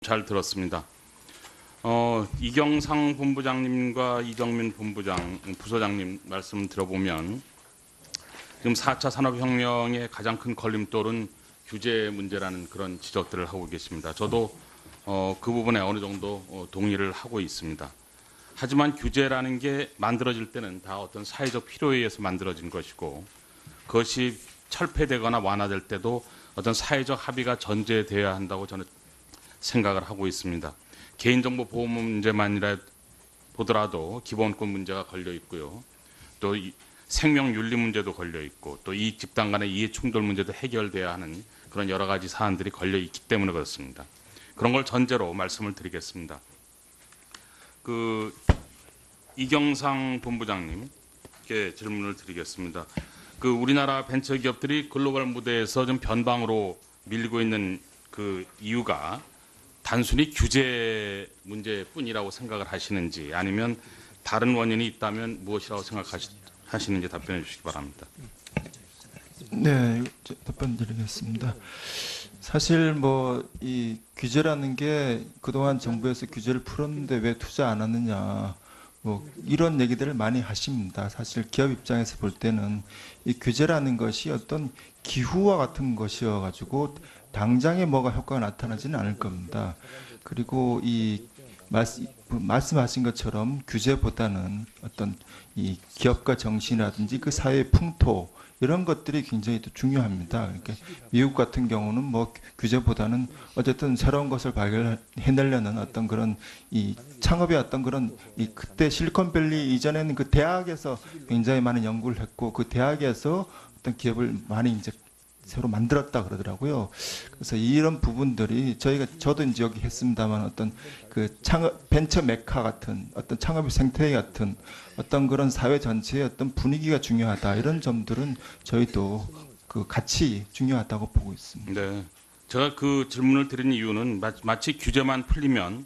잘 들었습니다. 이경상 본부장님과 이정민 부서장님 말씀 들어보면 지금 4차 산업혁명의 가장 큰 걸림돌은 규제 문제라는 그런 지적들을 하고 계십니다. 저도 그 부분에 어느 정도 동의를 하고 있습니다. 하지만 규제라는 게 만들어질 때는 다 어떤 사회적 필요에 의해서 만들어진 것이고 그것이 철폐되거나 완화될 때도 어떤 사회적 합의가 전제되어야 한다고 저는 생각을 하고 있습니다. 개인정보 보호 문제만이라 보더라도 기본권 문제가 걸려 있고요. 또 생명윤리 문제도 걸려 있고 또 이 집단 간의 이해 충돌 문제도 해결돼야 하는 그런 여러 가지 사안들이 걸려 있기 때문에 그렇습니다. 그런 걸 전제로 말씀을 드리겠습니다. 이경상 본부장님께 질문을 드리겠습니다. 우리나라 벤처 기업들이 글로벌 무대에서 좀 변방으로 밀리고 있는 그 이유가 단순히 규제 문제뿐이라고 생각을 하시는지 아니면 다른 원인이 있다면 무엇이라고 생각하시는지 답변해 주시기 바랍니다. 네, 답변 드리겠습니다. 사실 이 규제라는 게 그동안 정부에서 규제를 풀었는데 왜 투자 안 하느냐 이런 얘기들을 많이 하십니다. 사실 기업 입장에서 볼 때는 이 규제라는 것이 어떤 기후와 같은 것이어가지고 당장에 뭐가 효과가 나타나지는 않을 겁니다. 그리고 말씀하신 것처럼 규제보다는 어떤 이 기업가 정신이라든지 그 사회의 풍토 이런 것들이 굉장히 또 중요합니다. 그러니까 미국 같은 경우는 규제보다는 어쨌든 새로운 것을 발견해내려는 어떤 그런 이 창업의 어떤 그런 그때 실리콘밸리 이전에는 그 대학에서 굉장히 많은 연구를 했고 그 대학에서 어떤 기업을 많이 이제 새로 만들었다 그러더라고요. 그래서 이런 부분들이 저도 이제 여기 했습니다만 어떤 그 창업 벤처 메카 같은 어떤 창업의 생태계 같은 어떤 그런 사회 전체의 어떤 분위기가 중요하다 이런 점들은 저희도 같이 중요하다고 보고 있습니다. 네, 제가 그 질문을 드린 이유는 마치 규제만 풀리면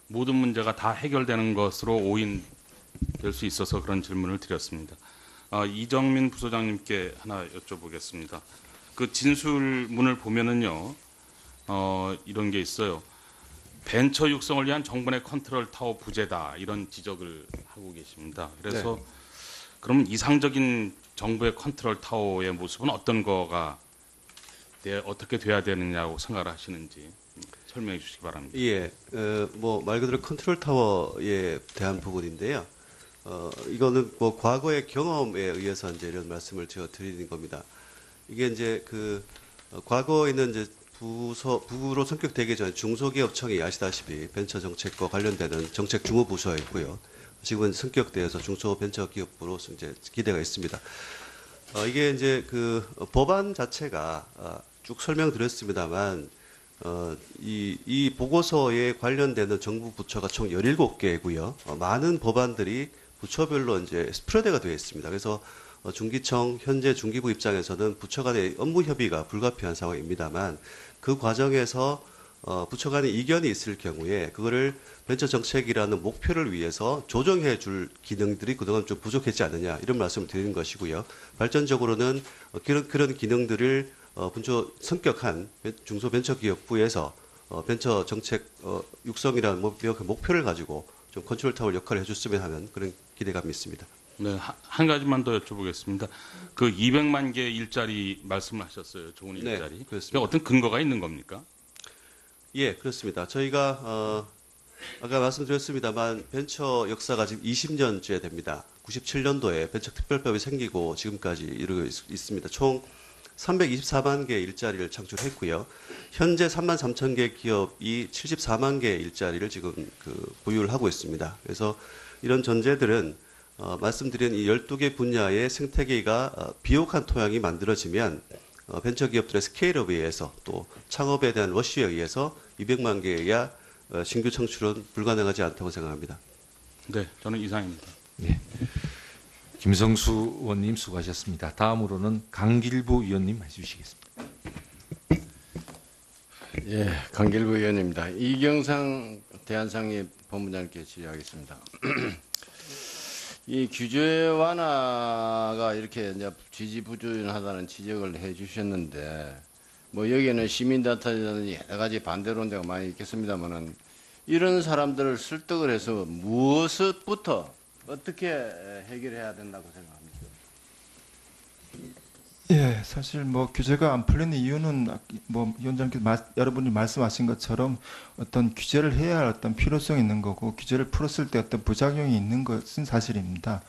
모든 문제가 다 해결되는 것으로 오인될 수 있어서 그런 질문을 드렸습니다. 이정민 부소장님께 하나 여쭤보겠습니다. 그 진술문을 보면은요, 이런 게 있어요. 벤처 육성을 위한 정부의 컨트롤 타워 부재다 이런 지적을 하고 계십니다. 그래서 네. 그러면 이상적인 정부의 컨트롤 타워의 모습은 어떤 거가 어떻게 돼야 되느냐고 생각을 하시는지 설명해 주시기 바랍니다. 예, 말 그대로 컨트롤 타워에 대한 부분인데요. 이거는 과거의 경험에 의해서 이제 이런 말씀을 제가 드리는 겁니다. 이게 이제 과거에는 이제 부로 성격되기 전에 중소기업청이 아시다시피 벤처 정책과 관련되는 정책 주무부서였고요. 지금은 성격되어서 중소벤처기업부로 이제 기대가 있습니다. 이게 이제 법안 자체가 쭉 설명드렸습니다만 이 보고서에 관련되는 정부 부처가 총 17개고요. 많은 법안들이 부처별로 이제 스프레드가 되어 있습니다. 그래서 중기청 현재 중기부 입장에서는 부처 간의 업무 협의가 불가피한 상황입니다만 그 과정에서 부처 간의 이견이 있을 경우에 그거를 벤처 정책이라는 목표를 위해서 조정해 줄 기능들이 그동안 좀 부족했지 않느냐 이런 말씀을 드리는 것이고요. 발전적으로는 그런 기능들을 분초 성격한 중소벤처기업부에서 벤처 정책 육성이라는 목표를 가지고 좀 컨트롤 타워 역할을 해줬으면 하는 그런 기대감이 있습니다. 네, 한 가지만 더 여쭤보겠습니다. 200만 개 일자리 말씀을 하셨어요. 좋은 일자리. 네, 그렇습니다. 어떤 근거가 있는 겁니까? 예, 그렇습니다. 저희가 아까 말씀드렸습니다만 벤처 역사가 지금 20년째 됩니다. 97년도에 벤처 특별법이 생기고 지금까지 이루고 있습니다. 총 324만 개 일자리를 창출했고요. 현재 3만 3천 개 기업이 74만 개 일자리를 지금 보유를 하고 있습니다. 그래서 이런 전제들은 말씀드린 이 12개 분야의 생태계가 비옥한 토양이 만들어지면 벤처기업들의 스케일업에 의해서 또 창업에 대한 러쉬에 의해서 200만 개야 신규 창출은 불가능하지 않다고 생각합니다. 네, 저는 이상입니다. 네. 김성수 의원님 수고하셨습니다. 다음으로는 강길부 의원님 해주시겠습니다. 예, 강길부 의원입니다. 이경상 대한상의 본부장님께 질의하겠습니다. 이 규제 완화가 이렇게 이제 지지부진하다는 지적을 해주셨는데 뭐 여기에는 시민단체라든지 여러 가지 반대론자가 많이 있겠습니다만은 이런 사람들을 설득을 해서 무엇부터 어떻게 해결해야 된다고 생각합니까? 예, 사실 뭐 규제가 안 풀리는 이유는 뭐 위원장께서 여러분이 말씀하신 것처럼 어떤 규제를 해야 할 어떤 필요성이 있는 거고 규제를 풀었을 때 어떤 부작용이 있는 것은 사실입니다.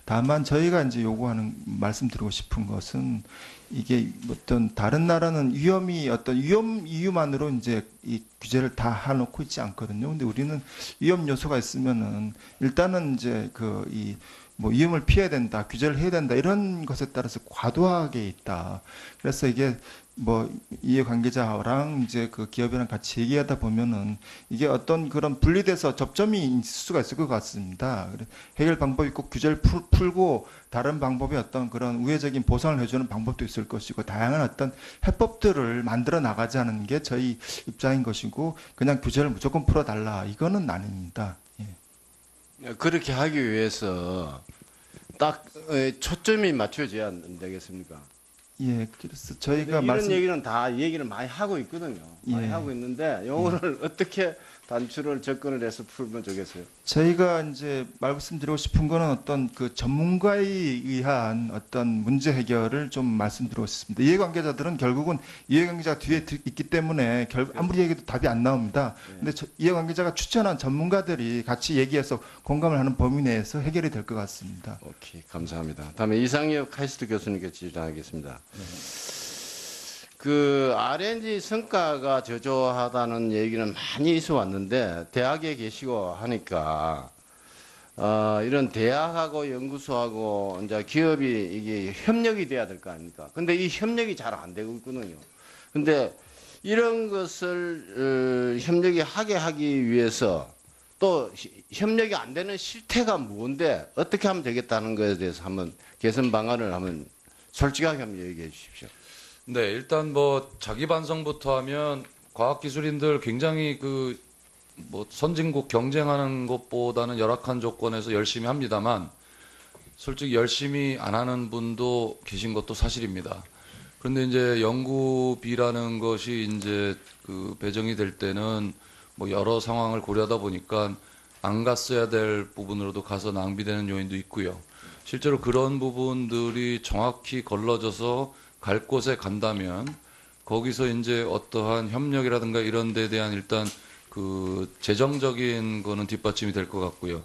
다만 저희가 이제 요구하는 말씀드리고 싶은 것은 이게 어떤 다른 나라는 어떤 위험 이유만으로 이제 이 규제를 다 해놓고 있지 않거든요. 근데 우리는 위험 요소가 있으면은 일단은 이제 뭐 위험을 피해야 된다, 규제를 해야 된다 이런 것에 따라서 과도하게 있다. 그래서 이게 뭐 이해관계자랑 이제 그 기업이랑 같이 얘기하다 보면은 이게 어떤 그런 분리돼서 접점이 있을 수가 있을 것 같습니다. 해결 방법이 꼭 규제를 풀고 다른 방법의 어떤 그런 우회적인 보상을 해주는 방법도 있을 것이고 다양한 어떤 해법들을 만들어 나가자는 게 저희 입장인 것이고 그냥 규제를 무조건 풀어달라 이거는 아닙니다. 예. 그렇게 하기 위해서 딱 초점이 맞춰져야 안 되겠습니까? 예, 그래서 저희가 이런 얘기는 다 얘기를 많이 하고 있거든요. 많이 예. 하고 있는데 요거를 어떻게 단추를 접근을 해서 풀면 좋겠어요? 저희가 이제 말씀드리고 싶은 거는 어떤 그 전문가에 의한 어떤 문제 해결을 좀 말씀드리고 싶습니다. 이해관계자들은 결국은 이해관계자가 뒤에 있기 때문에 아무리 얘기해도 답이 안 나옵니다. 근데 이해관계자가 추천한 전문가들이 같이 얘기해서 공감을 하는 범위 내에서 해결이 될 것 같습니다. 오케이, 감사합니다. 다음에 이상혁 카이스트 교수님께 질문하겠습니다. 그 R&D 성과가 저조하다는 얘기는 많이 있어 왔는데 대학에 계시고 하니까 이런 대학하고 연구소하고 이제 기업이 이게 협력이 돼야 될 거 아닙니까? 근데 이 협력이 잘 안 되고 있거든요. 근데 이런 것을 협력이 하게 하기 위해서 또 협력이 안 되는 실태가 뭔데 어떻게 하면 되겠다는 것에 대해서 한번 개선 방안을 한번 솔직하게 한번 얘기해 주십시오. 네, 일단 뭐 자기 반성부터 하면 과학기술인들 굉장히 뭐 선진국 경쟁하는 것보다는 열악한 조건에서 열심히 합니다만 솔직히 열심히 안 하는 분도 계신 것도 사실입니다. 그런데 이제 연구비라는 것이 이제 배정이 될 때는 뭐 여러 상황을 고려하다 보니까 안 갔어야 될 부분으로도 가서 낭비되는 요인도 있고요. 실제로 그런 부분들이 정확히 걸러져서 갈 곳에 간다면 거기서 이제 어떠한 협력이라든가 이런 데 대한 일단 재정적인 거는 뒷받침이 될 것 같고요.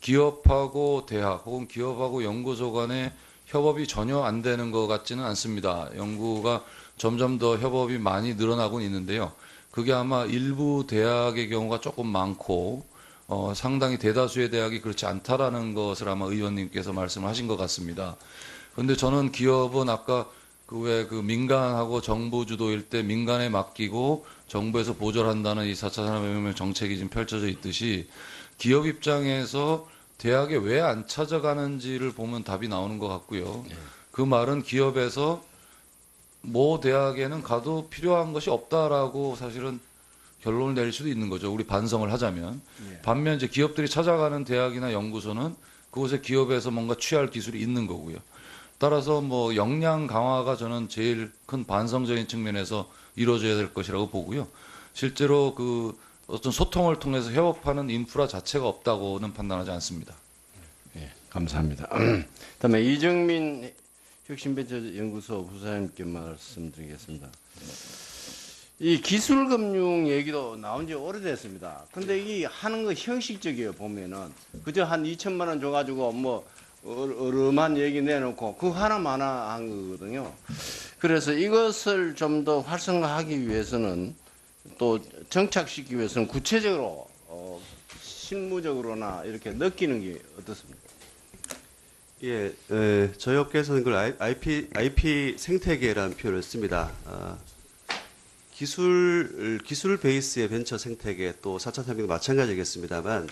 기업하고 대학 혹은 기업하고 연구소 간의 협업이 전혀 안 되는 것 같지는 않습니다. 연구가 점점 더 협업이 많이 늘어나고 있는데요. 그게 아마 일부 대학의 경우가 조금 많고 상당히 대다수의 대학이 그렇지 않다라는 것을 아마 의원님께서 말씀하신 것 같습니다. 그런데 저는 기업은 아까 민간하고 정부 주도일 때 민간에 맡기고 정부에서 보조한다는 이 4차 산업혁명 정책이 지금 펼쳐져 있듯이 기업 입장에서 대학에 왜 안 찾아가는지를 보면 답이 나오는 것 같고요. 그 말은 기업에서 모 대학에는 가도 필요한 것이 없다라고 사실은 결론을 내릴 수도 있는 거죠. 우리 반성을 하자면. 반면 이제 기업들이 찾아가는 대학이나 연구소는 그곳에 기업에서 뭔가 취할 기술이 있는 거고요. 따라서 뭐 역량 강화가 저는 제일 큰 반성적인 측면에서 이루어져야 될 것이라고 보고요. 실제로 어떤 소통을 통해서 협업하는 인프라 자체가 없다고는 판단하지 않습니다. 예, 감사합니다. 다음에 이정민 혁신벤처연구소 부사장님께 말씀드리겠습니다. 이 기술금융 얘기도 나온 지 오래됐습니다. 근데 이 하는 거 형식적이에요, 보면은. 그저 한 2천만 원 줘가지고 뭐 어름한 얘기 내놓고 그거 하나만 한 거거든요. 그래서 이것을 좀 더 활성화하기 위해서는 또 정착시키기 위해서는 구체적으로 실무적으로나 이렇게 느끼는 게 어떻습니까? 예, 저희 업계에서는 그걸 IP 생태계라는 표현을 씁니다. 기술 베이스의 벤처 생태계 또 4차 산업도 마찬가지겠습니다만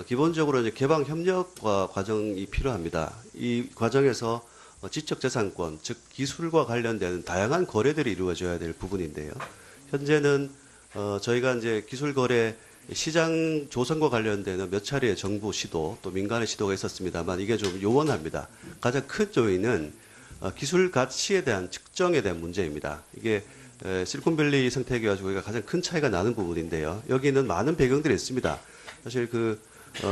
기본적으로 이제 개방 협력과 과정이 필요합니다. 이 과정에서 지적재산권, 즉 기술과 관련된 다양한 거래들이 이루어져야 될 부분인데요. 현재는 저희가 이제 기술 거래 시장 조성과 관련되는 몇 차례의 정부 시도 또 민간의 시도가 있었습니다만 이게 좀 요원합니다. 가장 큰 요인은 기술 가치에 대한 측정에 대한 문제입니다. 이게 실리콘밸리 생태계와 저희가 가장 큰 차이가 나는 부분인데요. 여기는 많은 배경들이 있습니다. 사실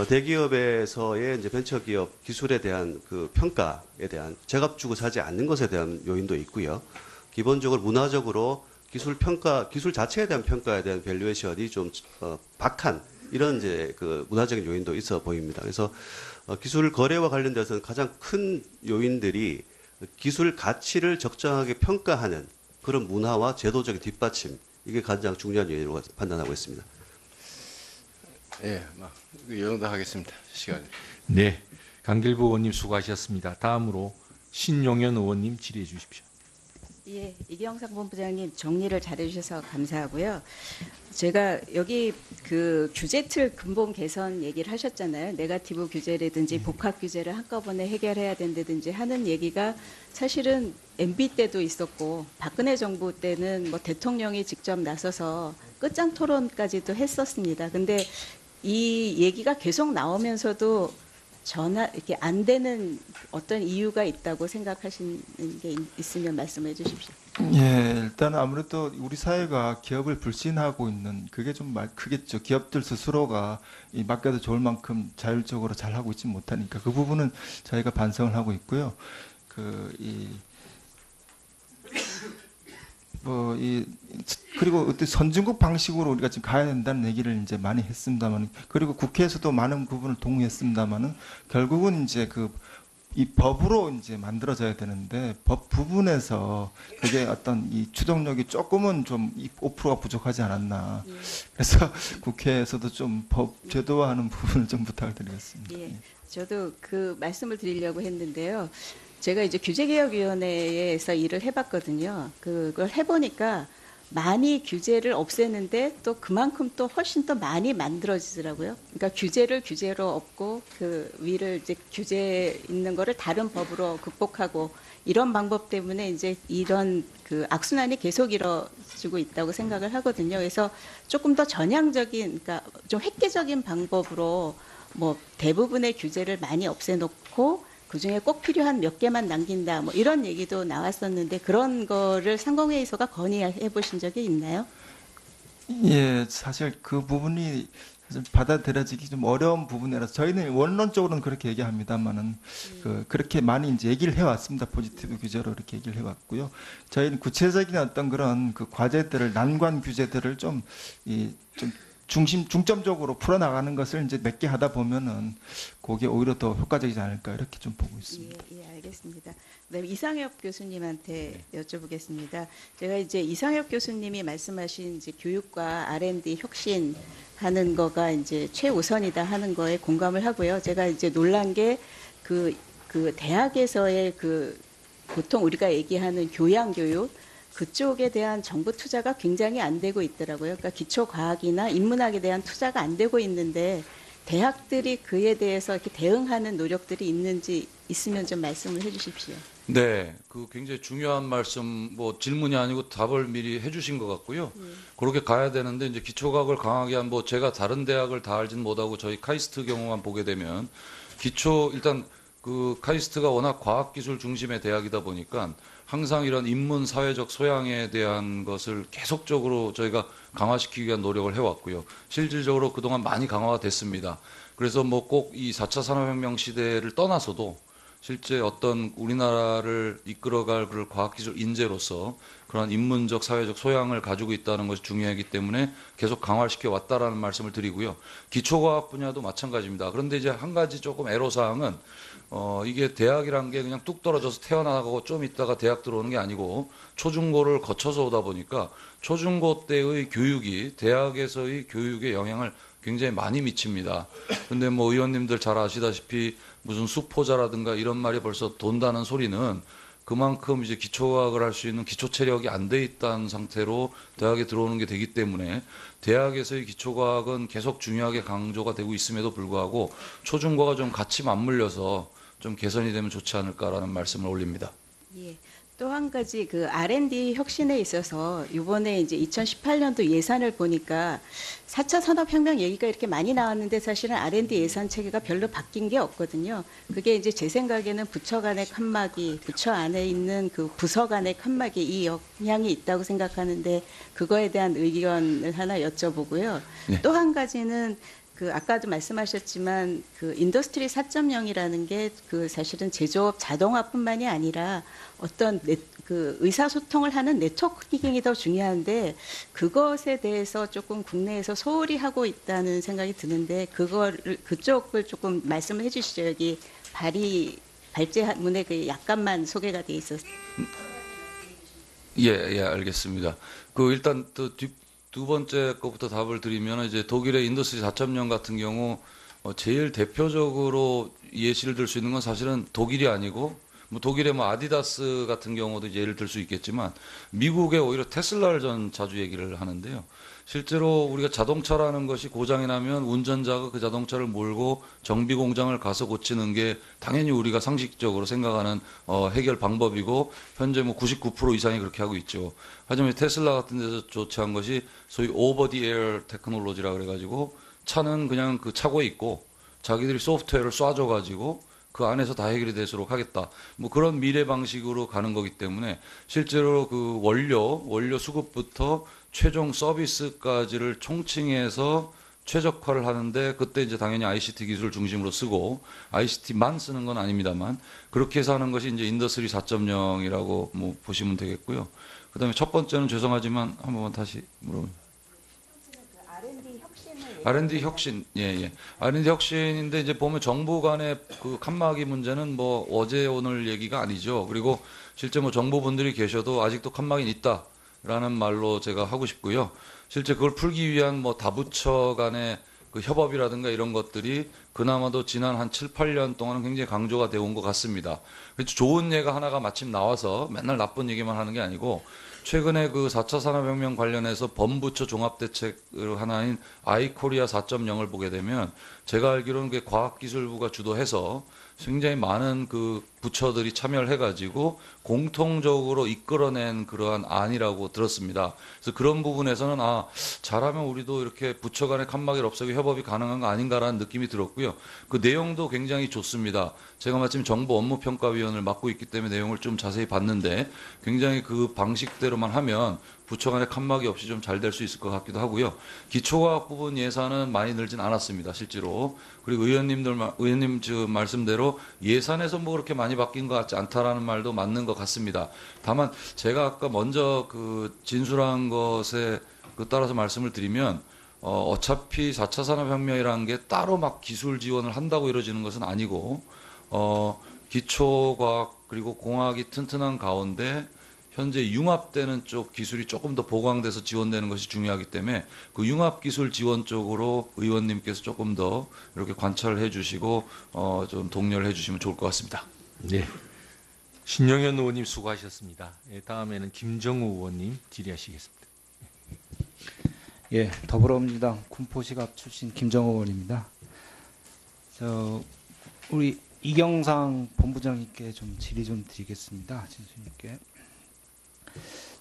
대기업에서의 이제 벤처기업 기술에 대한 그 평가에 대한 제값 주고 사지 않는 것에 대한 요인도 있고요. 기본적으로 문화적으로 기술 자체에 대한 평가에 대한 밸류에이션이 좀 박한 이런 이제 그 문화적인 요인도 있어 보입니다. 그래서 기술 거래와 관련돼서는 가장 큰 요인들이 기술 가치를 적정하게 평가하는 그런 문화와 제도적인 뒷받침 이게 가장 중요한 요인으로 판단하고 있습니다. 예, 이 정도 하겠습니다. 시간. 네, 강길부 의원님 수고하셨습니다. 다음으로 신용현 의원님 질의해 주십시오. 예, 이경상 본부장님 정리를 잘해주셔서 감사하고요. 제가 여기 그 규제 틀 근본 개선 얘기를 하셨잖아요. 네거티브 규제라든지 복합 규제를 한꺼번에 해결해야 된다든지 하는 얘기가 사실은 MB 때도 있었고 박근혜 정부 때는 뭐 대통령이 직접 나서서 끝장 토론까지도 했었습니다. 근데 이 얘기가 계속 나오면서도 이렇게 안 되는 어떤 이유가 있다고 생각하시는 게 있으면 말씀해 주십시오. 예, 일단 아무래도 우리 사회가 기업을 불신하고 있는 그게 좀 크겠죠. 기업들 스스로가 이 맡겨도 좋을 만큼 자율적으로 잘 하고 있지 못하니까 그 부분은 저희가 반성을 하고 있고요. 그리고 어떤 선진국 방식으로 우리가 지금 가야 된다는 얘기를 이제 많이 했습니다만, 그리고 국회에서도 많은 부분을 동의했습니다만은 결국은 이제 이 법으로 이제 만들어져야 되는데 법 부분에서 그게 어떤 이 추동력이 조금은 좀 5%가 부족하지 않았나. 그래서 국회에서도 좀 법 제도화하는 부분을 좀 부탁을 드리겠습니다. 예, 저도 그 말씀을 드리려고 했는데요. 제가 이제 규제개혁위원회에서 일을 해봤거든요. 그걸 해보니까 많이 규제를 없애는데 또 그만큼 또 훨씬 더 많이 만들어지더라고요. 그러니까 규제를 규제로 없고 그 위를 이제 규제 있는 거를 다른 법으로 극복하고 이런 방법 때문에 이제 이런 그 악순환이 계속 이루어지고 있다고 생각을 하거든요. 그래서 조금 더 전향적인, 그러니까 좀 획기적인 방법으로 뭐 대부분의 규제를 많이 없애놓고 그중에 꼭 필요한 몇 개만 남긴다, 뭐 이런 얘기도 나왔었는데 그런 거를 상공회의소가 건의해 보신 적이 있나요? 예, 사실 그 부분이 사실 받아들여지기 좀 어려운 부분이라서 저희는 원론적으로는 그렇게 얘기합니다만은 그렇게 많이 이제 얘기를 해왔습니다. 포지티브 규제로 이렇게 얘기를 해왔고요. 저희는 구체적인 어떤 그런 그 과제들을 난관 규제들을 좀 중점적으로 풀어나가는 것을 이제 몇 개 하다 보면은 그게 오히려 더 효과적이지 않을까 이렇게 좀 보고 있습니다. 예, 알겠습니다. 그다음에 이상혁 교수님한테 여쭤보겠습니다. 제가 이제 이상혁 교수님이 말씀하신 이제 교육과 R&D 혁신하는 거가 이제 최우선이다 하는 거에 공감을 하고요. 제가 이제 놀란 게 그 대학에서의 보통 우리가 얘기하는 교양교육 그쪽에 대한 정부 투자가 굉장히 안 되고 있더라고요. 그러니까 기초과학이나 인문학에 대한 투자가 안 되고 있는데 대학들이 그에 대해서 이렇게 대응하는 노력들이 있으면 좀 말씀을 해주십시오. 네, 그 굉장히 중요한 말씀, 뭐 질문이 아니고 답을 미리 해주신 것 같고요. 그렇게 가야 되는데 이제 기초과학을 강하게 한 제가 다른 대학을 다 알진 못하고 저희 카이스트 경우만 보게 되면 일단 그 카이스트가 워낙 과학기술 중심의 대학이다 보니까 항상 이런 인문 사회적 소양에 대한 것을 계속적으로 저희가 강화시키기 위한 노력을 해왔고요. 실질적으로 그동안 많이 강화가 됐습니다. 그래서 뭐 꼭 이 4차 산업혁명 시대를 떠나서도 실제 어떤 우리나라를 이끌어갈 그런 과학기술 인재로서 그런 인문적 사회적 소양을 가지고 있다는 것이 중요하기 때문에 계속 강화시켜 왔다라는 말씀을 드리고요. 기초과학 분야도 마찬가지입니다. 그런데 이제 한 가지 조금 애로사항은 이게 대학이란 게 그냥 뚝 떨어져서 태어나고 좀 있다가 대학 들어오는 게 아니고 초중고를 거쳐서 오다 보니까 초중고 때의 교육이 대학에서의 교육에 영향을 굉장히 많이 미칩니다. 근데 뭐 의원님들 잘 아시다시피 무슨 수포자라든가 이런 말이 벌써 돈다는 소리는 그만큼 이제 기초과학을 할 수 있는 기초 체력이 안 돼 있다는 상태로 대학에 들어오는 게 되기 때문에 대학에서의 기초과학은 계속 중요하게 강조가 되고 있음에도 불구하고 초중고가 좀 같이 맞물려서 좀 개선이 되면 좋지 않을까라는 말씀을 올립니다. 예. 또 한 가지 그 R&D 혁신에 있어서 이번에 이제 2018년도 예산을 보니까 4차 산업혁명 얘기가 이렇게 많이 나왔는데 사실은 R&D 예산 체계가 별로 바뀐 게 없거든요. 그게 이제 제 생각에는 부처 간의 칸막이, 부처 안에 있는 그 부서 간의 칸막이 이 영향이 있다고 생각하는데 그거에 대한 의견을 하나 여쭤보고요. 네. 또 한 가지는 그 아까도 말씀하셨지만 그 인더스트리 4.0이라는 게 그 사실은 제조업 자동화뿐만이 아니라 어떤 그 의사소통을 하는 네트워킹이 더 중요한데 그것에 대해서 조금 국내에서 소홀히 하고 있다는 생각이 드는데 그쪽을 조금 말씀을 해주시죠. 여기 발제문에 그 약간만 소개가 돼 있어서. 예, 알겠습니다. 그 일단 두 번째 것부터 답을 드리면 이제 독일의 인더스트리 4.0 같은 경우 제일 대표적으로 예시를 들 수 있는 건 사실은 독일이 아니고 뭐 독일의 뭐 아디다스 같은 경우도 예를 들 수 있겠지만 미국의 오히려 테슬라를 전 자주 얘기를 하는데요. 실제로 우리가 자동차라는 것이 고장이 나면 운전자가 그 자동차를 몰고 정비 공장을 가서 고치는 게 당연히 우리가 상식적으로 생각하는 해결 방법이고 현재 뭐 99% 이상이 그렇게 하고 있죠. 하지만 테슬라 같은 데서 조치한 것이 소위 오버 디 에어 테크놀로지라 그래가지고 차는 그냥 그 차고에 있고 자기들이 소프트웨어를 쏴줘가지고 그 안에서 다 해결이 되도록 하겠다. 뭐 그런 미래 방식으로 가는 거기 때문에 실제로 그 원료 수급부터 최종 서비스까지를 총칭해서 최적화를 하는데 그때 이제 당연히 ICT 기술을 중심으로 쓰고 ICT만 쓰는 건 아닙니다만 그렇게 해서 하는 것이 이제 인더스트리 4.0이라고 뭐 보시면 되겠고요. 그다음에 첫 번째는 죄송하지만 한 번만 다시 물어보면. R&D 혁신, 예. R&D 혁신인데 이제 보면 정부 간의 그 칸막이 문제는 뭐 어제 오늘 얘기가 아니죠. 그리고 실제 뭐 정부분들이 계셔도 아직도 칸막이는 있다라는 말로 제가 하고 싶고요. 실제 그걸 풀기 위한 뭐 다부처 간의 그 협업이라든가 이런 것들이 그나마도 지난 한 7, 8년 동안은 굉장히 강조가 되어 온 것 같습니다. 그래서 좋은 예가 하나가 마침 나와서 맨날 나쁜 얘기만 하는 게 아니고 최근에 그 4차 산업혁명 관련해서 범부처 종합대책 하나인 아이코리아 4.0을 보게 되면 제가 알기로는 그게 과학기술부가 주도해서 굉장히 많은 그 부처들이 참여를 해가지고 공통적으로 이끌어낸 그러한 안이라고 들었습니다. 그래서 그런 부분에서는 잘하면 우리도 이렇게 부처 간의 칸막이를 없애고 협업이 가능한 거 아닌가라는 느낌이 들었고요. 그 내용도 굉장히 좋습니다. 제가 마침 정부 업무평가위원을 맡고 있기 때문에 내용을 좀 자세히 봤는데 굉장히 그 방식대로만 하면 부처 간의 칸막이 없이 좀 잘 될 수 있을 것 같기도 하고요. 기초과학 부분 예산은 많이 늘진 않았습니다, 실제로. 그리고 의원님 말씀대로 예산에서 뭐 그렇게 많이 바뀐 것 같지 않다라는 말도 맞는 것 같습니다. 다만 제가 아까 먼저 그 진술한 것에 따라서 말씀을 드리면 어차피 4차 산업혁명이라는 게 따로 막 기술 지원을 한다고 이루어지는 것은 아니고 기초과학 그리고 공학이 튼튼한 가운데 현재 융합되는 쪽 기술이 조금 더 보강돼서 지원되는 것이 중요하기 때문에 그 융합기술 지원 쪽으로 의원님께서 조금 더 이렇게 관찰을 해주시고 좀 독려를 해주시면 좋을 것 같습니다. 네. 신영현 의원님 수고하셨습니다. 예, 다음에는 김정우 의원님 질의하시겠습니다. 예, 더불어민주당 군포시갑 출신 김정호 의원입니다. 우리 이경상 본부장님께 좀 질의 좀 드리겠습니다. 진수님께.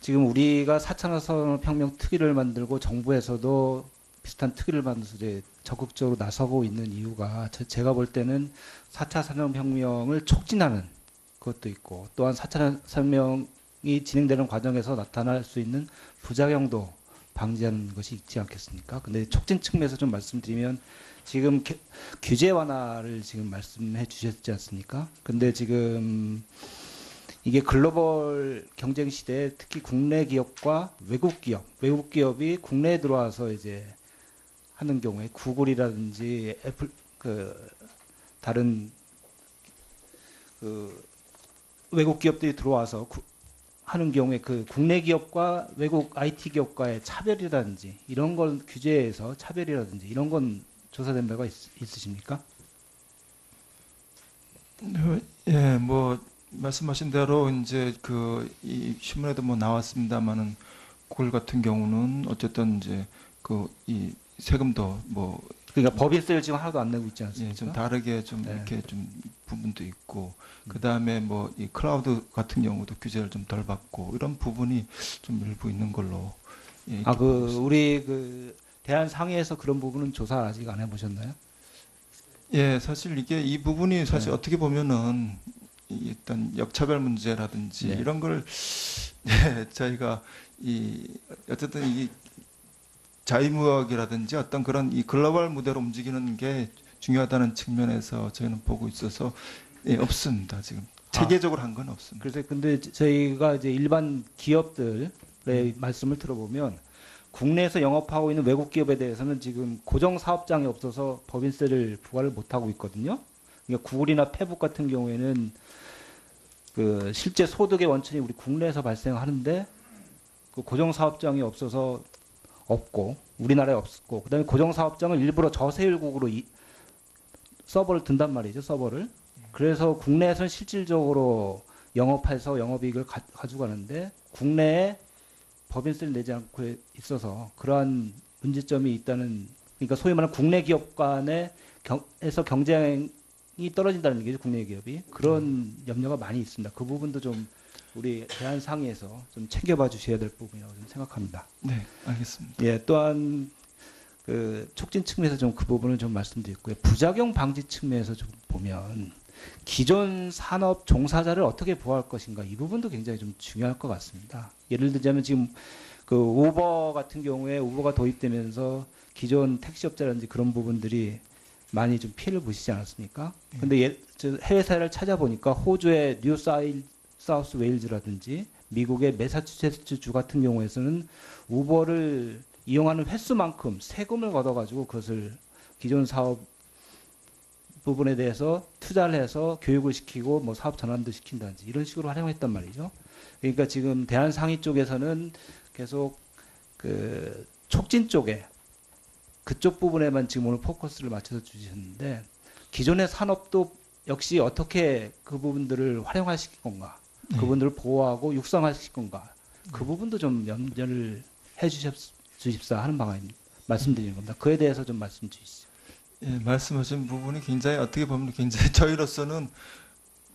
지금 우리가 4차 산업혁명 특위를 만들고 정부에서도 비슷한 특위를 만들어서 이제 적극적으로 나서고 있는 이유가 제가 볼 때는 4차 산업혁명을 촉진하는 것도 있고 또한 4차 산업혁명이 진행되는 과정에서 나타날 수 있는 부작용도 방지하는 것이 있지 않겠습니까? 근데 촉진 측면에서 좀 말씀드리면 지금 규제 완화를 지금 말씀해 주셨지 않습니까? 근데 지금 이게 글로벌 경쟁 시대에 특히 국내 기업과 외국 기업이 국내에 들어와서 이제 하는 경우에 구글이라든지 애플 다른 외국 기업들이 들어와서 하는 경우에 그 국내 기업과 외국 IT 기업과의 차별이라든지 이런 건 규제에서 차별이라든지 이런 건 조사된 바가 있으십니까? 예, 뭐 말씀하신 대로 이제 이 신문에도 뭐 나왔습니다만은 구글 같은 경우는 어쨌든 이제 이 세금도 뭐 그러니까 법인세를 지금 하나도 안 내고 있지 예, 않습니까? 좀 다르게 좀 네. 이렇게 좀 부분도 있고 그 다음에 뭐 이 클라우드 같은 경우도 규제를 좀 덜 받고 이런 부분이 좀 일부 있는 걸로. 예, 아, 이렇게 보고 있습니다. 우리 대한 상해에서 그런 부분은 조사 아직 안 해보셨나요? 예, 사실 이게 이 부분이 사실 네. 어떻게 보면은 일단 역차별 문제라든지 네. 이런 걸 예, 저희가 어쨌든 이 자유무역이라든지 어떤 그런 이 글로벌 무대로 움직이는 게 중요하다는 측면에서 저희는 보고 있어서 예, 없습니다. 지금 체계적으로 한 건 없습니다. 그래서 근데 저희가 이제 일반 기업들의 말씀을 들어보면 국내에서 영업하고 있는 외국 기업에 대해서는 지금 고정 사업장이 없어서 법인세를 부과를 못 하고 있거든요. 그러니까 구글이나 페북 같은 경우에는 그 실제 소득의 원천이 우리 국내에서 발생하는데 그 고정 사업장이 없어서 없고 우리나라에 없고 그다음에 고정 사업장을 일부러 저세율국으로 서버를 든단 말이죠. 서버를. 그래서 국내에서는 실질적으로 영업해서 영업이익을 가져가는데 국내에 법인세를 내지 않고 있어서 그러한 문제점이 있다는, 그러니까 소위 말하는 국내 기업 간에서 경쟁이 떨어진다는 얘기죠. 국내 기업이. 그런 염려가 많이 있습니다. 그 부분도 좀 우리 대한상의에서 좀 챙겨봐 주셔야 될 부분이라고 저는 생각합니다. 네, 알겠습니다. 예, 또한 그 촉진 측면에서 좀 그 부분을 좀 말씀드렸고요. 부작용 방지 측면에서 좀 보면 기존 산업 종사자를 어떻게 보호할 것인가, 이 부분도 굉장히 좀 중요할 것 같습니다. 예를 들자면 지금 그 우버 같은 경우에 우버가 도입되면서 기존 택시업자라든지 그런 부분들이 많이 좀 피해를 보시지 않았습니까? 근데 해외 사례를 찾아보니까 호주의 뉴 사우스 웨일즈라든지 미국의 매사추세츠 주 같은 경우에서는 우버를 이용하는 횟수만큼 세금을 걷어가지고 그것을 기존 사업 부분에 대해서 투자를 해서 교육을 시키고 뭐 사업 전환도 시킨다든지 이런 식으로 활용했단 말이죠. 그러니까 지금 대한상의 쪽에서는 계속 그 촉진 쪽에 그쪽 부분에만 지금 오늘 포커스를 맞춰서 주셨는데 기존의 산업도 역시 어떻게 그 부분들을 활용하실 건가, 그분들을 보호하고 육성하실 건가, 그 부분도 좀 염려를 해 주십사 하는 방안입니다. 말씀드리는 겁니다. 그에 대해서 좀 말씀 주시죠. 예, 말씀하신 부분이 굉장히 어떻게 보면 굉장히 저희로서는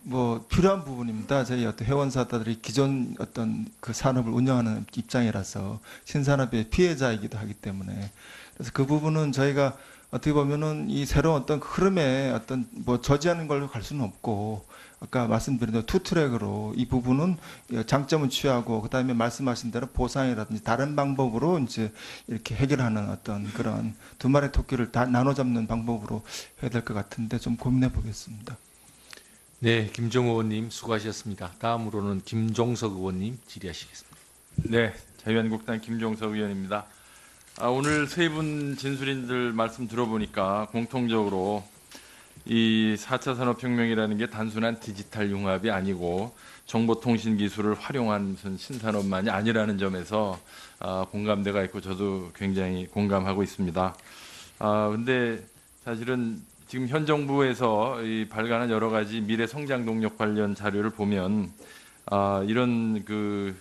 뭐 필요한 부분입니다. 저희 어떤 회원사들이 기존 어떤 그 산업을 운영하는 입장이라서 신산업의 피해자이기도 하기 때문에 그래서 그 부분은 저희가 어떻게 보면은 이 새로운 어떤 흐름에 어떤 뭐 저지하는 걸로 갈 수는 없고 아까 말씀드린 대로 투트랙으로 이 부분은 장점을 취하고 그다음에 말씀하신 대로 보상이라든지 다른 방법으로 이제 이렇게 해결하는 어떤 그런 두 마리 토끼를 다 나눠 잡는 방법으로 해야 될 것 같은데 좀 고민해 보겠습니다. 네, 김정우 의원님 수고하셨습니다. 다음으로는 김종석 의원님 질의하시겠습니다. 네, 자유한국당 김종석 의원입니다. 오늘 세 분 진술인들 말씀 들어보니까 공통적으로 이 4차 산업혁명이라는 게 단순한 디지털 융합이 아니고 정보통신 기술을 활용한 무슨 신산업만이 아니라는 점에서 공감대가 있고 저도 굉장히 공감하고 있습니다. 근데 사실은 지금 현 정부에서 이 발간한 여러 가지 미래 성장 동력 관련 자료를 보면 이런 그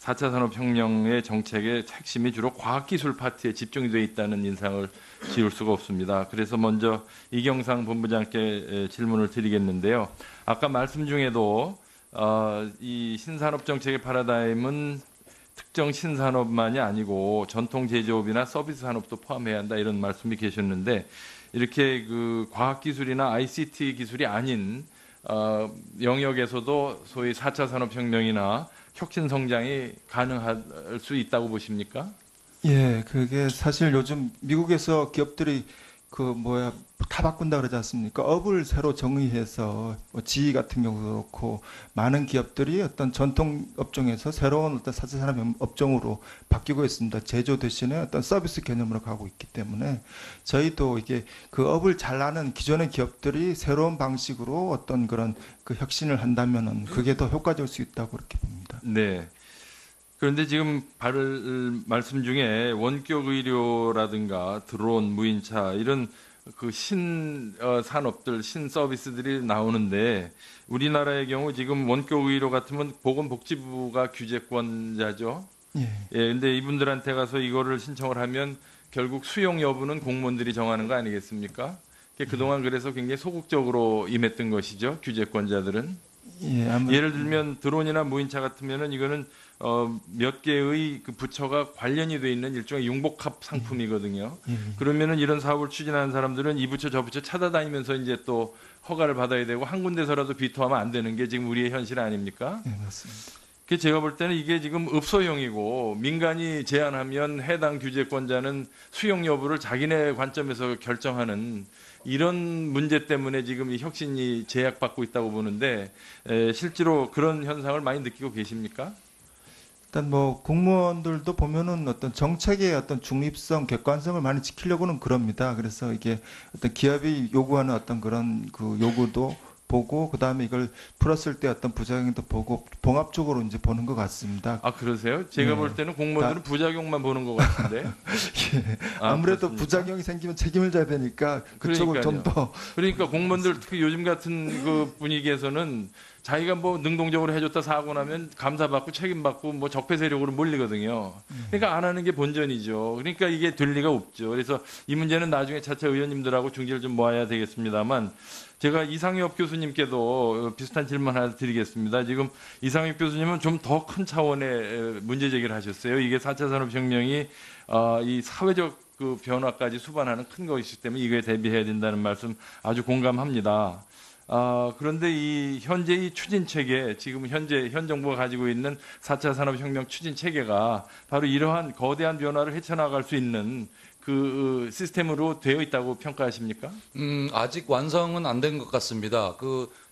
4차 산업혁명의 정책의 핵심이 주로 과학기술 파트에 집중되어 있다는 인상을 지울 수가 없습니다. 그래서 먼저 이경상 본부장께 질문을 드리겠는데요. 아까 말씀 중에도 이 신산업 정책의 파라다임은 특정 신산업만이 아니고 전통 제조업이나 서비스 산업도 포함해야 한다 이런 말씀이 계셨는데 이렇게 그 과학기술이나 ICT 기술이 아닌 영역에서도 소위 4차 산업혁명이나 혁신 성장이 가능할 수 있다고 보십니까? 예, 그게 사실 요즘 미국에서 기업들이 다 바꾼다 그러지 않습니까? 업을 새로 정의해서 뭐 지휘 같은 경우도 그렇고 많은 기업들이 어떤 전통 업종에서 새로운 어떤 4차 산업 업종으로 바뀌고 있습니다. 제조 대신에 어떤 서비스 개념으로 가고 있기 때문에 저희도 이게 그 업을 잘 아는 기존의 기업들이 새로운 방식으로 어떤 그런 그 혁신을 한다면은 그게 더 효과적일 수 있다고 그렇게 봅니다. 네. 그런데 지금 말씀 중에 원격 의료라든가 드론, 무인차 이런 그 신산업들, 신서비스들이 나오는데 우리나라의 경우 지금 원격 의료 같으면 보건복지부가 규제권자죠. 예. 예, 근데 이분들한테 가서 이거를 신청을 하면 결국 수용 여부는 공무원들이 정하는 거 아니겠습니까? 그동안 그래서 굉장히 소극적으로 임했던 것이죠. 규제권자들은. 예, 아무 예를 들면 드론이나 무인차 같으면은 이거는 몇 개의 그 부처가 관련이 돼 있는 일종의 융복합 상품이거든요. 그러면은 이런 사업을 추진하는 사람들은 이 부처 저 부처 찾아다니면서 이제 또 허가를 받아야 되고 한 군데서라도 비토하면 안 되는 게 지금 우리의 현실 아닙니까? 예, 맞습니다. 그 제가 볼 때는 이게 지금 읍소형이고 민간이 제안하면 해당 규제권자는 수용 여부를 자기네 관점에서 결정하는 이런 문제 때문에 지금 이 혁신이 제약받고 있다고 보는데 실제로 그런 현상을 많이 느끼고 계십니까? 일단 뭐 공무원들도 보면은 어떤 정책의 어떤 중립성, 객관성을 많이 지키려고는 그럽니다. 그래서 이게 어떤 기업이 요구하는 어떤 그런 그 요구도 보고 그다음에 이걸 풀었을 때 어떤 부작용도 보고 봉합적으로 이제 보는 것 같습니다. 아 그러세요? 제가 네. 볼 때는 공무원들은 부작용만 보는 것 같은데. 예. 아, 아무래도 그렇습니까? 부작용이 생기면 책임을 져야 되니까 그쪽을 좀 더 그러니까 공무원들 특히 요즘 같은 그 분위기에서는 자기가 뭐 능동적으로 해줬다 사고 나면 감사받고 책임받고 뭐 적폐 세력으로 몰리거든요. 그러니까 안 하는 게 본전이죠. 그러니까 이게 될 리가 없죠. 그래서 이 문제는 나중에 차차 의원님들하고 중재를 좀 모아야 되겠습니다만 제가 이상엽 교수님께도 비슷한 질문 하나 드리겠습니다. 지금 이상엽 교수님은 좀 더 큰 차원의 문제 제기를 하셨어요. 이게 4차 산업혁명이 이 사회적 그 변화까지 수반하는 큰 것이기 때문에 이거에 대비해야 된다는 말씀 아주 공감합니다. 그런데 이 현재 이 추진 체계, 지금 현 정부가 가지고 있는 4차 산업혁명 추진 체계가 바로 이러한 거대한 변화를 헤쳐나갈 수 있는 그 시스템으로 되어 있다고 평가하십니까? 아직 완성은 안 된 것 같습니다.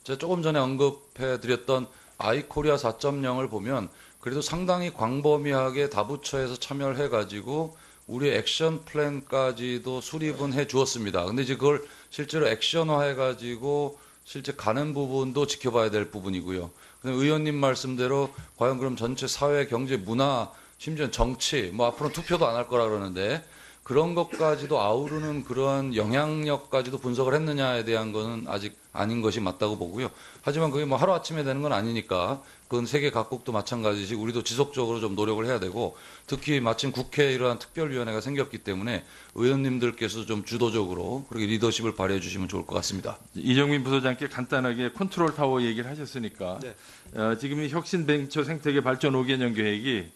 제가 조금 전에 언급해드렸던 아이코리아 4.0을 보면 그래도 상당히 광범위하게 다부처에서 참여를 해가지고 우리 액션 플랜까지도 수립은 해 주었습니다. 근데 이제 그걸 실제로 액션화해가지고 실제 가는 부분도 지켜봐야 될 부분이고요. 근데 의원님 말씀대로 과연 그럼 전체 사회, 경제, 문화, 심지어 정치, 뭐 앞으로는 투표도 안 할 거라 그러는데 그런 것까지도 아우르는 그런 영향력까지도 분석을 했느냐에 대한 거는 아직 아닌 것이 맞다고 보고요. 하지만 그게 뭐 하루아침에 되는 건 아니니까 그건 세계 각국도 마찬가지지 우리도 지속적으로 좀 노력을 해야 되고 특히 마침 국회에 이러한 특별위원회가 생겼기 때문에 의원님들께서 좀 주도적으로 그렇게 리더십을 발휘해 주시면 좋을 것 같습니다. 이정민 부소장께 간단하게 컨트롤 타워 얘기를 하셨으니까 네. 지금 이 혁신 벤처 생태계 발전 5개년 계획이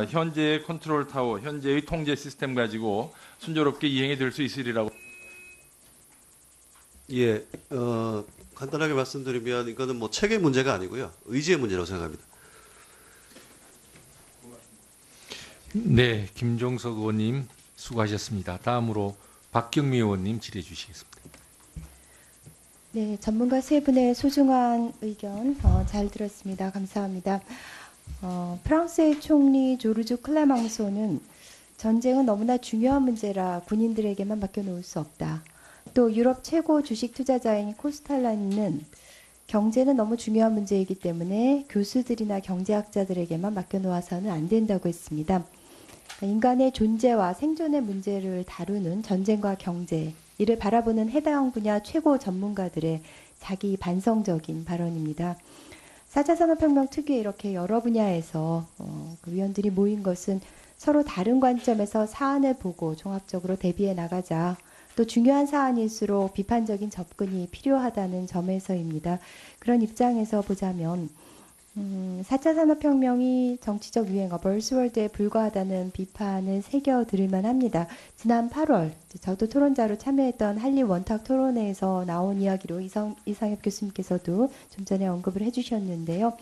현재의 컨트롤 타워, 현재의 통제 시스템 가지고 순조롭게 이행이 될 수 있으리라고. 예, 간단하게 말씀드리면 이거는 뭐 체계 문제가 아니고요. 의지의 문제라고 생각합니다. 네, 김종석 의원님 수고하셨습니다. 다음으로 박경미 의원님 질의해 주시겠습니다. 네, 전문가 세 분의 소중한 의견 잘 들었습니다. 감사합니다. 프랑스의 총리 조르주 클레망소는 전쟁은 너무나 중요한 문제라 군인들에게만 맡겨놓을 수 없다. 또 유럽 최고 주식 투자자인 코스탈라니는 경제는 너무 중요한 문제이기 때문에 교수들이나 경제학자들에게만 맡겨놓아서는 안 된다고 했습니다. 인간의 존재와 생존의 문제를 다루는 전쟁과 경제, 이를 바라보는 해당 분야 최고 전문가들의 자기 반성적인 발언입니다. 4차 산업혁명 특유의 이렇게 여러 분야에서 그 위원들이 모인 것은 서로 다른 관점에서 사안을 보고 종합적으로 대비해 나가자. 또 중요한 사안일수록 비판적인 접근이 필요하다는 점에서입니다. 그런 입장에서 보자면 4차 산업혁명이 정치적 유행어 벌스월드에 불과하다는 비판을 새겨들을만 합니다. 지난 8월 저도 토론자로 참여했던 한리 원탁 토론회에서 나온 이야기로 이상엽 교수님께서도 좀 전에 언급을 해주셨는데요.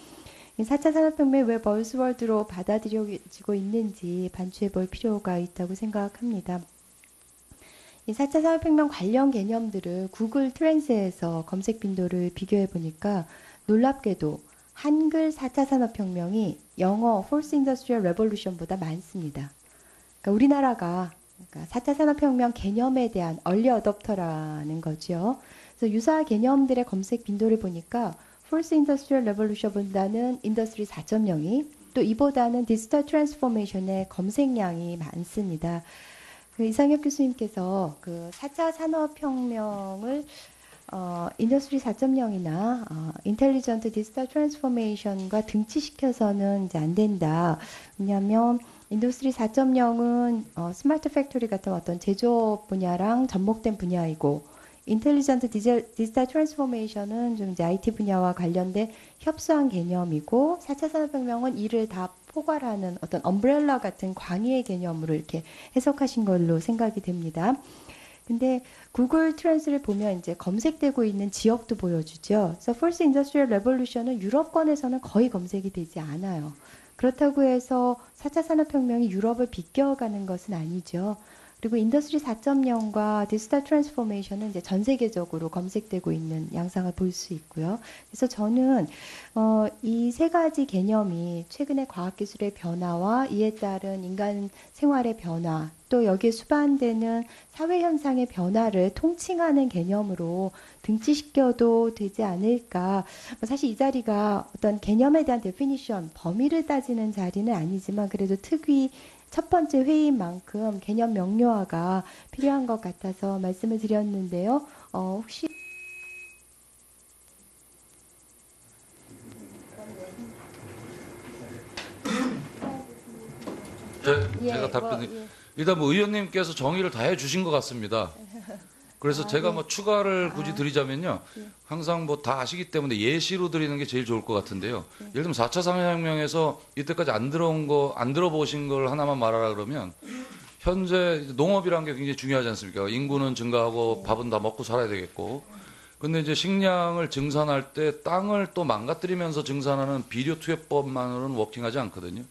4차 산업혁명이 왜 벌스월드로 받아들여지고 있는지 반추해 볼 필요가 있다고 생각합니다. 이 4차 산업혁명 관련 개념들을 구글 트렌드에서 검색 빈도를 비교해 보니까 놀랍게도 한글 4차 산업혁명이 영어 Fourth Industrial Revolution보다 많습니다. 그러니까 우리나라가 4차 산업혁명 개념에 대한 얼리 어댑터라는 거죠. 그래서 유사 개념들의 검색 빈도를 보니까 Fourth Industrial Revolution보다는 인더스트리 4.0이 또 이보다는 디지털 트랜스포메이션의 검색량이 많습니다. 이상엽 교수님께서 그 4차 산업혁명을 인더스트리 4.0이나 인텔리전트 디지털 트랜스포메이션과 등치시켜서는 이제 안 된다. 왜냐하면 인더스트리 4.0은 스마트 팩토리 같은 어떤 제조업 분야랑 접목된 분야이고, 인텔리전트 디지털 트랜스포메이션은 좀 이제 IT 분야와 관련된 협소한 개념이고, 4차 산업혁명은 이를 다 포괄하는 어떤 엄브렐라 같은 광의의 개념으로 이렇게 해석하신 걸로 생각이 됩니다. 근데 구글 트랜스를 보면 이제 검색되고 있는 지역도 보여주죠. 그래서 First Industrial Revolution은 유럽권에서는 거의 검색이 되지 않아요. 그렇다고 해서 4차 산업혁명이 유럽을 비껴가는 것은 아니죠. 그리고 인더스트리 4.0과 디지털 트랜스포메이션은 이제 전 세계적으로 검색되고 있는 양상을 볼 수 있고요. 그래서 저는 이 세 가지 개념이 최근의 과학기술의 변화와 이에 따른 인간 생활의 변화, 또 여기에 수반되는 사회현상의 변화를 통칭하는 개념으로 등치시켜도 되지 않을까. 사실 이 자리가 어떤 개념에 대한 데피니션, 범위를 따지는 자리는 아니지만 그래도 특히 첫 번째 회의인 만큼 개념 명료화가 필요한 것 같아서 말씀을 드렸는데요. 혹시 제가 답변. 일단 뭐 의원님께서 정의를 다 해주신 것 같습니다. 그래서 제가 뭐 추가를 굳이 드리자면요. 항상 뭐 다 아시기 때문에 예시로 드리는 게 제일 좋을 것 같은데요. 예를 들면 4차 산업혁명에서 이때까지 안 들어보신 걸 하나만 말하라 그러면 현재 농업이라는 게 굉장히 중요하지 않습니까? 인구는 증가하고 밥은 다 먹고 살아야 되겠고. 근데 이제 식량을 증산할 때 땅을 또 망가뜨리면서 증산하는 비료 투여법만으로는 워킹하지 않거든요.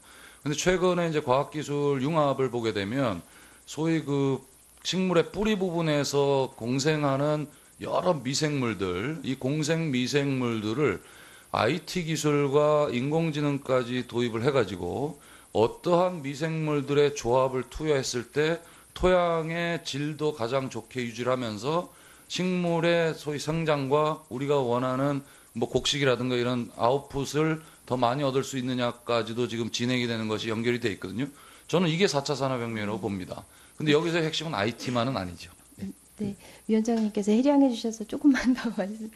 근데 최근에 이제 과학기술 융합을 보게 되면 소위 그 식물의 뿌리 부분에서 공생하는 여러 미생물들, 이 공생 미생물들을 IT 기술과 인공지능까지 도입을 해가지고 어떠한 미생물들의 조합을 투여했을 때 토양의 질도 가장 좋게 유지를 하면서 식물의 소위 성장과 우리가 원하는 뭐 곡식이라든가 이런 아웃풋을 더 많이 얻을 수 있느냐까지도 지금 진행이 되는 것이 연결이 돼 있거든요. 저는 이게 4차 산업혁명이라고 봅니다. 근데 여기서 핵심은 IT만은 아니죠. 네, 위원장님께서 해량해 주셔서 조금만 더 말씀.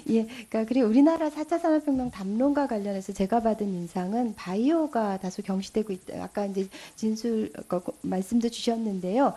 예, 그러니까 그리고 우리나라 4차 산업혁명 담론과 관련해서 제가 받은 인상은 바이오가 다소 경시되고 있다. 아까 이제 말씀도 주셨는데요.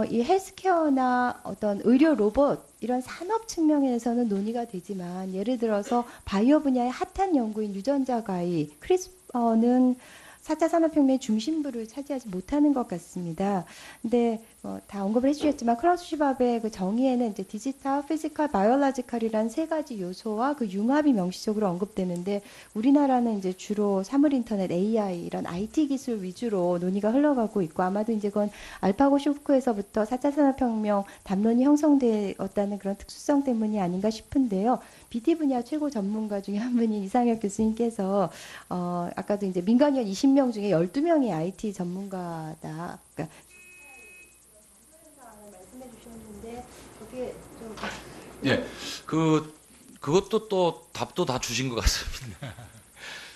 이 헬스케어나 어떤 의료 로봇 이런 산업 측면에서는 논의가 되지만 예를 들어서 바이오 분야의 핫한 연구인 유전자 가위, 크리스퍼는 4차 산업혁명의 중심부를 차지하지 못하는 것 같습니다. 근데 다 언급을 해주셨지만 클라우스 슈밥의 그 정의에는 이제 디지털, 피지컬, 바이올로지컬이라는 세 가지 요소와 그 융합이 명시적으로 언급되는데 우리나라는 이제 주로 사물 인터넷, AI 이런 IT 기술 위주로 논의가 흘러가고 있고 아마도 이제 그건 알파고 쇼크에서부터 4차 산업혁명 담론이 형성되었다는 그런 특수성 때문이 아닌가 싶은데요. BT 분야 최고 전문가 중에 한 분인 이상혁 교수님께서 아까도 이제 민간위원 20명 중에 12명이 IT 전문가다. 그러니까 말씀해 주셨는데 그게 좀 예, 그것도 또 답도 다 주신 것 같습니다.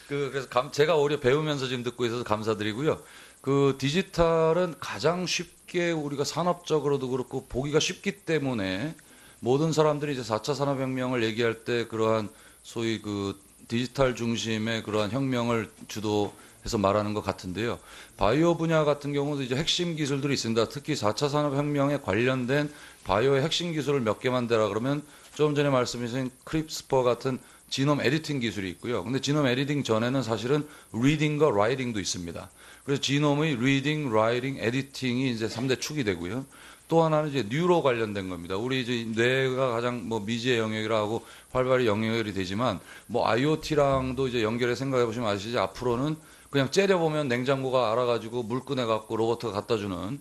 그래서 제가 오히려 배우면서 지금 듣고 있어서 감사드리고요. 그 디지털은 가장 쉽게 우리가 산업적으로도 그렇고 보기가 쉽기 때문에 모든 사람들이 이제 4차 산업혁명을 얘기할 때 그러한 소위 그 디지털 중심의 그러한 혁명을 주도해서 말하는 것 같은데요. 바이오 분야 같은 경우도 이제 핵심 기술들이 있습니다. 특히 4차 산업혁명에 관련된 바이오의 핵심 기술을 몇 개만 대라 그러면 좀 전에 말씀하신 크리스퍼 같은 지놈 에디팅 기술이 있고요. 근데 지놈 에디팅 전에는 사실은 리딩과 라이팅도 있습니다. 그래서 지놈의 리딩, 라이팅, 에디팅이 이제 3대 축이 되고요. 또 하나는 이제 뉴로 관련된 겁니다. 우리 이제 뇌가 가장 뭐 미지의 영역이라고 활발히 연결이 되지만 뭐 IoT랑도 이제 연결해 생각해 보시면 아시죠? 앞으로는 그냥 째려보면 냉장고가 알아가지고 물 꺼내갖고 로봇가 갖다 주는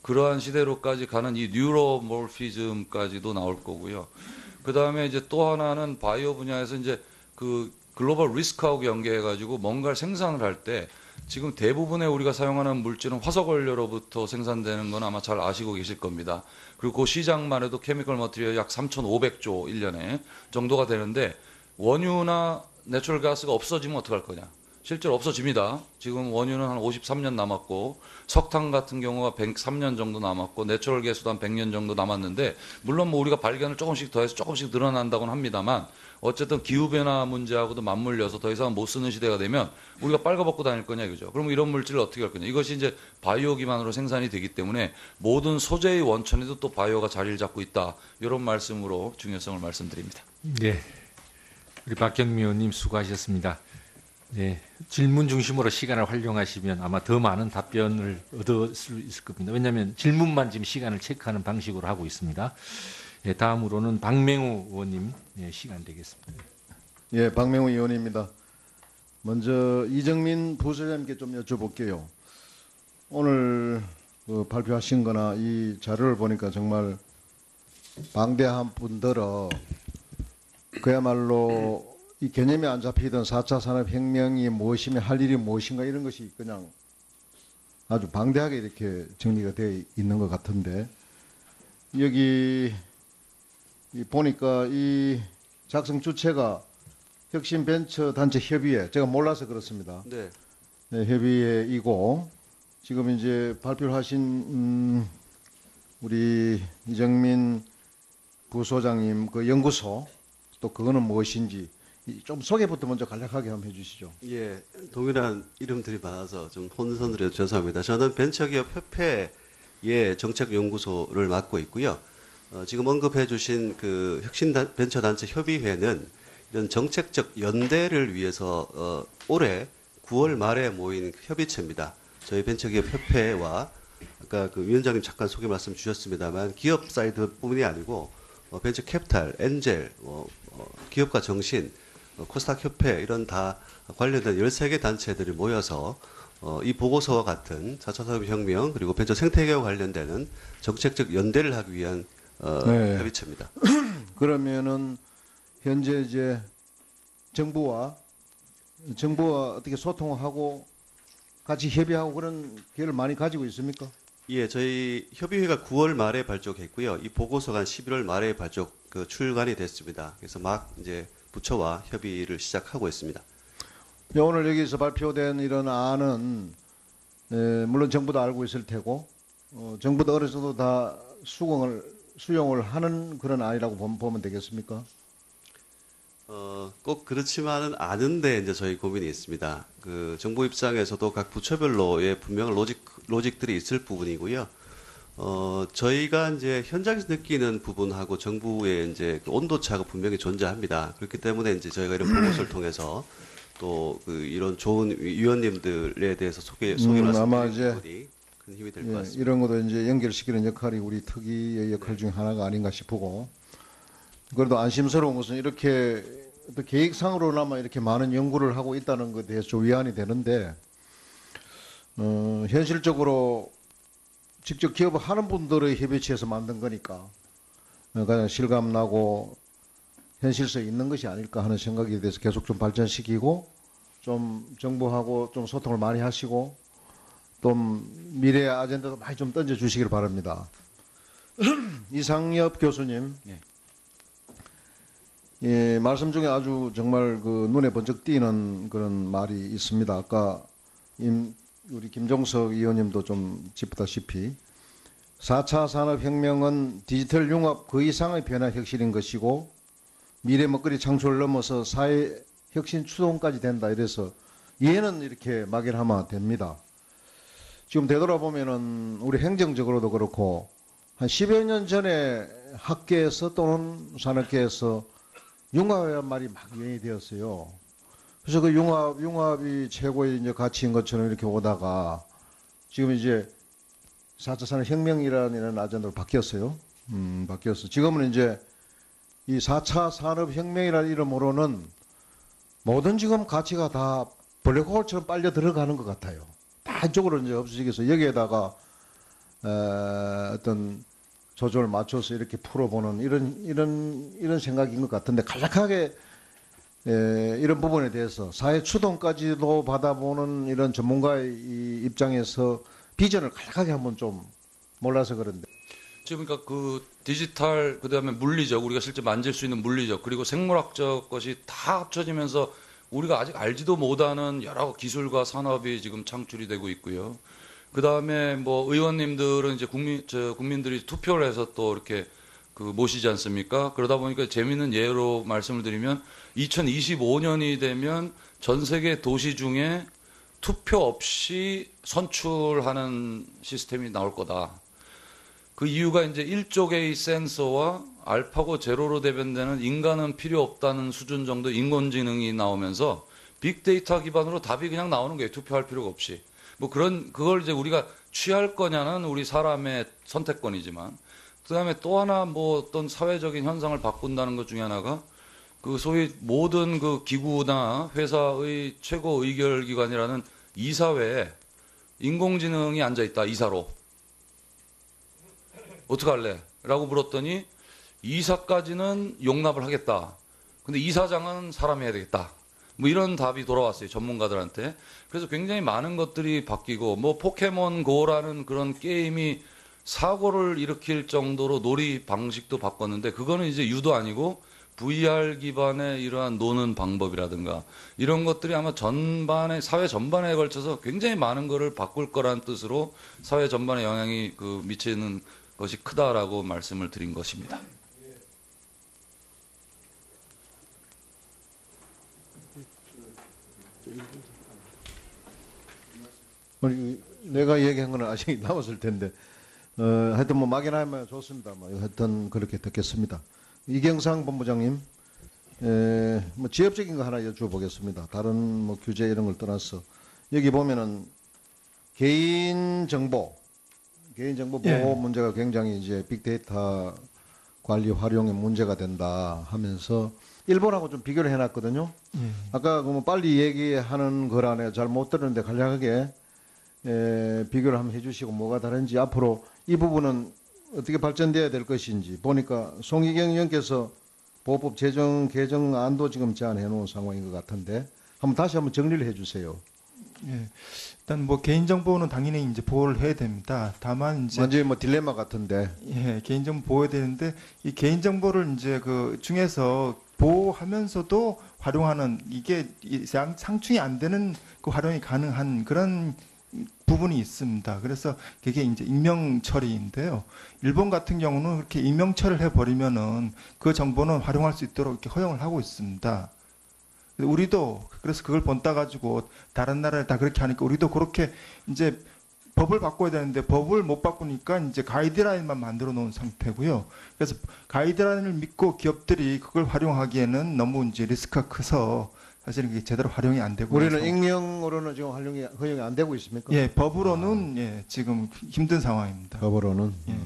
그러한 시대로까지 가는 이 뉴로모피즘까지도 나올 거고요. 그 다음에 이제 또 하나는 바이오 분야에서 이제 그 글로벌 리스크하고 연계해가지고 뭔가를 생산을 할 때 지금 대부분의 우리가 사용하는 물질은 화석 원료로부터 생산되는 건 아마 잘 아시고 계실 겁니다. 그리고 그 시장만 해도 케미컬 머티리얼 약 3,500조 1년에 정도가 되는데 원유나 내추럴 가스가 없어지면 어떡할 거냐. 실제로 없어집니다. 지금 원유는 한 53년 남았고 석탄 같은 경우가 103년 정도 남았고 내추럴 가스도 한 100년 정도 남았는데 물론 뭐 우리가 발견을 조금씩 더해서 조금씩 늘어난다고는 합니다만 어쨌든 기후변화 문제하고도 맞물려서 더 이상 못 쓰는 시대가 되면 우리가 빨가벗고 다닐 거냐 이거죠. 그럼 이런 물질을 어떻게 할 거냐. 이것이 이제 바이오 기반으로 생산이 되기 때문에 모든 소재의 원천에도 또 바이오가 자리를 잡고 있다. 이런 말씀으로 중요성을 말씀드립니다. 네, 우리 박경미 의원님 수고하셨습니다. 네, 질문 중심으로 시간을 활용하시면 아마 더 많은 답변을 얻을 수 있을 겁니다. 왜냐하면 질문만 지금 시간을 체크하는 방식으로 하고 있습니다. 네, 다음으로는 박맹우 의원님 시간 되겠습니다. 예, 박명우 의원입니다. 먼저 이정민 부소장님께 좀 여쭤볼게요. 오늘 발표하신 거나 이 자료를 보니까 정말 방대한 분들어 그야말로 이 개념이 안 잡히던 4차 산업혁명이 무엇이며 할 일이 무엇인가 이런 것이 그냥 아주 방대하게 이렇게 정리가 되어 있는 것 같은데 여기 보니까 이 작성 주체가 혁신벤처단체협의회, 제가 몰라서 그렇습니다. 네. 네, 협의회이고 지금 이제 발표를 하신 우리 이정민 부소장님 그 연구소 또 그거는 무엇인지 좀 소개부터 먼저 간략하게 한번 해주시죠. 예, 동일한 이름들이 많아서 좀 혼선을 해서 죄송합니다. 저는 벤처기업 협회의 정책연구소를 맡고 있고요. 지금 언급해 주신 그 혁신벤처단체 협의회는 이런 정책적 연대를 위해서 올해 9월 말에 모인 협의체입니다. 저희 벤처기업 협회와 아까 그 위원장님 잠깐 소개 말씀 주셨습니다만 기업 사이드뿐만이 아니고 벤처 캐피탈, 엔젤, 기업가 정신, 코스닥 협회 이런 다 관련된 13개 단체들이 모여서 이 보고서와 같은 4차 산업혁명 그리고 벤처 생태계와 관련되는 정책적 연대를 하기 위한 네. 협의체입니다. 그러면은 현재 이제 정부와 어떻게 소통하고 같이 협의하고 그런 기회를 많이 가지고 있습니까? 예, 저희 협의회가 9월 말에 발족했고요. 이 보고서가 11월 말에 출간이 됐습니다. 그래서 막 이제 부처와 협의를 시작하고 있습니다. 네, 오늘 여기서 발표된 이런 안은 물론 정부도 알고 있을 테고 정부도 어느 정도 다 수용을 하는 그런 안이라고 보면 되겠습니까? 꼭 그렇지만은 않은데 이제 저희 고민이 있습니다. 그 정부 입장에서도 각 부처별로의 분명한 로직들이 있을 부분이고요. 저희가 이제 현장에서 느끼는 부분하고 정부의 이제 그 온도차가 분명히 존재합니다. 그렇기 때문에 이제 저희가 이런 보고서를 통해서 또 그 이런 좋은 위원님들에 대해서 소개 아마 말씀드리는 이제 부분이 큰 힘이 될 것 같습니다. 이런 것도 이제 연결시키는 역할이 우리 특위의 역할 중 하나가 아닌가 싶고 그래도 안심스러운 것은 이렇게 또 계획상으로나마 이렇게 많은 연구를 하고 있다는 것에 대해서 좀 위안이 되는데 현실적으로 직접 기업을 하는 분들의 협의체에서 만든 거니까 가장 실감나고 현실성이 있는 것이 아닐까 하는 생각에 대해서 계속 좀 발전시키고 좀 정부하고 좀 소통을 많이 하시고 또 미래의 아젠다도 많이 좀 던져주시길 바랍니다. 이상엽 교수님, 예, 말씀 중에 아주 정말 그 눈에 번쩍 띄는 그런 말이 있습니다. 아까 우리 김종석 의원님도 좀 짚었다시피 4차 산업혁명은 디지털 융합 그 이상의 변화 혁신인 것이고 미래 먹거리 창출을 넘어서 사회 혁신 추동까지 된다. 이래서 이해는 이렇게 막연하면 됩니다. 지금 되돌아보면은 우리 행정적으로도 그렇고 한 10여 년 전에 학계에서 또는 산업계에서 융합이라는 말이 막 유행이 되었어요. 그래서 그 융합이 최고의 이제 가치인 것처럼 이렇게 오다가 지금 이제 4차 산업혁명이라는 아젠다로 바뀌었어요. 바뀌었어. 지금은 이제 이 4차 산업혁명이라는 이름으로는 모든 지금 가치가 다 블랙홀처럼 빨려 들어가는 것 같아요. 다 이쪽으로 이제 없어지겠어. 여기에다가 어떤 조절을 맞춰서 이렇게 풀어보는 이런 생각인 것 같은데 간략하게 이런 부분에 대해서 사회 추동까지도 받아보는 이런 전문가의 이 입장에서 비전을 간략하게 한번 좀 몰라서 그런데. 지금 그러니까 그 디지털 그다음에 물리적 우리가 실제 만질 수 있는 물리적 그리고 생물학적 것이 다 합쳐지면서 우리가 아직 알지도 못하는 여러 기술과 산업이 지금 창출이 되고 있고요. 그 다음에 뭐 의원님들은 이제 국민들이 투표를 해서 또 이렇게 그 모시지 않습니까? 그러다 보니까 재미있는 예로 말씀을 드리면 2025년이 되면 전 세계 도시 중에 투표 없이 선출하는 시스템이 나올 거다. 그 이유가 이제 1쪽의 센서와 알파고 제로로 대변되는 인간은 필요 없다는 수준 정도 인공지능이 나오면서 빅데이터 기반으로 답이 그냥 나오는 거예요. 투표할 필요가 없이. 뭐 그걸 이제 우리가 취할 거냐는 우리 사람의 선택권이지만, 그 다음에 또 하나 뭐 어떤 사회적인 현상을 바꾼다는 것 중에 하나가 그 소위 모든 그 기구나 회사의 최고 의결 기관이라는 이사회에 인공지능이 앉아 있다. 이사로. 어떡할래? 라고 물었더니 이사까지는 용납을 하겠다. 근데 이사장은 사람이 해야 되겠다. 뭐 이런 답이 돌아왔어요. 전문가들한테. 그래서 굉장히 많은 것들이 바뀌고 뭐 포켓몬고라는 그런 게임이 사고를 일으킬 정도로 놀이 방식도 바꿨는데 그거는 이제 유도 아니고 VR 기반의 이러한 노는 방법이라든가 이런 것들이 아마 사회 전반에 걸쳐서 굉장히 많은 거를 바꿀 거란 뜻으로 사회 전반에 영향이 미치는 것이 크다라고 말씀을 드린 것입니다. 내가 얘기한 거는 아직 남았을 텐데 하여튼 뭐 막연하면 좋습니다. 뭐 하여튼 그렇게 듣겠습니다. 이경상 본부장님, 뭐 지역적인 거 하나 여쭤보겠습니다. 다른 뭐 규제 이런 걸 떠나서 여기 보면은 개인정보 보호 문제가 굉장히 이제 빅데이터 관리 활용에 문제가 된다 하면서 일본하고 좀 비교를 해놨거든요. 아까 뭐 빨리 얘기하는 거라네 잘 못 들었는데 간략하게 비교를 한번 해주시고 뭐가 다른지 앞으로 이 부분은 어떻게 발전돼야 될 것인지 보니까 송희경 의원께서 보호법 개정안도 지금 제안해 놓은 상황인 것 같은데 다시 한번 정리를 해주세요. 예, 일단 뭐 개인정보는 당연히 이제 보호를 해야 됩니다. 다만 이제 완전히 뭐 딜레마 같은데. 예, 개인정보 보호해야 되는데 이 개인정보를 이제 그 중에서 보호하면서도 활용하는 이게 상충이 안 되는 그 활용이 가능한 그런 부분이 있습니다. 그래서 그게 이제 익명 처리인데요. 일본 같은 경우는 그렇게 익명 처리를 해버리면은 그 정보는 활용할 수 있도록 이렇게 허용을 하고 있습니다. 우리도 그래서 그걸 본따 가지고 다른 나라를 다 그렇게 하니까 우리도 그렇게 이제 법을 바꿔야 되는데 법을 못 바꾸니까 이제 가이드라인만 만들어 놓은 상태고요. 그래서 가이드라인을 믿고 기업들이 그걸 활용하기에는 너무 이제 리스크가 커서 사실은 그게 제대로 활용이 안 되고 우리는 익명으로는 지금 허용이 안 되고 있습니까? 예, 법으로는 예, 지금 힘든 상황입니다. 법으로는. 예.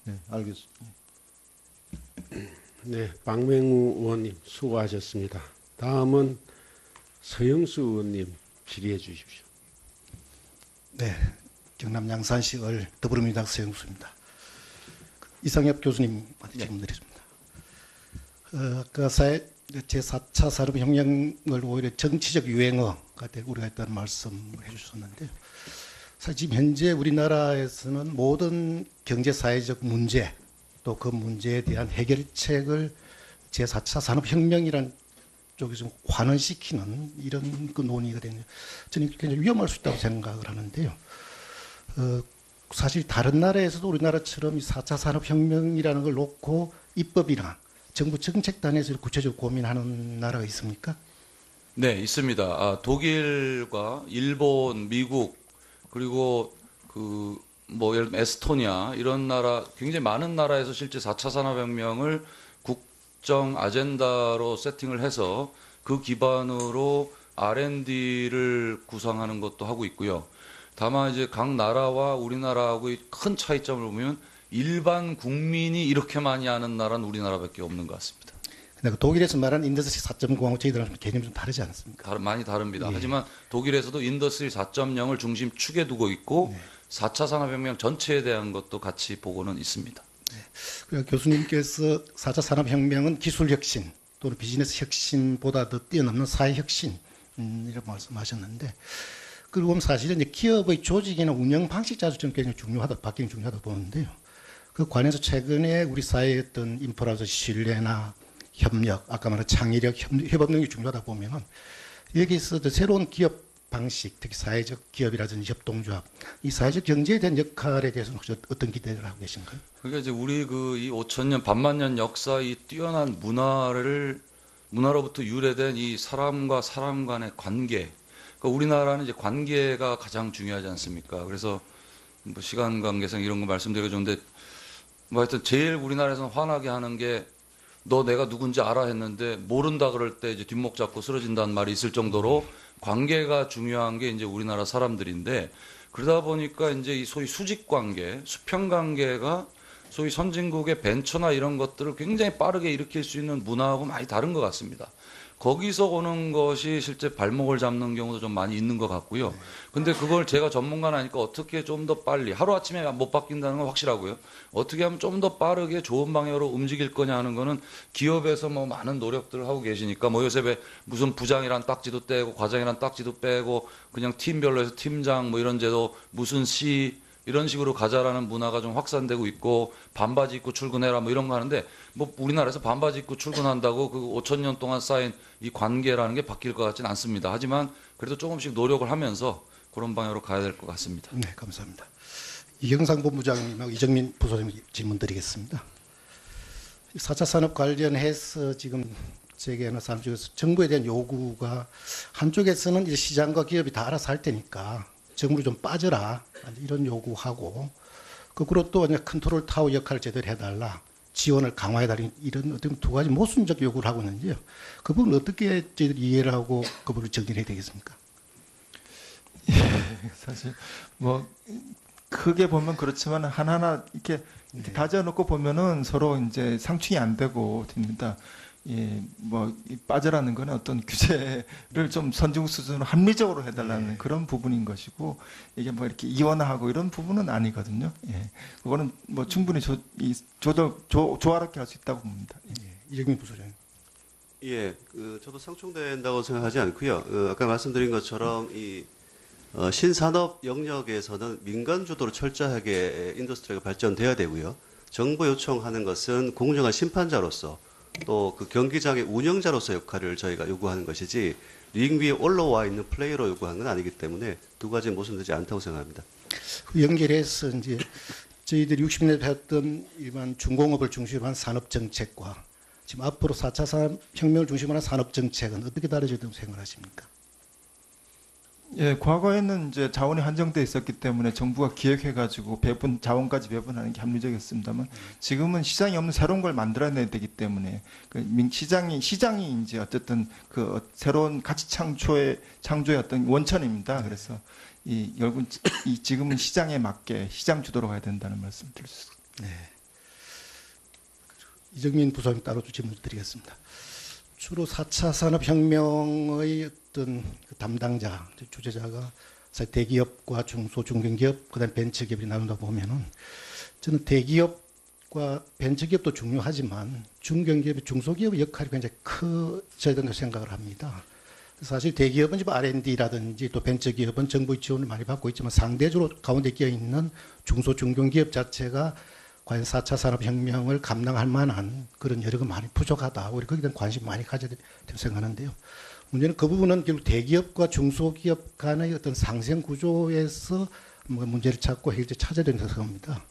네, 알겠습니다. 네, 박맹우 의원님 수고하셨습니다. 다음은 서영수 의원님 질의해 주십시오. 네, 경남 양산시 더불어민주당 서영수입니다. 이상엽 교수님한테 질문드리겠습니다. 아까 제4차 산업혁명을 오히려 정치적 유행어가 되고 우리가 있다는 말씀을 해주셨는데 사실 지금 현재 우리나라에서는 모든 경제사회적 문제 또 그 문제에 대한 해결책을 제4차 산업혁명이라는 쪽에 좀 환원시키는 이런 그 논의가 되는 저는 굉장히 위험할 수 있다고 생각을 하는데요. 사실 다른 나라에서도 우리나라처럼 이 4차 산업혁명이라는 걸 놓고 입법이나 정부 정책단에서 구체적으로 고민하는 나라가 있습니까? 네, 있습니다. 독일과 일본, 미국 그리고 뭐 예를 들면 에스토니아 이런 나라 굉장히 많은 나라에서 실제 4차 산업혁명을 국정 아젠다로 세팅을 해서 그 기반으로 R&D를 구상하는 것도 하고 있고요. 다만 이제 각 나라와 우리나라하고의 큰 차이점을 보면 일반 국민이 이렇게 많이 아는 나라는 우리나라밖에 없는 것 같습니다. 근데 독일에서 말하는 인더스트리 4.0하고 저희들하고 개념이 좀 다르지 않습니까? 많이 다릅니다. 예. 하지만 독일에서도 인더스트리 4.0을 중심 축에 두고 있고 네. 4차 산업혁명 전체에 대한 것도 같이 보고는 있습니다. 네. 그러니까 교수님께서 4차 산업혁명은 기술혁신 또는 비즈니스 혁신보다 더 뛰어넘는 사회혁신 이런 말씀하셨는데 그리고 보면 사실은 이제 기업의 조직이나 운영 방식 자체는 굉장히 바뀌는 중요하다고 보는데요. 그 관해서 최근에 우리 사회의 어떤 인프라에서 신뢰나 협력, 아까 말한 창의력, 협업 능력이 중요하다 보면은 여기서 새로운 기업 방식, 특히 사회적 기업이라든지 협동조합, 이 사회적 경제에 대한 역할에 대해서는 혹시 어떤 기대를 하고 계신가요? 그러니까 이제 우리 이 5천년 반만년 역사 이 뛰어난 문화로부터 유래된 이 사람과 사람 간의 관계. 그러니까 우리나라는 이제 관계가 가장 중요하지 않습니까? 그래서 뭐 시간 관계상 이런 거 말씀드리기 좋은데 뭐 하여튼 제일 우리나라에서는 화나게 하는 게 너 내가 누군지 알아 했는데 모른다 그럴 때 이제 뒷목 잡고 쓰러진다는 말이 있을 정도로 관계가 중요한 게 이제 우리나라 사람들인데 그러다 보니까 이제 이 소위 수직 관계, 수평 관계가 소위 선진국의 벤처나 이런 것들을 굉장히 빠르게 일으킬 수 있는 문화하고 많이 다른 것 같습니다. 거기서 오는 것이 실제 발목을 잡는 경우도 좀 많이 있는 것 같고요. 근데 그걸 제가 전문가는 아니까 어떻게 좀 더 빨리, 하루아침에 못 바뀐다는 건 확실하고요. 어떻게 하면 좀 더 빠르게 좋은 방향으로 움직일 거냐 하는 거는 기업에서 뭐 많은 노력들을 하고 계시니까 뭐 요새 왜 무슨 부장이란 딱지도 떼고 과장이란 딱지도 빼고 그냥 팀별로 해서 팀장 뭐 이런 제도 무슨 시 이런 식으로 가자라는 문화가 좀 확산되고 있고 반바지 입고 출근해라 뭐 이런 거 하는데 뭐 우리나라에서 반바지 입고 출근한다고 그 5천 년 동안 쌓인 이 관계라는 게 바뀔 것 같지는 않습니다. 하지만 그래도 조금씩 노력을 하면서 그런 방향으로 가야 될 것 같습니다. 네, 감사합니다. 이경상 본부장님하고 이정민 부소장님 질문 드리겠습니다. 4차 산업 관련해서 지금 세계나 산업 쪽에서 정부에 대한 요구가 한쪽에서는 이제 시장과 기업이 다 알아서 할 테니까 정부로 좀 빠져라 이런 요구하고 거꾸로 또 컨트롤 타워 역할을 제대로 해달라 지원을 강화해달라 이런 어떤 두 가지 모순적 요구를 하고 있는데요. 그 부분 어떻게 저희들이 이해를 하고 그 부분을 정리해야 되겠습니까? 예, 사실 뭐 크게 보면 그렇지만 하나하나 이렇게 다져놓고 보면은 서로 이제 상충이 안 되고 됩니다. 예, 뭐 빠져라는 거는 어떤 규제를 좀 선진국 수준으로 합리적으로 해달라는 그런 부분인 것이고 이게 뭐 이렇게 이원화하고 이런 부분은 아니거든요. 예, 그거는 뭐 충분히 조화롭게 할 수 있다고 봅니다. 예, 이정민 부소장. 예, 저도 상충된다고 생각하지 않고요. 아까 말씀드린 것처럼 이 신산업 영역에서는 민간 주도로 철저하게 인더스트리가 발전돼야 되고요. 정부 요청하는 것은 공정한 심판자로서 또 그 경기장의 운영자로서 역할을 저희가 요구하는 것이지 링 위에 올라와 있는 플레이로 요구하는 건 아니기 때문에 두 가지 모순되지 않다고 생각합니다. 그 연결해서 이제 저희들이 60년대 했던 일반 중공업을 중심으로 한 산업 정책과 지금 앞으로 4차 산업혁명을 중심으로 한 산업 정책은 어떻게 다르다고 생각하십니까? 예, 과거에는 이제 자원이 한정돼 있었기 때문에 정부가 기획해가지고 자원까지 배분하는 게 합리적이었습니다만 지금은 시장이 없는 새로운 걸 만들어내야 되기 때문에 그 시장이 이제 어쨌든 그 새로운 가치 창조의 어떤 원천입니다. 그래서 결국 지금은 시장에 맞게 시장 주도로 가야 된다는 말씀 드릴 수 있습니다. 네. 이정민 부소장 따로 질문 드리겠습니다. 주로 4차 산업혁명의 어떤 그 담당자, 주재자가 대기업과 중소, 중견기업, 그다음 벤처기업이 나눈다 보면은 저는 대기업과 벤처기업도 중요하지만 중견기업, 중소기업의 역할이 굉장히 커져야 된다고 생각을 합니다. 사실 대기업은 지금 R&D라든지 또 벤처기업은 정부의 지원을 많이 받고 있지만 상대적으로 가운데 끼어 있는 중소, 중견기업 자체가 과연 4차 산업혁명을 감당할 만한 그런 여력은 많이 부족하다. 우리 거기에 대한 관심 많이 가져야 된다고 생각하는데요. 문제는 그 부분은 결국 대기업과 중소기업 간의 어떤 상생 구조에서 뭐 문제를 찾고 해결책 찾아야 된다고 생각합니다.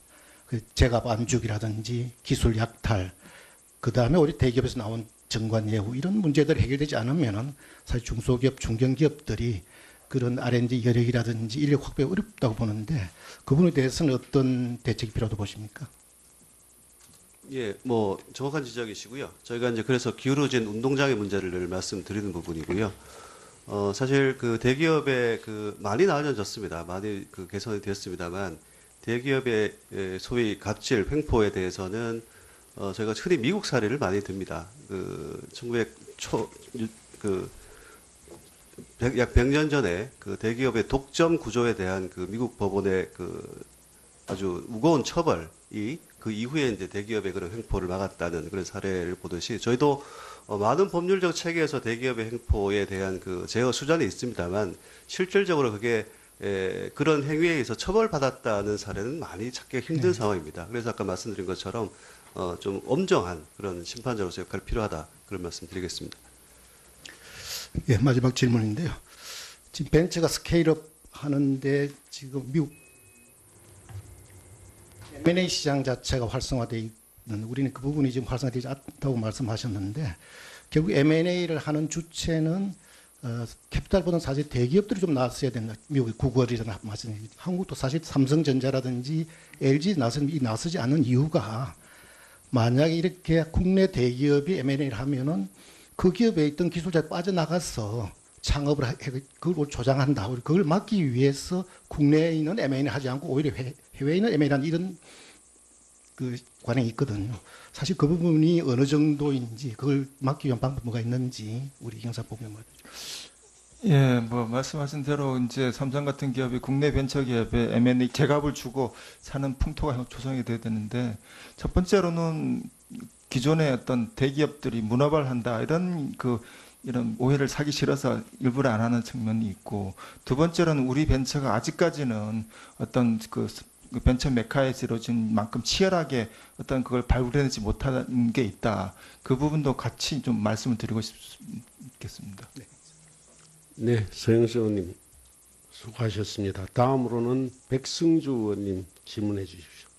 그 제값 안주기라든지 기술 약탈, 그 다음에 우리 대기업에서 나온 정관 예우 이런 문제들이 해결되지 않으면은 사실 중소기업, 중견기업들이 그런 R&D 여력이라든지 인력 확보가 어렵다고 보는데 그 부분에 대해서는 어떤 대책이 필요하다고 보십니까? 예, 뭐 정확한 지적이시고요. 저희가 이제 그래서 기울어진 운동장의 문제를 늘 말씀드리는 부분이고요. 사실 그 대기업에 많이 나아졌습니다. 많이 개선이 되었습니다만 대기업의 소위 갑질, 횡포에 대해서는 저희가 흔히 미국 사례를 많이 듭니다. 약 100년 전에 그 대기업의 독점 구조에 대한 그 미국 법원의 아주 무거운 처벌이 그 이후에 이제 대기업의 그런 횡포를 막았다는 그런 사례를 보듯이 저희도 많은 법률적 체계에서 대기업의 횡포에 대한 그 제어 수단이 있습니다만 실질적으로 그게 그런 행위에 의해서 처벌받았다는 사례는 많이 찾기 힘든 상황입니다. 그래서 아까 말씀드린 것처럼 좀 엄정한 그런 심판자로서 역할이 필요하다 그런 말씀드리겠습니다. 예, 마지막 질문인데요. 지금 벤처가 스케일업 하는데 지금 미국 M&A 시장 자체가 활성화되어 있는, 우리는 그 부분이 지금 활성화되지 않다고 말씀하셨는데, 결국 M&A를 하는 주체는 캐피탈보다는 사실 대기업들이 좀 나섰어야 된다. 미국의 구글이라나 마찬가지. 한국도 사실 삼성전자라든지 LG 나서지 않는 이유가, 만약에 이렇게 국내 대기업이 M&A를 하면은 그 기업에 있던 기술자가 빠져나가서 창업을 그걸 조장한다. 그걸 막기 위해서 국내에 있는 M&A를 하지 않고 오히려 해외에 있는 M&A라는 이런 그 관행이 있거든요. 사실 그 부분이 어느 정도인지, 그걸 막기 위한 방법 뭐가 있는지 우리 경사 보면 예, 뭐 말씀하신 대로 이제 삼성 같은 기업이 국내 벤처 기업에 M&A 제값을 주고 사는 풍토가 조성이 돼야 되는데, 첫 번째로는 기존의 어떤 대기업들이 문어발한다 이런 오해를 사기 싫어서 일부러 안 하는 측면이 있고, 두 번째로는 우리 벤처가 아직까지는 어떤 그 벤처 메카에서 이루어진 만큼 치열하게 어떤 그걸 발굴해내지 못하는 게 있다. 그 부분도 같이 좀 말씀을 드리고 싶겠습니다. 네, 서영수 의원님 수고하셨습니다. 다음으로는 백승주 의원님 질문해 주십시오.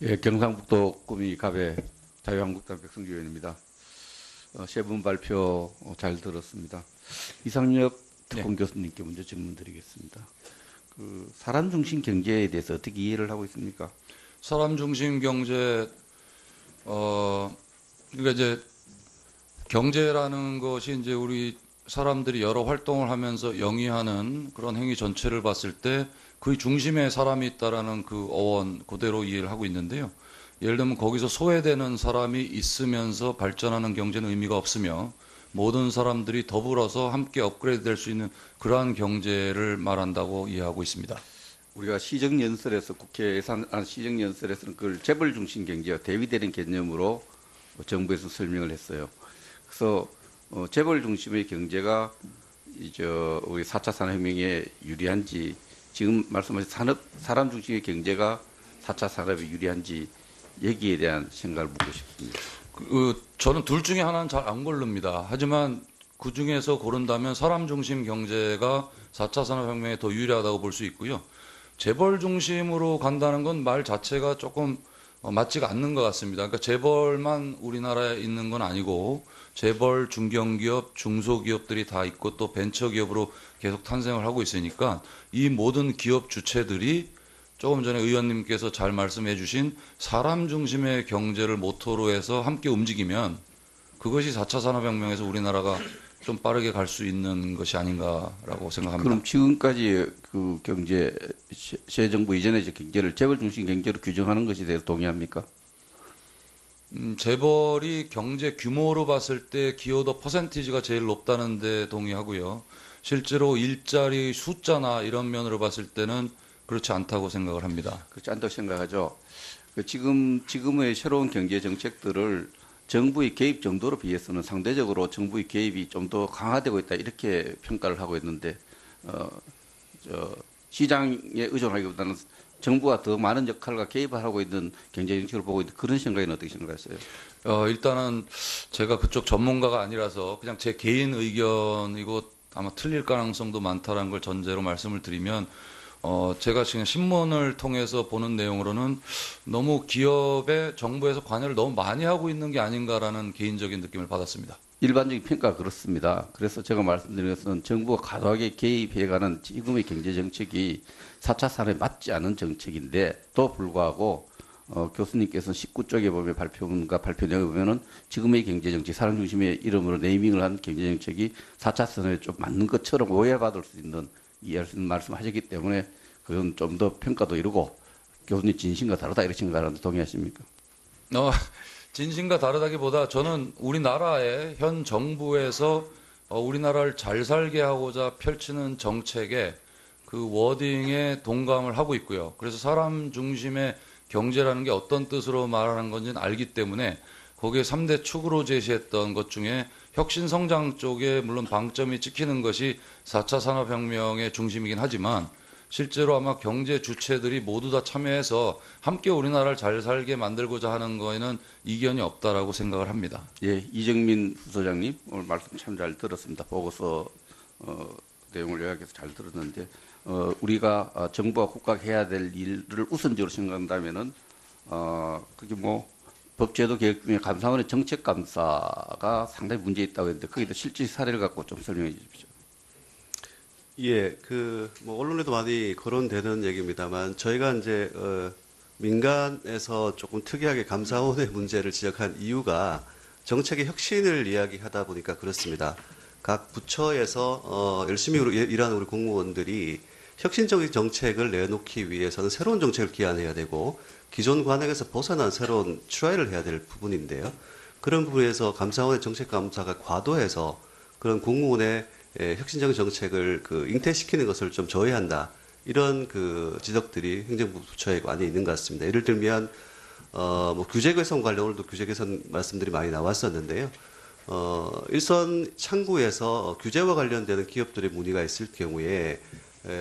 예, 경상북도 구미갑의 자유한국당 백승주 의원입니다. 세 분 발표 잘 들었습니다. 이상엽 특공 교수님께 먼저 질문드리겠습니다. 그 사람 중심 경제에 대해서 어떻게 이해를 하고 있습니까? 사람 중심 경제, 그러니까 이제 경제라는 것이 이제 우리 사람들이 여러 활동을 하면서 영위하는 그런 행위 전체를 봤을 때 그 중심에 사람이 있다라는 그 어원 그대로 이해를 하고 있는데요. 예를 들면 거기서 소외되는 사람이 있으면서 발전하는 경제는 의미가 없으며, 모든 사람들이 더불어서 함께 업그레이드 될 수 있는 그러한 경제를 말한다고 이해하고 있습니다. 우리가 시정연설에서 국회 예산 시정연설에서는 그걸 재벌 중심 경제와 대비되는 개념으로 정부에서 설명을 했어요. 그래서 재벌 중심의 경제가 우리 4차 산업혁명에 유리한지, 지금 말씀하신 사람 중심의 경제가 4차 산업에 유리한지 얘기에 대한 생각을 묻고 싶습니다. 저는 둘 중에 하나는 잘 안 고릅니다. 하지만 그 중에서 고른다면 사람 중심 경제가 4차 산업혁명에 더 유리하다고 볼 수 있고요. 재벌 중심으로 간다는 건 말 자체가 조금 맞지가 않는 것 같습니다. 그러니까 재벌만 우리나라에 있는 건 아니고 재벌, 중견기업, 중소기업들이 다 있고 또 벤처기업으로 계속 탄생을 하고 있으니까 이 모든 기업 주체들이 조금 전에 의원님께서 잘 말씀해 주신 사람 중심의 경제를 모토로 해서 함께 움직이면 그것이 4차 산업혁명에서 우리나라가 좀 빠르게 갈 수 있는 것이 아닌가라고 생각합니다. 그럼 지금까지 그 경제, 새 정부 이전의 경제를 재벌 중심 경제로 규정하는 것에 대해서 동의합니까? 재벌이 경제 규모로 봤을 때 기여도 퍼센티지가 제일 높다는 데 동의하고요. 실제로 일자리 숫자나 이런 면으로 봤을 때는 그렇지 않다고 생각을 합니다. 그렇지 않다고 생각하죠. 지금의 새로운 경제 정책들을 정부의 개입 정도로 비해서는 상대적으로 정부의 개입이 좀 더 강화되고 있다 이렇게 평가를 하고 있는데, 시장에 의존하기보다는 정부가 더 많은 역할과 개입을 하고 있는 경제 정책을 보고 있는데, 그런 생각에는 어떻게 생각하세요? 일단은 제가 그쪽 전문가가 아니라서 그냥 제 개인 의견이고 아마 틀릴 가능성도 많다라는 걸 전제로 말씀을 드리면, 제가 지금 신문을 통해서 보는 내용으로는 너무 기업에 정부에서 관여를 너무 많이 하고 있는 게 아닌가라는 개인적인 느낌을 받았습니다. 일반적인 평가가 그렇습니다. 그래서 제가 말씀드린 것은 정부가 과도하게 개입해가는 지금의 경제 정책이 4차 산업에 맞지 않은 정책인데, 또 불구하고 교수님께서 19쪽에 보면 발표 내용에 보면은 지금의 경제 정책, 사람 중심의 이름으로 네이밍을 한 경제 정책이 4차 산업에 좀 맞는 것처럼 오해받을 수 있는, 이해할 수 있는 말씀하셨기 때문에 그건 좀 더 평가도 이루고 교수님 진심과 다르다 이렇게 생각하는데 동의하십니까? 진심과 다르다기보다 저는 우리나라의 현 정부에서 우리나라를 잘 살게 하고자 펼치는 정책에 그 워딩에 동감을 하고 있고요. 그래서 사람 중심의 경제라는 게 어떤 뜻으로 말하는 건지는 알기 때문에 거기에 3대 축으로 제시했던 것 중에 혁신 성장 쪽에 물론 방점이 찍히는 것이 4차 산업혁명의 중심이긴 하지만 실제로 아마 경제 주체들이 모두 다 참여해서 함께 우리나라를 잘 살게 만들고자 하는 거에는 이견이 없다라고 생각을 합니다. 예, 이정민 부소장님 오늘 말씀 참 잘 들었습니다. 보고서 내용을 요약해서 잘 들었는데 우리가 정부와 국가가 해야 될 일을 우선적으로 생각한다면은 그게 뭐 법제도 개혁 중에 감사원의 정책 감사가 상당히 문제 있다고 했는데 거기도 실질 사례를 갖고 좀 설명해 주십시오. 예, 뭐 언론에도 많이 거론되는 얘기입니다만 저희가 이제 민간에서 조금 특이하게 감사원의 문제를 지적한 이유가 정책의 혁신을 이야기하다 보니까 그렇습니다. 각 부처에서 열심히 일하는 우리 공무원들이 혁신적인 정책을 내놓기 위해서는 새로운 정책을 기안해야 되고 기존 관행에서 벗어난 새로운 트라이를 해야 될 부분인데요. 그런 부분에서 감사원의 정책 감사가 과도해서 그런 공무원의 혁신적인 정책을 잉태시키는 것을 좀 저해한다. 이런 지적들이 행정부 부처에 많이 있는 것 같습니다. 예를 들면 뭐 규제 개선 관련 오늘도 규제 개선 말씀들이 많이 나왔었는데요. 일선 창구에서 규제와 관련되는 기업들의 문의가 있을 경우에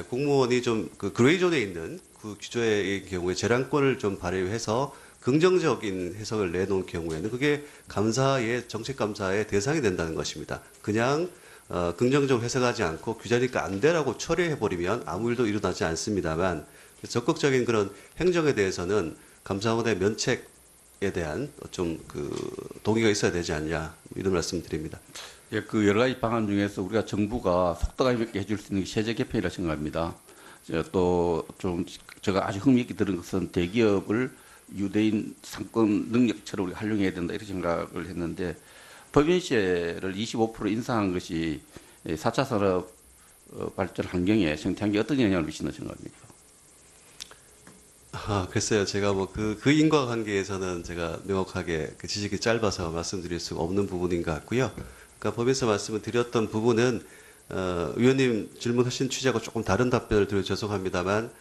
공무원이 좀 그레이존에 있는 그 규제의 경우에 재량권을 좀 발휘해서 긍정적인 해석을 내놓은 경우에는 그게 감사의 정책 감사의 대상이 된다는 것입니다. 그냥 긍정적으로 해석하지 않고 규제니까 안 되라고 처리해버리면 아무 일도 일어나지 않습니다만 적극적인 그런 행정에 대해서는 감사원의 면책에 대한 좀 동의가 있어야 되지 않냐 이런 말씀드립니다. 예, 여러 가지 방안 중에서 우리가 정부가 속도감 있게 해줄 수 있는 게 세제 개편이라 생각합니다. 또 좀 제가 아주 흥미있게 들은 것은 대기업을 유대인 상권 능력처럼 우리가 활용해야 된다 이렇게 생각을 했는데 법인세를 25% 인상한 것이 4차 산업 발전 환경에 생태환경에 어떤 영향을 미친다고 생각합니까? 글쎄요. 제가 뭐 그 인과관계에서는 제가 명확하게 지식이 짧아서 말씀드릴 수가 없는 부분인 것 같고요. 그러니까 법인세 말씀을 드렸던 부분은 위원님 질문하신 취지하고 조금 다른 답변을 드려 죄송합니다만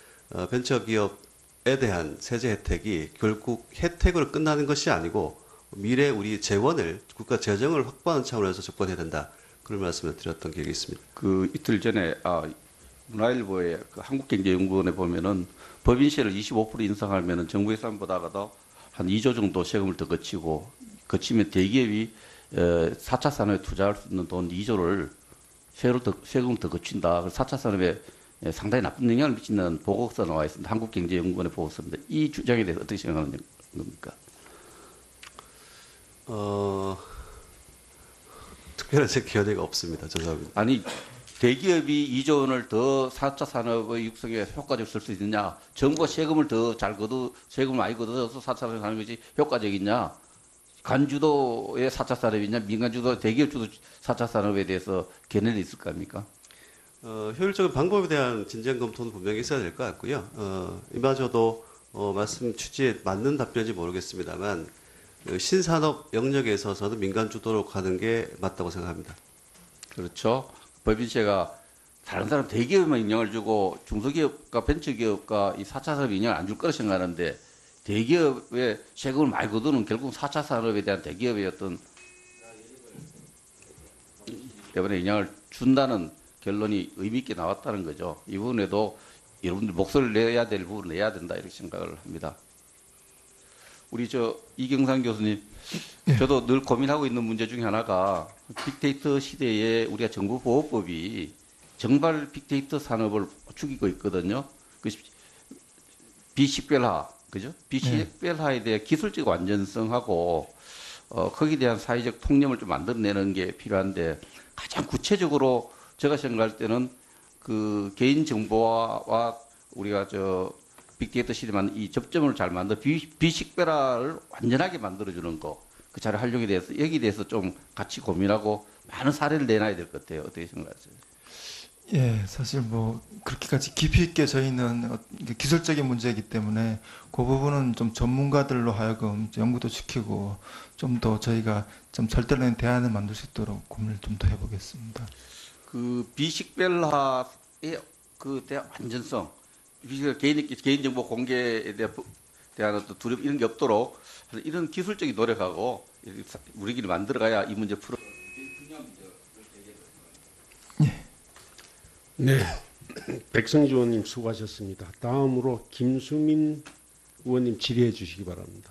벤처기업에 대한 세제 혜택이 결국 혜택으로 끝나는 것이 아니고 미래 우리 재원을 국가 재정을 확보하는 차원에서 접근해야 된다. 그런 말씀을 드렸던 기억이 있습니다. 이틀 전에 문화일보의 한국경제연구원에 보면은 법인세를 25% 인상하면은 정부 예산보다도 한 2조 정도 세금을 더 거치면 대기업이 4차 산업에 투자할 수 있는 돈 2조를 세금을 더 거친다. 4차 산업에 상당히 나쁜 영향을 미치는 보고서가 나와 있습니다. 한국경제연구원의 보고서인데 이 주장에 대해서 어떻게 생각하는 겁니까? 특별한 제 견해가 없습니다. 죄송합니다. 아니 대기업이 2조 원을 더 4차 산업의 육성에 효과적으로 쓸 수 있느냐? 정부가 세금을 세금을 많이 걷어서 4차 산업이 하는 것이 효과적이냐? 간주도의 4차 산업이냐? 민간주도 대기업주도 4차 산업에 대해서 견해는 있을 겁니까? 효율적인 방법에 대한 진지한 검토는 분명히 있어야 될 것 같고요. 이마저도 말씀 취지에 맞는 답변인지 모르겠습니다만 신산업 영역에 있어서는 민간 주도로 가는 게 맞다고 생각합니다. 그렇죠. 법인세가 다른 사람 대기업에만 영향을 주고 중소기업과 벤처기업과 이 4차 산업에 영향을 안 줄 거라 생각하는데 대기업에 세금을 많이 거두는 결국 4차 산업에 대한 대기업의 어떤 이번에 영향을 준다는 결론이 의미 있게 나왔다는 거죠. 이 부분에도 여러분들 목소리를 내야 될 부분을 내야 된다 이렇게 생각을 합니다. 우리 이경상 교수님, 저도 늘 고민하고 있는 문제 중에 하나가 빅데이터 시대에 우리가 정보보호법이 정말 빅데이터 산업을 죽이고 있거든요. 비식별화, 그죠? 비식별화에 대해 기술적 완전성하고 거기에 대한 사회적 통념을 좀 만들어내는 게 필요한데 가장 구체적으로 제가 생각할 때는 개인 정보와 우리가 빅데이터 시대만 이 접점을 잘 만들어 비식별화를 완전하게 만들어주는 거, 그 자료 활용에 대해서 여기에 대해서 좀 같이 고민하고 많은 사례를 내놔야 될 것 같아요. 어떻게 생각하세요? 예, 사실 뭐 그렇게까지 깊이 있게 저희는 기술적인 문제이기 때문에 그 부분은 좀 전문가들로 하여금 연구도 시키고 좀 더 저희가 좀 절대적인 대안을 만들 수 있도록 고민을 좀 더 해보겠습니다. 비식별화의 대한 완전성, 개인정보 공개에 대한 어떤 두려움 이런 게 없도록 이런 기술적인 노력하고 우리끼리 만들어가야 이 문제 풀어. 네. 백성주 의원님 수고하셨습니다. 다음으로 김수민 의원님 질의해 주시기 바랍니다.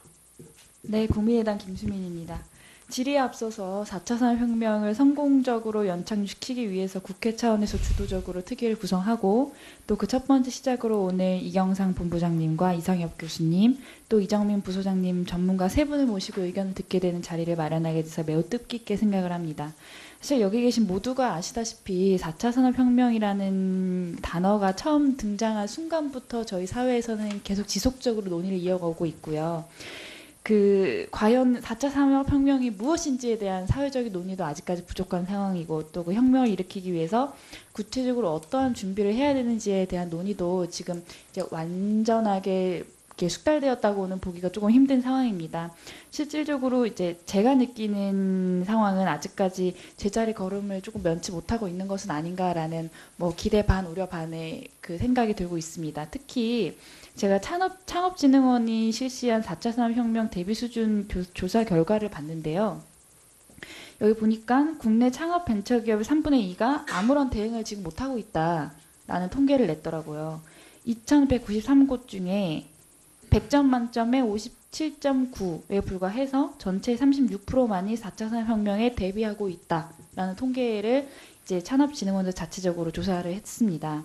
네, 국민의당 김수민입니다. 질의에 앞서서 4차 산업혁명을 성공적으로 연착륙시키기 위해서 국회 차원에서 주도적으로 특위를 구성하고 또 그 첫 번째 시작으로 오늘 이경상 본부장님과 이상엽 교수님 또 이정민 부소장님 전문가 세 분을 모시고 의견을 듣게 되는 자리를 마련하게 돼서 매우 뜻깊게 생각을 합니다. 사실 여기 계신 모두가 아시다시피 4차 산업혁명이라는 단어가 처음 등장한 순간부터 저희 사회에서는 계속 지속적으로 논의를 이어가고 있고요. 과연 4차 산업혁명이 무엇인지에 대한 사회적인 논의도 아직까지 부족한 상황이고 또 그 혁명을 일으키기 위해서 구체적으로 어떠한 준비를 해야 되는지에 대한 논의도 지금 이제 완전하게 이렇게 숙달되었다고는 보기가 조금 힘든 상황입니다. 실질적으로 이제 제가 느끼는 상황은 아직까지 제자리 걸음을 조금 면치 못하고 있는 것은 아닌가라는 뭐 기대 반 우려 반의 그 생각이 들고 있습니다. 특히 제가 창업진흥원이 실시한 4차 산업혁명 대비 수준 조사 결과를 봤는데요. 여기 보니까 국내 창업 벤처기업의 3분의 2가 아무런 대응을 지금 못하고 있다라는 통계를 냈더라고요. 2,193곳 중에 100점 만점에 57.9에 불과해서 전체 36%만이 4차 산업혁명에 대비하고 있다라는 통계를 이제 창업진흥원도 자체적으로 조사를 했습니다.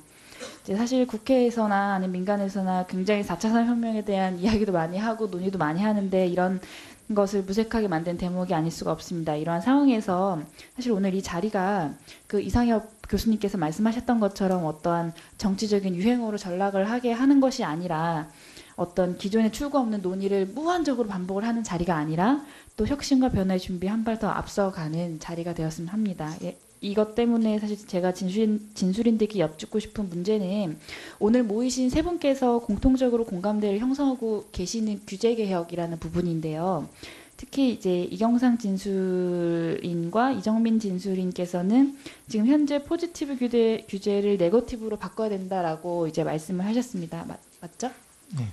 이제 사실 국회에서나 아니면 민간에서나 굉장히 4차 산업혁명에 대한 이야기도 많이 하고 논의도 많이 하는데 이런 것을 무색하게 만든 대목이 아닐 수가 없습니다. 이러한 상황에서 사실 오늘 이 자리가 그 이상엽 교수님께서 말씀하셨던 것처럼 어떠한 정치적인 유행어로 전락을 하게 하는 것이 아니라 어떤 기존에 출구 없는 논의를 무한적으로 반복을 하는 자리가 아니라 또 혁신과 변화의 준비 한 발 더 앞서가는 자리가 되었으면 합니다. 이것 때문에 사실 제가 진술인들께 여쭙고 싶은 문제는 오늘 모이신 세 분께서 공통적으로 공감대를 형성하고 계시는 규제개혁이라는 부분인데요. 특히 이제 이경상 진술인과 이정민 진술인께서는 지금 현재 포지티브 규제를 네거티브로 바꿔야 된다라고 이제 말씀을 하셨습니다. 맞죠? 네.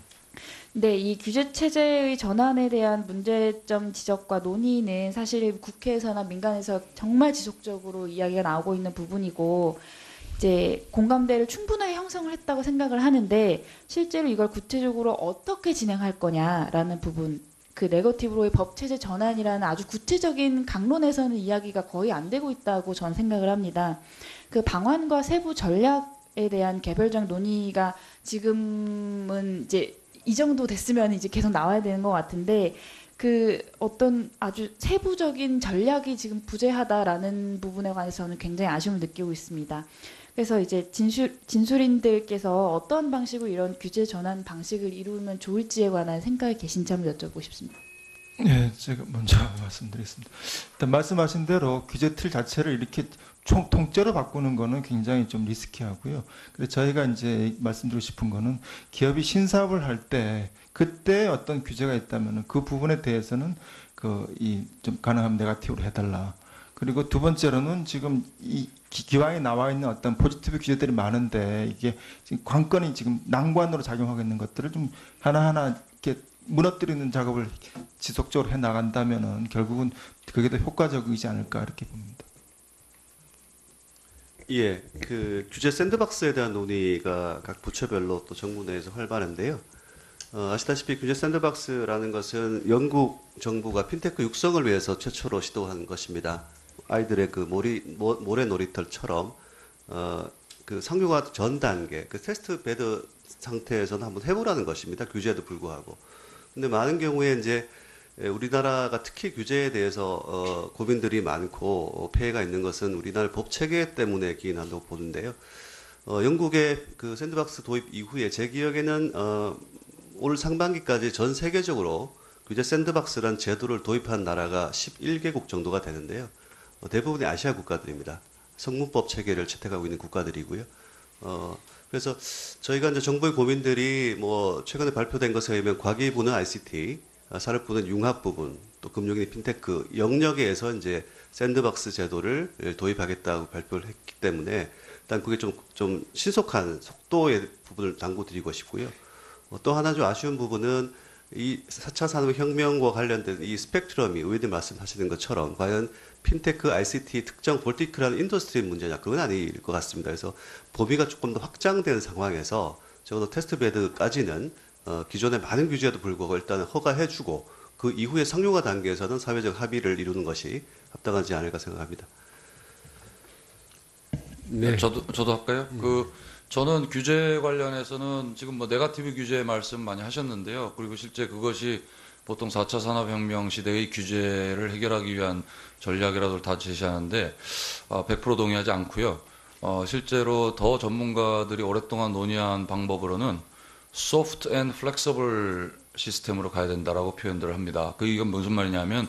네, 이 규제 체제의 전환에 대한 문제점 지적과 논의는 사실 국회에서나 민간에서 정말 지속적으로 이야기가 나오고 있는 부분이고 이제 공감대를 충분하게 형성을 했다고 생각을 하는데 실제로 이걸 구체적으로 어떻게 진행할 거냐라는 부분 그 네거티브로의 법 체제 전환이라는 아주 구체적인 강론에서는 이야기가 거의 안 되고 있다고 저는 생각을 합니다. 그 방안과 세부 전략에 대한 개별적 논의가 지금은 이제 이 정도 됐으면 이제 계속 나와야 되는 것 같은데 그 어떤 아주 세부적인 전략이 지금 부재하다라는 부분에 관해서 저는 굉장히 아쉬움을 느끼고 있습니다. 그래서 이제 진술인들께서 어떤 방식으로 이런 규제 전환 방식을 이루면 좋을지에 관한 생각이 계신지 한번 여쭤보고 싶습니다. 네, 제가 먼저 말씀드리겠습니다. 일단 말씀하신 대로 규제 틀 자체를 이렇게 통째로 바꾸는 거는 굉장히 좀 리스키하고요. 그래서 저희가 이제 말씀드리고 싶은 거는 기업이 신사업을 할 때 그때 어떤 규제가 있다면 그 부분에 대해서는 좀 가능하면 네거티브로 해달라. 그리고 두 번째로는 지금 이 기왕에 나와 있는 어떤 포지티브 규제들이 많은데 이게 지금 관건이 지금 난관으로 작용하고 있는 것들을 좀 하나하나 이렇게 무너뜨리는 작업을 지속적으로 해 나간다면은 결국은 그게 더 효과적이지 않을까 이렇게 봅니다. 예, 그 규제 샌드박스에 대한 논의가 각 부처별로 또 정부 내에서 활발한데요. 아시다시피 규제 샌드박스라는 것은 영국 정부가 핀테크 육성을 위해서 최초로 시도한 것입니다. 아이들의 그 모래 놀이터처럼 그 상용화 전 단계, 그 테스트 베드 상태에서는 한번 해보라는 것입니다. 규제에도 불구하고. 근데 많은 경우에 이제 우리나라가 특히 규제에 대해서 고민들이 많고 폐해가 있는 것은 우리나라 법 체계 때문에 기인한다고 보는데요. 영국의 그 샌드박스 도입 이후에 제 기억에는 올 상반기까지 전 세계적으로 규제 샌드박스란 제도를 도입한 나라가 11개국 정도가 되는데요. 대부분이 아시아 국가들입니다. 성문법 체계를 채택하고 있는 국가들이고요. 그래서 저희가 이제 정부의 고민들이 뭐 최근에 발표된 것에 의하면 과기부는 ICT, 산업부는 융합 부분, 또 금융이 핀테크 영역에서 이제 샌드박스 제도를 도입하겠다고 발표를 했기 때문에 일단 그게 좀 신속한 속도의 부분을 당부드리고 싶고요. 또 하나 좀 아쉬운 부분은 이 4차 산업혁명과 관련된 이 스펙트럼이 의원님 말씀하시는 것처럼 과연 핀테크, ICT 특정 볼티클한 인더스트리 문제냐, 그건 아닐 것 같습니다. 그래서 범위가 조금 더 확장된 상황에서 적어도 테스트베드까지는 기존의 많은 규제에도 불구하고 일단은 허가해주고 그 이후에 상용화 단계에서는 사회적 합의를 이루는 것이 합당하지 않을까 생각합니다. 네. 저도 할까요? 저는 규제 관련해서는 지금 뭐 네거티브 규제 말씀 많이 하셨는데요. 그리고 실제 그것이 보통 4차 산업혁명 시대의 규제를 해결하기 위한 전략이라도 다 제시하는데 100% 동의하지 않고요. 실제로 더 전문가들이 오랫동안 논의한 방법으로는 soft and flexible 시스템으로 가야 된다라고 표현들을 합니다. 이건 무슨 말이냐면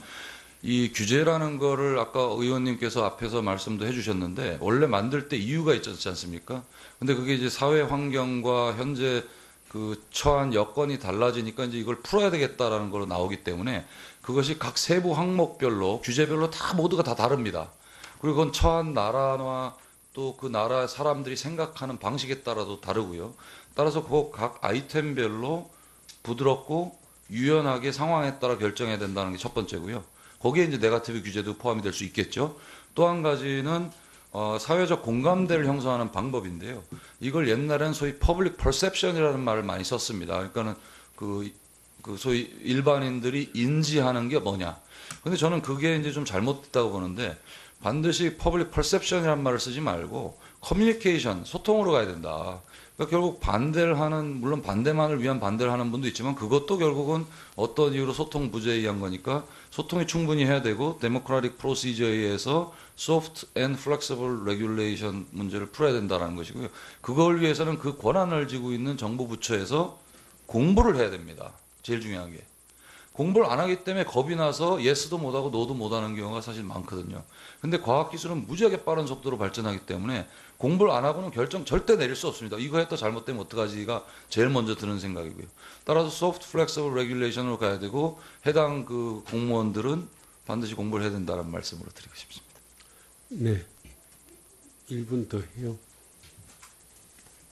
이 규제라는 거를 아까 의원님께서 앞에서 말씀도 해주셨는데 원래 만들 때 이유가 있었지 않습니까? 근데 그게 이제 사회 환경과 현재 그 처한 여건이 달라지니까 이제 이걸 풀어야 되겠다라는 걸로 나오기 때문에 그것이 각 세부 항목별로 규제별로 다 모두가 다 다릅니다. 그리고 그건 처한 나라나 또 그 나라 사람들이 생각하는 방식에 따라도 다르고요. 따라서 그 각 아이템별로 부드럽고 유연하게 상황에 따라 결정해야 된다는 게 첫 번째고요. 거기에 이제 네거티브 규제도 포함이 될 수 있겠죠. 또 한 가지는 사회적 공감대를 형성하는 방법인데요. 이걸 옛날에는 소위 퍼블릭 퍼셉션이라는 말을 많이 썼습니다. 그러니까는 그 소위 일반인들이 인지하는 게 뭐냐. 근데 저는 그게 이제 좀 잘못됐다고 보는데 반드시 퍼블릭 퍼셉션이라는 말을 쓰지 말고 커뮤니케이션, 소통으로 가야 된다. 그러니까 결국 반대를 하는, 물론 반대만을 위한 반대를 하는 분도 있지만 그것도 결국은 어떤 이유로 소통 부재에 의한 거니까 소통이 충분히 해야 되고 데모크라틱 프로시저에 의해서 soft and flexible regulation 문제를 풀어야 된다는 것이고요. 그걸 위해서는 그 권한을 쥐고 있는 정부 부처에서 공부를 해야 됩니다. 제일 중요한 게. 공부를 안 하기 때문에 겁이 나서 예스도 못하고 노도 못하는 경우가 사실 많거든요. 근데 과학기술은 무지하게 빠른 속도로 발전하기 때문에 공부를 안 하고는 결정 절대 내릴 수 없습니다. 이거 했다 잘못되면 어떡하지가 제일 먼저 드는 생각이고요. 따라서 soft, flexible regulation으로 가야 되고 해당 그 공무원들은 반드시 공부를 해야 된다는 말씀으로 드리고 싶습니다. 네. 1분 더 해요.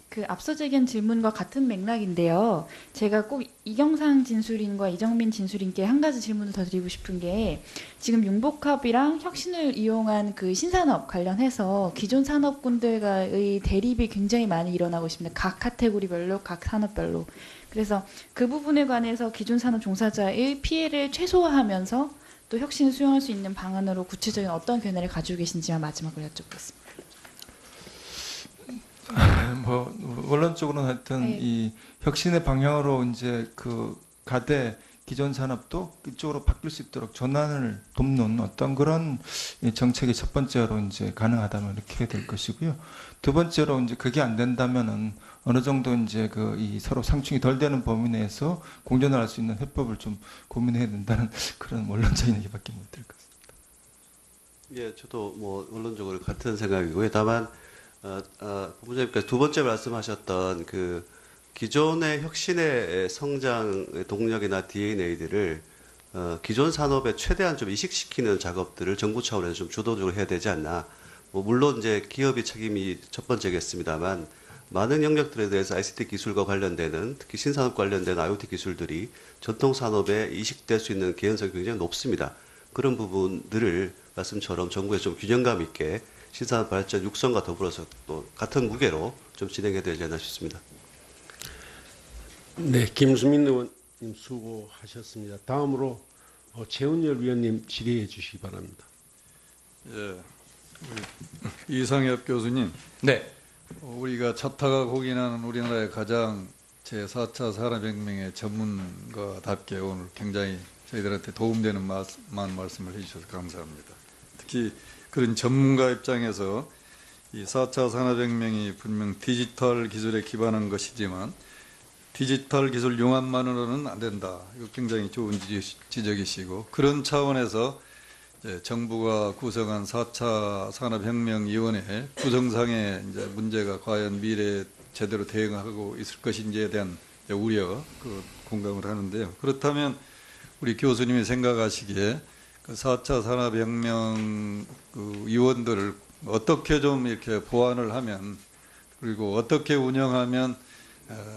그 앞서 제기한 질문과 같은 맥락인데요. 제가 꼭 이경상 진술인과 이정민 진술인께 한 가지 질문을 더 드리고 싶은 게 지금 융복합이랑 혁신을 이용한 그 신산업 관련해서 기존 산업군들과의 대립이 굉장히 많이 일어나고 있습니다. 각 카테고리별로, 각 산업별로. 그래서 그 부분에 관해서 기존 산업 종사자의 피해를 최소화하면서 또 혁신을 수용할 수 있는 방안으로 구체적인 어떤 견해를 가지고 계신지만 마지막으로 여쭤보겠습니다. 뭐 원론적으로는 하여튼 네. 이 혁신의 방향으로 이제 그 가되 기존 산업도 이쪽으로 바뀔 수 있도록 전환을 돕는 어떤 그런 정책이 첫 번째로 이제 가능하다면 이렇게 될 것이고요. 두 번째로 이제 그게 안 된다면은 어느 정도 이제 그 이 서로 상충이 덜 되는 범위 내에서 공존을 할 수 있는 해법을 좀 고민해야 된다는 그런 원론적인 얘기밖에 못 될 것 같습니다. 예, 저도 뭐 원론적으로 같은 생각이고요. 다만 본부장님께서 두 번째 말씀하셨던 그 기존의 혁신의 성장 동력이나 DNA들을 기존 산업에 최대한 좀 이식시키는 작업들을 정부 차원에서 좀 주도적으로 해야 되지 않나. 뭐 물론 이제 기업의 책임이 첫 번째겠습니다만 많은 영역들에 대해서 ICT 기술과 관련되는 특히 신산업 관련된 IoT 기술들이 전통 산업에 이식될 수 있는 개연성이 굉장히 높습니다. 그런 부분들을 말씀처럼 정부에 좀 균형감 있게 신산업 발전 육성과 더불어서 또 같은 무게로 좀 진행해야 되지 않나 싶습니다. 네, 김수민 의원님 수고하셨습니다. 다음으로 최은열 위원님 질의해 주시기 바랍니다. 예, 이상엽 교수님. 네. 우리가 차타가 공인하는 우리나라의 가장 제4차 산업혁명의 전문가답게 오늘 굉장히 저희들한테 도움되는 말씀을 해주셔서 감사합니다. 특히 그런 전문가 입장에서 이 4차 산업혁명이 분명 디지털 기술에 기반한 것이지만 디지털 기술 융합만으로는 안 된다. 이거 굉장히 좋은 지적이시고 그런 차원에서 이제 정부가 구성한 4차 산업혁명위원회 구성상의 이제 문제가 과연 미래에 제대로 대응하고 있을 것인지에 대한 우려, 공감을 하는데요. 그렇다면 우리 교수님이 생각하시기에 그 4차 산업혁명 그 위원들을 어떻게 좀 이렇게 보완을 하면 그리고 어떻게 운영하면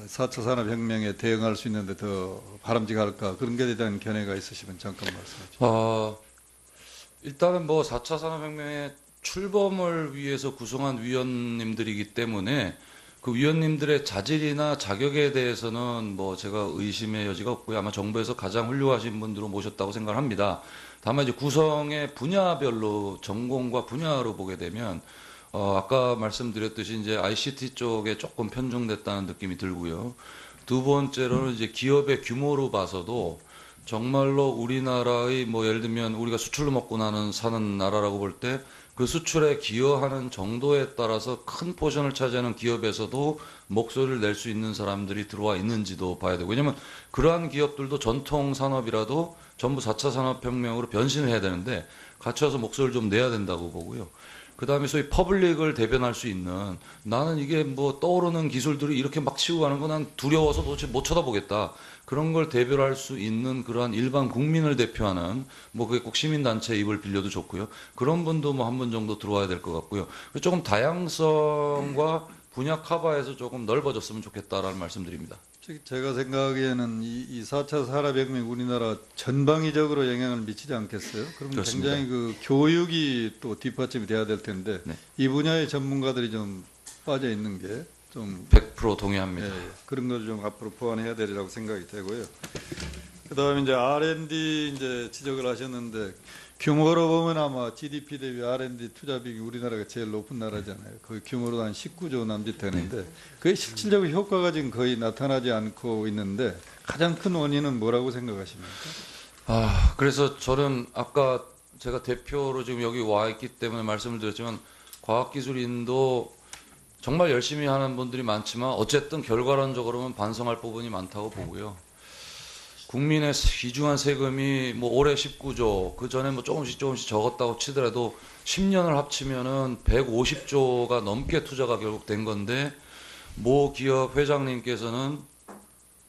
4차 산업혁명에 대응할 수 있는데 더 바람직할까 그런 것에 대한 견해가 있으시면 잠깐 말씀해 주세요. 일단은 뭐 4차 산업혁명의 출범을 위해서 구성한 위원님들이기 때문에 그 위원님들의 자질이나 자격에 대해서는 뭐 제가 의심의 여지가 없고요. 아마 정부에서 가장 훌륭하신 분들로 모셨다고 생각을 합니다. 다만 이제 구성의 분야별로 전공과 분야로 보게 되면 아까 말씀드렸듯이 이제 ICT 쪽에 조금 편중됐다는 느낌이 들고요. 두 번째로는 이제 기업의 규모로 봐서도 정말로 우리나라의 뭐 예를 들면 우리가 수출로 먹고 사는 나라라고 볼 때 그 수출에 기여하는 정도에 따라서 큰 포션을 차지하는 기업에서도 목소리를 낼 수 있는 사람들이 들어와 있는지도 봐야 되고, 왜냐하면 그러한 기업들도 전통 산업이라도 전부 4차 산업혁명으로 변신을 해야 되는데 같이 와서 목소리를 좀 내야 된다고 보고요. 그 다음에 소위 퍼블릭을 대변할 수 있는, 나는 이게 뭐 떠오르는 기술들이 이렇게 막 치고 가는 거 난 두려워서 도대체 못 쳐다보겠다. 그런 걸 대변할 수 있는 그러한 일반 국민을 대표하는, 뭐 그게 꼭 시민단체 입을 빌려도 좋고요. 그런 분도 뭐 한 분 정도 들어와야 될 것 같고요. 조금 다양성과 분야 커버에서 조금 넓어졌으면 좋겠다라는 말씀드립니다. 제가 생각하기에는 이 4차 산업혁명 우리나라 전방위적으로 영향을 미치지 않겠어요? 그럼 그렇습니다. 굉장히 그 교육이 또 뒷받침이 돼야 될 텐데 네. 이 분야의 전문가들이 좀 빠져 있는 게 좀 100% 동의합니다. 그런 걸 좀 앞으로 보완해야 되리라고 생각이 되고요. 그다음에 이제 R&D 이제 지적을 하셨는데 규모로 보면 아마 GDP 대비 R&D 투자 비율이 우리나라가 제일 높은 나라잖아요. 그 규모로 한 19조 남짓 되는데 그게 실질적으로 효과가 지금 거의 나타나지 않고 있는데 가장 큰 원인은 뭐라고 생각하십니까? 그래서 저는 아까 제가 대표로 지금 여기 와 있기 때문에 말씀을 드렸지만 과학기술인도 정말 열심히 하는 분들이 많지만 어쨌든 결과론적으로는 반성할 부분이 많다고 보고요. 국민의 귀중한 세금이 뭐 올해 19조, 그 전에 뭐 조금씩 적었다고 치더라도 10년을 합치면은 150조가 넘게 투자가 결국 된 건데, 모 기업 회장님께서는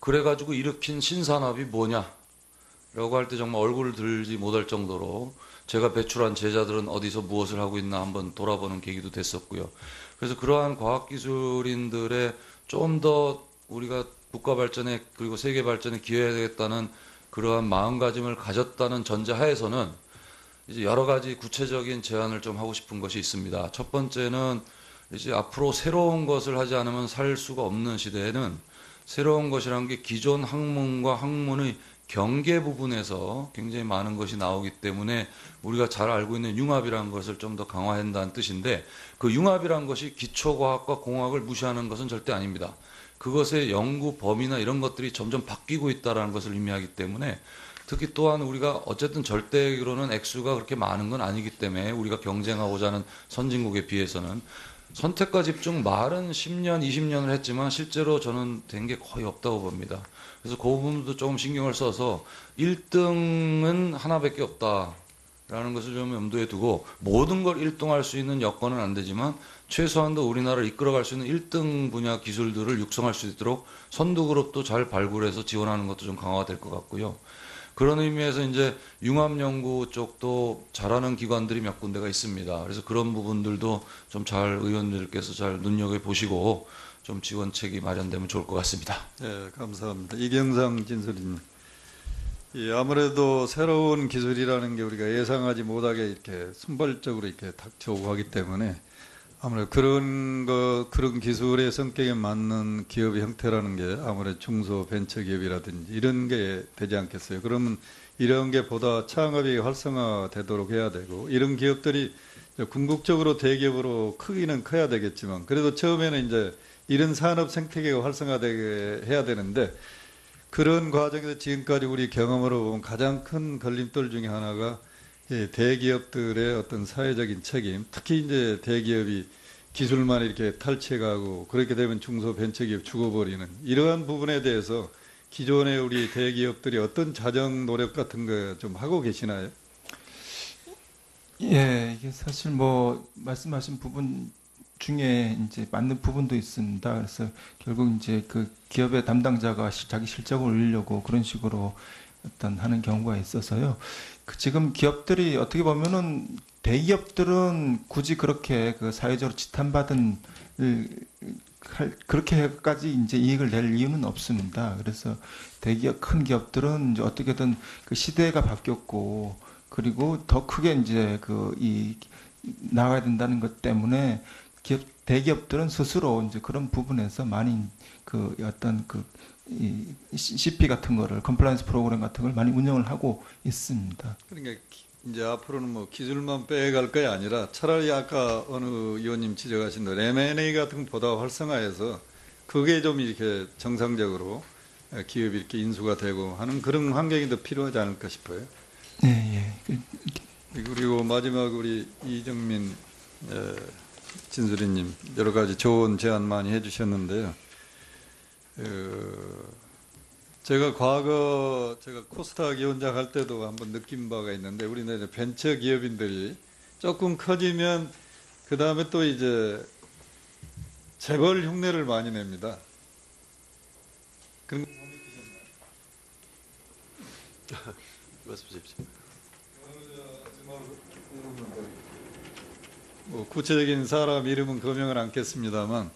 그래가지고 일으킨 신산업이 뭐냐라고 할 때 정말 얼굴을 들지 못할 정도로 제가 배출한 제자들은 어디서 무엇을 하고 있나 한번 돌아보는 계기도 됐었고요. 그래서 그러한 과학기술인들의 좀 더 우리가 국가 발전에 그리고 세계 발전에 기여해야 되겠다는 그러한 마음가짐을 가졌다는 전제하에서는 이제 여러 가지 구체적인 제안을 좀 하고 싶은 것이 있습니다. 첫 번째는 이제 앞으로 새로운 것을 하지 않으면 살 수가 없는 시대에는 새로운 것이라는 게 기존 학문과 학문의 경계 부분에서 굉장히 많은 것이 나오기 때문에 우리가 잘 알고 있는 융합이라는 것을 좀 더 강화한다는 뜻인데, 그 융합이라는 것이 기초과학과 공학을 무시하는 것은 절대 아닙니다. 그것의 연구 범위나 이런 것들이 점점 바뀌고 있다는 것을 의미하기 때문에, 특히 또한 우리가 어쨌든 절대로는 액수가 그렇게 많은 건 아니기 때문에 우리가 경쟁하고자 하는 선진국에 비해서는 선택과 집중 말은 10년, 20년을 했지만 실제로 저는 된 게 거의 없다고 봅니다. 그래서 그 부분도 조금 신경을 써서 1등은 하나밖에 없다라는 것을 좀 염두에 두고, 모든 걸 1등할 수 있는 여건은 안 되지만 최소한도 우리나라를 이끌어갈 수 있는 1등 분야 기술들을 육성할 수 있도록 선두그룹도 잘 발굴해서 지원하는 것도 좀 강화가 될 것 같고요. 그런 의미에서 이제 융합연구 쪽도 잘하는 기관들이 몇 군데가 있습니다. 그래서 그런 부분들도 좀 잘 의원들께서 잘 눈여겨보시고 좀 지원책이 마련되면 좋을 것 같습니다. 네, 감사합니다. 이경상 진술님. 아무래도 새로운 기술이라는 게 우리가 예상하지 못하게 이렇게 순발적으로 이렇게 닥쳐오고 하기 때문에 아무래도 그런 기술의 성격에 맞는 기업의 형태라는 게 아무래도 중소 벤처 기업이라든지 이런 게 되지 않겠어요. 그러면 이런 게 보다 창업이 활성화되도록 해야 되고, 이런 기업들이 궁극적으로 대기업으로 크기는 커야 되겠지만 그래도 처음에는 이제 이런 산업 생태계가 활성화되게 해야 되는데, 그런 과정에서 지금까지 우리 경험으로 보면 가장 큰 걸림돌 중에 하나가 대기업들의 어떤 사회적인 책임, 특히 이제 대기업이 기술만 이렇게 탈취해가고 그렇게 되면 중소벤처기업 죽어버리는 이러한 부분에 대해서 기존의 우리 대기업들이 어떤 자정 노력 같은 거 좀 하고 계시나요? 예, 이게 사실 뭐 말씀하신 부분 중에 이제 맞는 부분도 있습니다. 그래서 결국 이제 그 기업의 담당자가 자기 실적을 올리려고 그런 식으로 어떤 하는 경우가 있어서요. 지금 기업들이 어떻게 보면은 대기업들은 굳이 그렇게 그 사회적으로 지탄받은 그렇게까지 이제 이익을 낼 이유는 없습니다. 그래서 대기업, 큰 기업들은 이제 어떻게든 그 시대가 바뀌었고 그리고 더 크게 이제 나가야 된다는 것 때문에 대기업들은 스스로 이제 그런 부분에서 많이 이 CP 같은 거를 컴플라이언스 프로그램 같은 걸 많이 운영을 하고 있습니다. 그러니까 이제 앞으로는 뭐 기술만 빼갈 게 아니라 차라리 아까 어느 의원님 지적하신 대로 M&A 같은 것보다 활성화해서 그게 좀 이렇게 정상적으로 기업이 이렇게 인수가 되고 하는 그런 환경이 더 필요하지 않을까 싶어요. 네, 예. 그리고 마지막 우리 이정민 진수리님 여러 가지 좋은 제안 많이 해주셨는데요. 제가 과거 코스타 위원장 할 때도 한번 느낀 바가 있는데 우리는 벤처 기업인들이 조금 커지면 그 다음에 또 이제 재벌 흉내를 많이 냅니다. 그런 말씀 주십시오. 뭐 구체적인 사람 이름은 거명을 않겠습니다만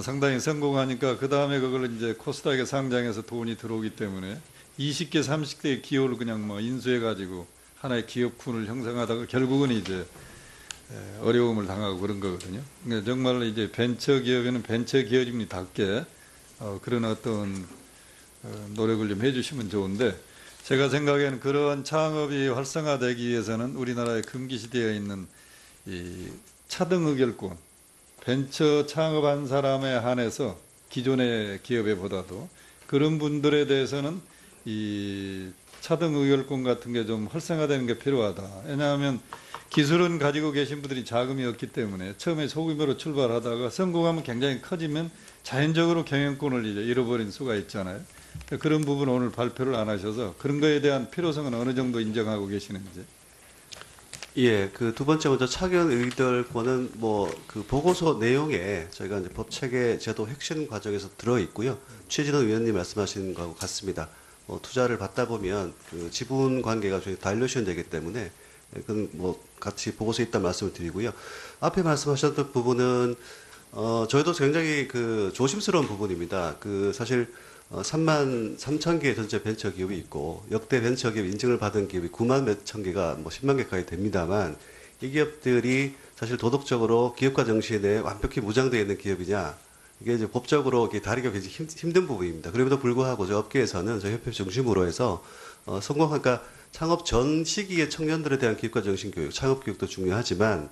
상당히 성공하니까 그 다음에 그걸 이제 코스닥에 상장해서 돈이 들어오기 때문에 20개, 30개의 기업을 그냥 뭐 인수해가지고 하나의 기업군을 형성하다가 결국은 이제 어려움을 당하고 그런 거거든요. 그러니까 정말 이제 벤처 기업에는 벤처 기업인답게 그런 어떤 노력을 좀 해주시면 좋은데 제가 생각에는 그런 창업이 활성화되기 위해서는 우리나라에 금기시되어 있는 이 차등 의결권 벤처 창업한 사람에 한해서 기존의 기업에 보다도 그런 분들에 대해서는 이 차등 의결권 같은 게 좀 활성화되는 게 필요하다. 왜냐하면 기술은 가지고 계신 분들이 자금이 없기 때문에 처음에 소규모로 출발하다가 성공하면 굉장히 커지면 자연적으로 경영권을 이제 잃어버린 수가 있잖아요. 그런 부분 오늘 발표를 안 하셔서 그런 거에 대한 필요성은 어느 정도 인정하고 계시는지. 예, 그 두 번째 먼저 차견 의결권은 뭐 그 보고서 내용에 저희가 이제 법 체계 제도 핵심 과정에서 들어 있고요. 최진원 의원님 말씀하시는 거하고 같습니다. 투자를 받다 보면 그 지분 관계가 저희 다일루션 되기 때문에 그건 뭐 같이 보고서에 있다 말씀을 드리고요. 앞에 말씀하셨던 부분은 저희도 굉장히 그 조심스러운 부분입니다. 그 사실 3만 3천 개의 전체 벤처 기업이 있고 역대 벤처 기업 인증을 받은 기업이 9만 몇 천 개가 뭐 10만 개까지 됩니다만 이 기업들이 사실 도덕적으로 기업가 정신에 완벽히 무장되어 있는 기업이냐 이게 이제 법적으로 이렇게 다루기가 굉장히 힘든 부분입니다. 그럼에도 불구하고 저 업계에서는 저희 협회 중심으로 해서 성공하니까 창업 전 시기의 청년들에 대한 기업가 정신 교육, 창업 교육도 중요하지만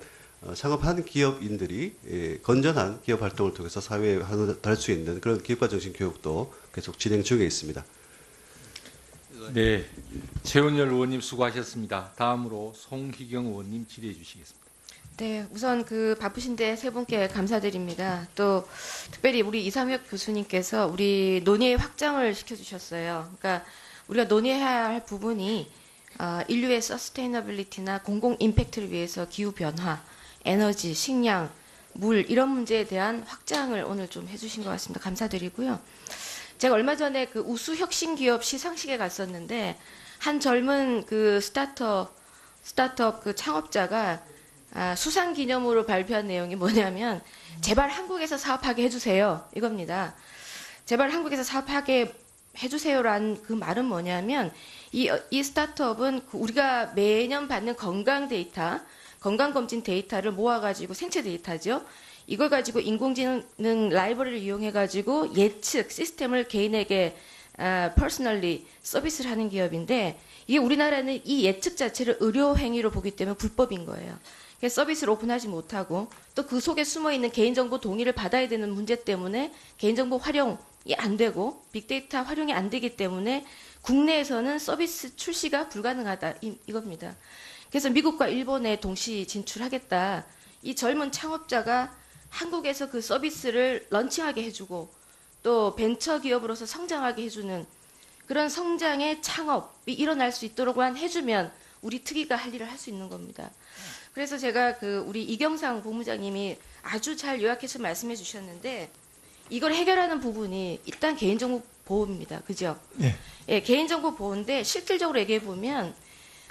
창업한 기업인들이 건전한 기업 활동을 통해서 사회에 달 수 있는 그런 기업가 정신 교육도 계속 진행 중에 있습니다. 네, 최은열 의원님 수고하셨습니다. 다음으로 송희경 의원님 질의해 주시겠습니다. 네, 우선 그 바쁘신데 세 분께 감사드립니다. 또 특별히 우리 이삼혁 교수님께서 우리 논의의 확장을 시켜주셨어요. 그러니까 우리가 논의해야 할 부분이 인류의 서스테이너빌리티나 공공 임팩트를 위해서 기후 변화, 에너지, 식량, 물 이런 문제에 대한 확장을 오늘 좀 해주신 것 같습니다. 감사드리고요. 제가 얼마 전에 그 우수 혁신 기업 시상식에 갔었는데 한 젊은 그 스타트업 그 창업자가 수상 기념으로 발표한 내용이 뭐냐면 제발 한국에서 사업하게 해주세요 이겁니다. 제발 한국에서 사업하게 해주세요라는 그 말은 뭐냐면 이 스타트업은 우리가 매년 받는 건강 데이터, 건강검진 데이터를 모아가지고 생체 데이터죠. 이걸 가지고 인공지능 라이브러리를 이용해가지고 예측 시스템을 개인에게 퍼스널리 서비스를 하는 기업인데 이게 우리나라는 이 예측 자체를 의료 행위로 보기 때문에 불법인 거예요. 그래서 서비스를 오픈하지 못하고 또 그 속에 숨어있는 개인정보 동의를 받아야 되는 문제 때문에 개인정보 활용이 안 되고 빅데이터 활용이 안 되기 때문에 국내에서는 서비스 출시가 불가능하다 이겁니다. 그래서 미국과 일본에 동시 진출하겠다. 이 젊은 창업자가 한국에서 그 서비스를 런칭하게 해주고 또 벤처 기업으로서 성장하게 해주는 그런 성장의 창업이 일어날 수 있도록만 해주면 우리 특위가 할 일을 할 수 있는 겁니다. 그래서 제가 그 우리 이경상 본부장님이 아주 잘 요약해서 말씀해 주셨는데 이걸 해결하는 부분이 일단 개인정보 보호입니다. 그죠? 예, 개인정보 보호인데 실질적으로 얘기해 보면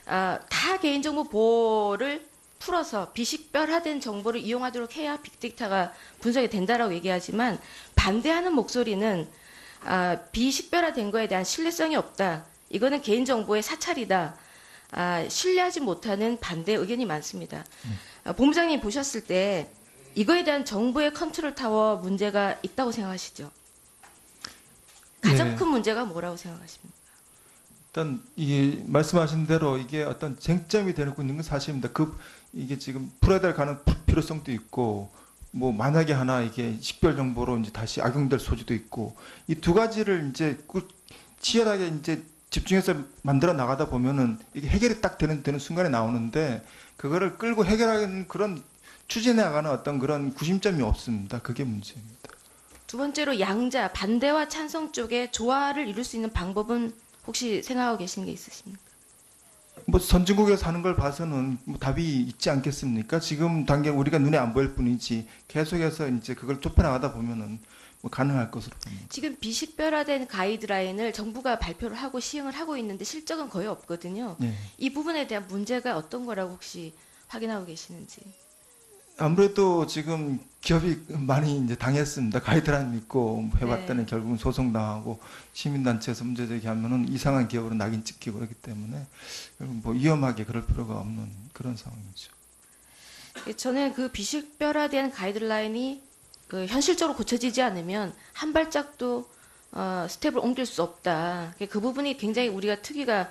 다 개인정보 보호를 풀어서 비식별화된 정보를 이용하도록 해야 빅데이터가 분석이 된다라고 얘기하지만 반대하는 목소리는 비식별화된 거에 대한 신뢰성이 없다. 이거는 개인정보의 사찰이다. 신뢰하지 못하는 반대 의견이 많습니다. 본부장님 보셨을 때 이거에 대한 정부의 컨트롤 타워 문제가 있다고 생각하시죠? 가장 네. 큰 문제가 뭐라고 생각하십니까? 일단 이 말씀하신 대로 이게 어떤 쟁점이 되고 있는 건 사실입니다. 이게 지금 풀어야 될 필요성도 있고, 뭐 만약에 하나 이게 식별 정보로 이제 다시 악용될 소지도 있고, 이 두 가지를 이제 치열하게 이제 집중해서 만들어 나가다 보면은 이게 해결이 딱 되는 순간에 나오는데, 그거를 끌고 해결하는 그런 추진해 나가는 어떤 그런 구심점이 없습니다. 그게 문제입니다. 두 번째로 양자, 반대와 찬성 쪽에 조화를 이룰 수 있는 방법은 혹시 생각하고 계시는 게 있으십니까? 뭐 선진국에서 하는 걸 봐서는 뭐 답이 있지 않겠습니까? 지금 단계 우리가 눈에 안 보일 뿐이지 계속해서 이제 그걸 좁혀 나가다 보면은 뭐 가능할 것으로 봅니다. 지금 비식별화된 가이드라인을 정부가 발표를 하고 시행을 하고 있는데 실적은 거의 없거든요. 네. 이 부분에 대한 문제가 어떤 거라고 혹시 확인하고 계시는지? 아무래도 지금 기업이 많이 이제 당했습니다. 가이드라인 믿고 해봤더니 결국은 소송 당하고 시민단체에서 문제 제기하면은 이상한 기업으로 낙인 찍히고 그렇기 때문에 뭐 위험하게 그럴 필요가 없는 그런 상황이죠. 저는 그 비식별화된 가이드라인이 현실적으로 고쳐지지 않으면 한 발짝도 스텝을 옮길 수 없다. 그 부분이 굉장히 우리가 특위가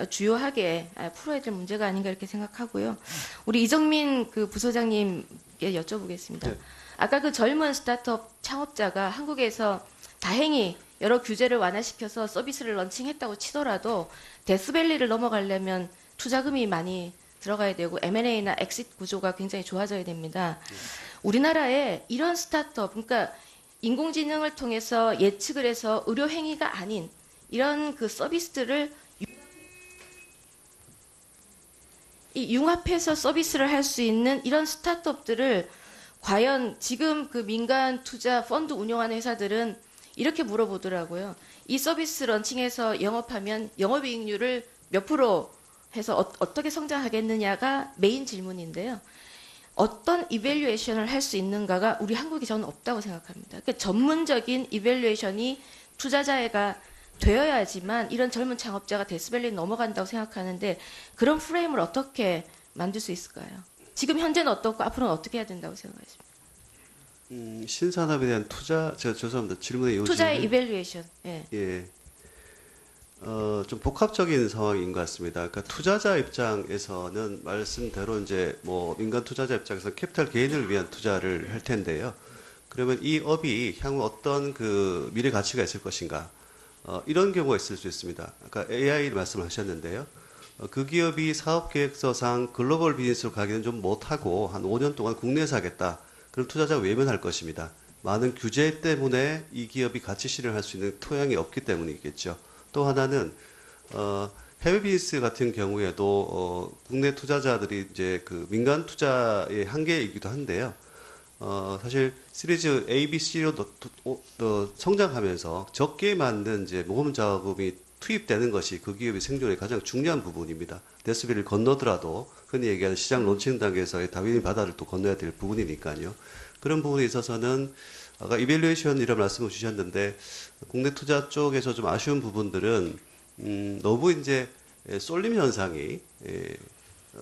주요하게 풀어야 될 문제가 아닌가 이렇게 생각하고요. 우리 이정민 그 부서장님께 여쭤보겠습니다. 네. 아까 그 젊은 스타트업 창업자가 한국에서 다행히 여러 규제를 완화시켜서 서비스를 런칭했다고 치더라도 데스밸리를 넘어가려면 투자금이 많이 들어가야 되고 M&A나 엑싯 구조가 굉장히 좋아져야 됩니다. 우리나라에 이런 스타트업, 그러니까 인공지능을 통해서 예측을 해서 의료 행위가 아닌 이런 그 서비스들을 융합해서 서비스를 할 수 있는 이런 스타트업들을 과연 지금 그 민간 투자 펀드 운영하는 회사들은 이렇게 물어보더라고요. 이 서비스 런칭해서 영업하면 영업이익률을 몇 프로 해서 어떻게 성장하겠느냐가 메인 질문인데요. 어떤 이밸류에이션을 할 수 있는가가 우리 한국에 저는 없다고 생각합니다. 그러니까 전문적인 이밸류에이션이 투자자가 되어야지만 이런 젊은 창업자가 데스밸리 넘어간다고 생각하는데 그런 프레임을 어떻게 만들 수 있을까요? 지금 현재는 어떻고 앞으로는 어떻게 해야 된다고 생각하십니까? 신산업에 대한 투자, 제가 죄송합니다. 질문의 요지. 투자의 이밸류에이션. 예. 예. 좀 복합적인 상황인 것 같습니다. 그러니까 투자자 입장에서는 말씀대로 이제 뭐 민간 투자자 입장에서 캐피탈 게인을 위한 투자를 할 텐데요. 그러면 이 업이 향후 어떤 그 미래 가치가 있을 것인가? 이런 경우가 있을 수 있습니다. 아까 AI 말씀을 하셨는데요. 그 기업이 사업 계획서상 글로벌 비즈니스로 가기는 좀 못하고 한 5년 동안 국내에서 하겠다. 그럼 투자자가 외면할 것입니다. 많은 규제 때문에 이 기업이 가치 실현할 수 있는 토양이 없기 때문이겠죠. 또 하나는 해외 비즈니스 같은 경우에도 국내 투자자들이 이제 그 민간 투자의 한계이기도 한데요. 사실 시리즈 A, B, C로 성장하면서 적게 만든 이제 모금 자금이 투입되는 것이 그 기업의 생존의 가장 중요한 부분입니다. 데스밸리를 건너더라도 흔히 얘기하는 시장 론칭 단계에서의 다윈의 바다를 또 건너야 될 부분이니까요. 그런 부분에 있어서는 아까 이밸류에이션이라는 말씀을 주셨는데 국내 투자 쪽에서 좀 아쉬운 부분들은 너무 이제 쏠림 현상이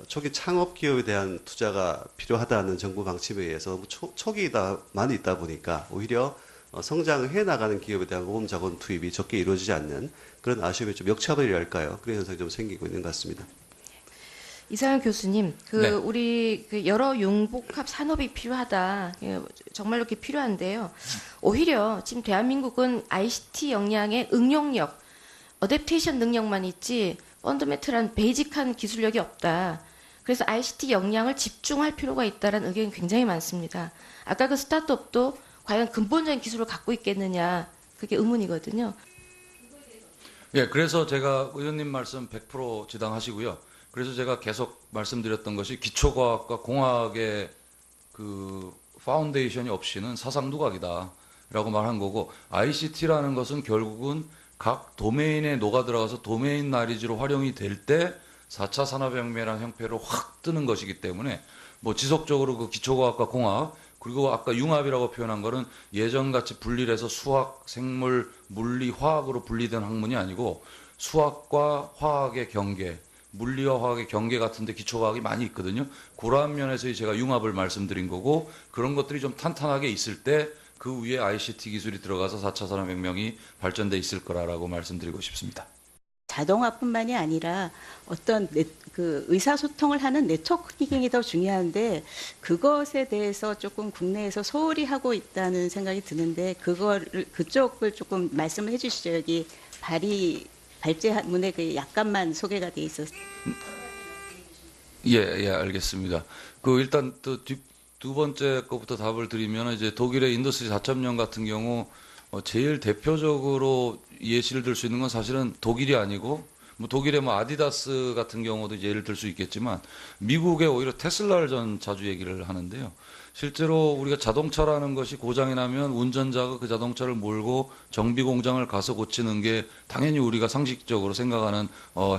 초기 창업 기업에 대한 투자가 필요하다는 정부 방침에 의해서 촉이 많이 있다 보니까 오히려 성장해 나가는 기업에 대한 모금 자본 투입이 적게 이루어지지 않는 그런 아쉬움이 좀 역차별이랄까요? 그런 현상이 좀 생기고 있는 것 같습니다. 이상현 교수님, 네. 우리 여러 융복합 산업이 필요하다. 정말로 그렇게 필요한데요. 오히려 지금 대한민국은 ICT 역량의 응용력, 어댑테이션 능력만 있지 펀더멘털한 베이직한 기술력이 없다. 그래서 ICT 역량을 집중할 필요가 있다는 의견이 굉장히 많습니다. 아까 그 스타트업도 과연 근본적인 기술을 갖고 있겠느냐, 그게 의문이거든요. 예, 그래서 제가 의원님 말씀 100% 지당하시고요. 그래서 제가 계속 말씀드렸던 것이 기초과학과 공학의 그 파운데이션이 없이는 사상누각이다라고 말한 거고, ICT라는 것은 결국은 각 도메인에 녹아 들어가서 도메인 나리지로 활용이 될 때 4차 산업혁명이라는 형태로 확 뜨는 것이기 때문에 뭐 지속적으로 그 기초과학과 공학 그리고 아까 융합이라고 표현한 거는 예전같이 분리해서 수학, 생물, 물리, 화학으로 분리된 학문이 아니고 수학과 화학의 경계, 물리와 화학의 경계 같은데 기초과학이 많이 있거든요. 그러한 면에서 제가 융합을 말씀드린 거고 그런 것들이 좀 탄탄하게 있을 때 그 위에 ICT 기술이 들어가서 4차 산업혁명이 발전돼 있을 거라고 말씀드리고 싶습니다. 자동화뿐만이 아니라 어떤 그 의사소통을 하는 네트워킹이 더 중요한데 그것에 대해서 조금 국내에서 소홀히 하고 있다는 생각이 드는데 그쪽을 조금 말씀을 해주시죠. 여기 발제문에 그 약간만 소개가 돼 있어서. 예, 알겠습니다. 일단 두 번째 것부터 답을 드리면 이제 독일의 인더스트리 4.0 같은 경우 제일 대표적으로 예시를 들 수 있는 건 사실은 독일이 아니고 독일의 아디다스 같은 경우도 예를 들 수 있겠지만 미국의 오히려 테슬라를 전 자주 얘기를 하는데요. 실제로 우리가 자동차라는 것이 고장이 나면 운전자가 그 자동차를 몰고 정비 공장을 가서 고치는 게 당연히 우리가 상식적으로 생각하는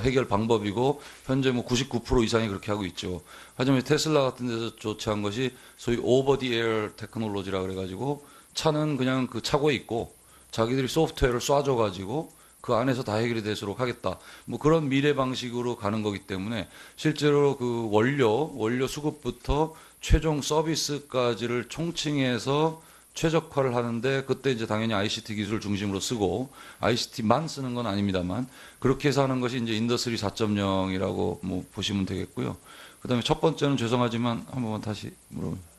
해결 방법이고 현재 99% 이상이 그렇게 하고 있죠. 하지만 테슬라 같은 데서 조치한 것이 소위 오버 디 에어 테크놀로지라 그래가지고 차는 그냥 그 차고에 있고 자기들이 소프트웨어를 쏴줘가지고 그 안에서 다 해결이 되도록 하겠다. 그런 미래 방식으로 가는 거기 때문에 실제로 그 원료 수급부터 최종 서비스까지를 총칭해서 최적화를 하는데 그때 이제 당연히 ICT 기술을 중심으로 쓰고 ICT만 쓰는 건 아닙니다만 그렇게 해서 하는 것이 이제 인더스트리 4.0이라고 보시면 되겠고요. 그다음에 첫 번째는 죄송하지만 한 번만 다시 물어보세요.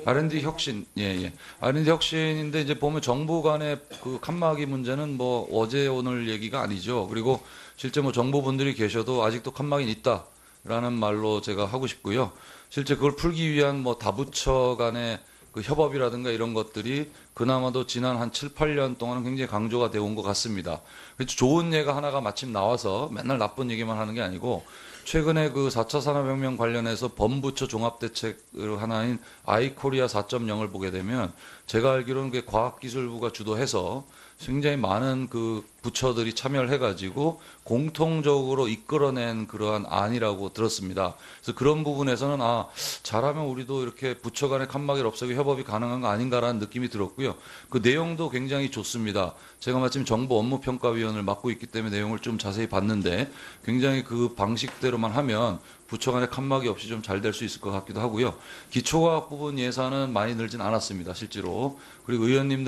R&D 혁신, 예. R&D 혁신인데 이제 보면 정부 간의 그 칸막이 문제는 어제 오늘 얘기가 아니죠. 그리고 실제 정부분들이 계셔도 아직도 칸막이 있다라는 말로 제가 하고 싶고요. 실제 그걸 풀기 위한 다부처 간의 그 협업이라든가 이런 것들이 그나마도 지난 한 7, 8년 동안은 굉장히 강조가 되어 온 것 같습니다. 좋은 예가 하나가 마침 나와서 맨날 나쁜 얘기만 하는 게 아니고 최근에 그 4차 산업혁명 관련해서 범부처 종합대책 하나인 아이코리아 4.0을 보게 되면 제가 알기로는 그 과학기술부가 주도해서 굉장히 많은 그 부처들이 참여를 해가지고 공통적으로 이끌어낸 그러한 안이라고 들었습니다. 그래서 그런 부분에서는 잘하면 우리도 이렇게 부처 간의 칸막이를 없애고 협업이 가능한 거 아닌가라는 느낌이 들었고요. 그 내용도 굉장히 좋습니다. 제가 마침 정부 업무평가위원을 맡고 있기 때문에 내용을 좀 자세히 봤는데 굉장히 그 방식대로만 하면 부처 간의 칸막이 없이 좀 잘 될 수 있을 것 같기도 하고요. 기초과학 부분 예산은 많이 늘진 않았습니다, 실제로. 그리고 의원님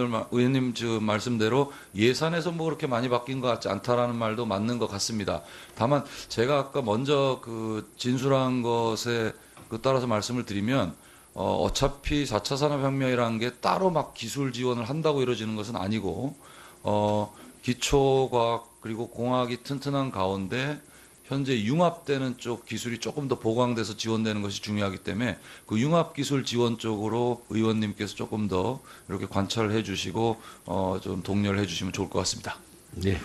말씀대로 예산에서 그렇게 많이 바뀐 것 같지 않다라는 말도 맞는 것 같습니다. 다만 제가 아까 먼저 그 진술한 것에 따라서 말씀을 드리면 어차피 4차 산업혁명이라는 게 따로 기술 지원을 한다고 이루어지는 것은 아니고 기초과학 그리고 공학이 튼튼한 가운데 현재 융합되는 쪽 기술이 조금 더 보강돼서 지원되는 것이 중요하기 때문에 그 융합기술 지원 쪽으로 의원님께서 조금 더 이렇게 관찰을 해주시고 좀 독려를 해주시면 좋을 것 같습니다. 네,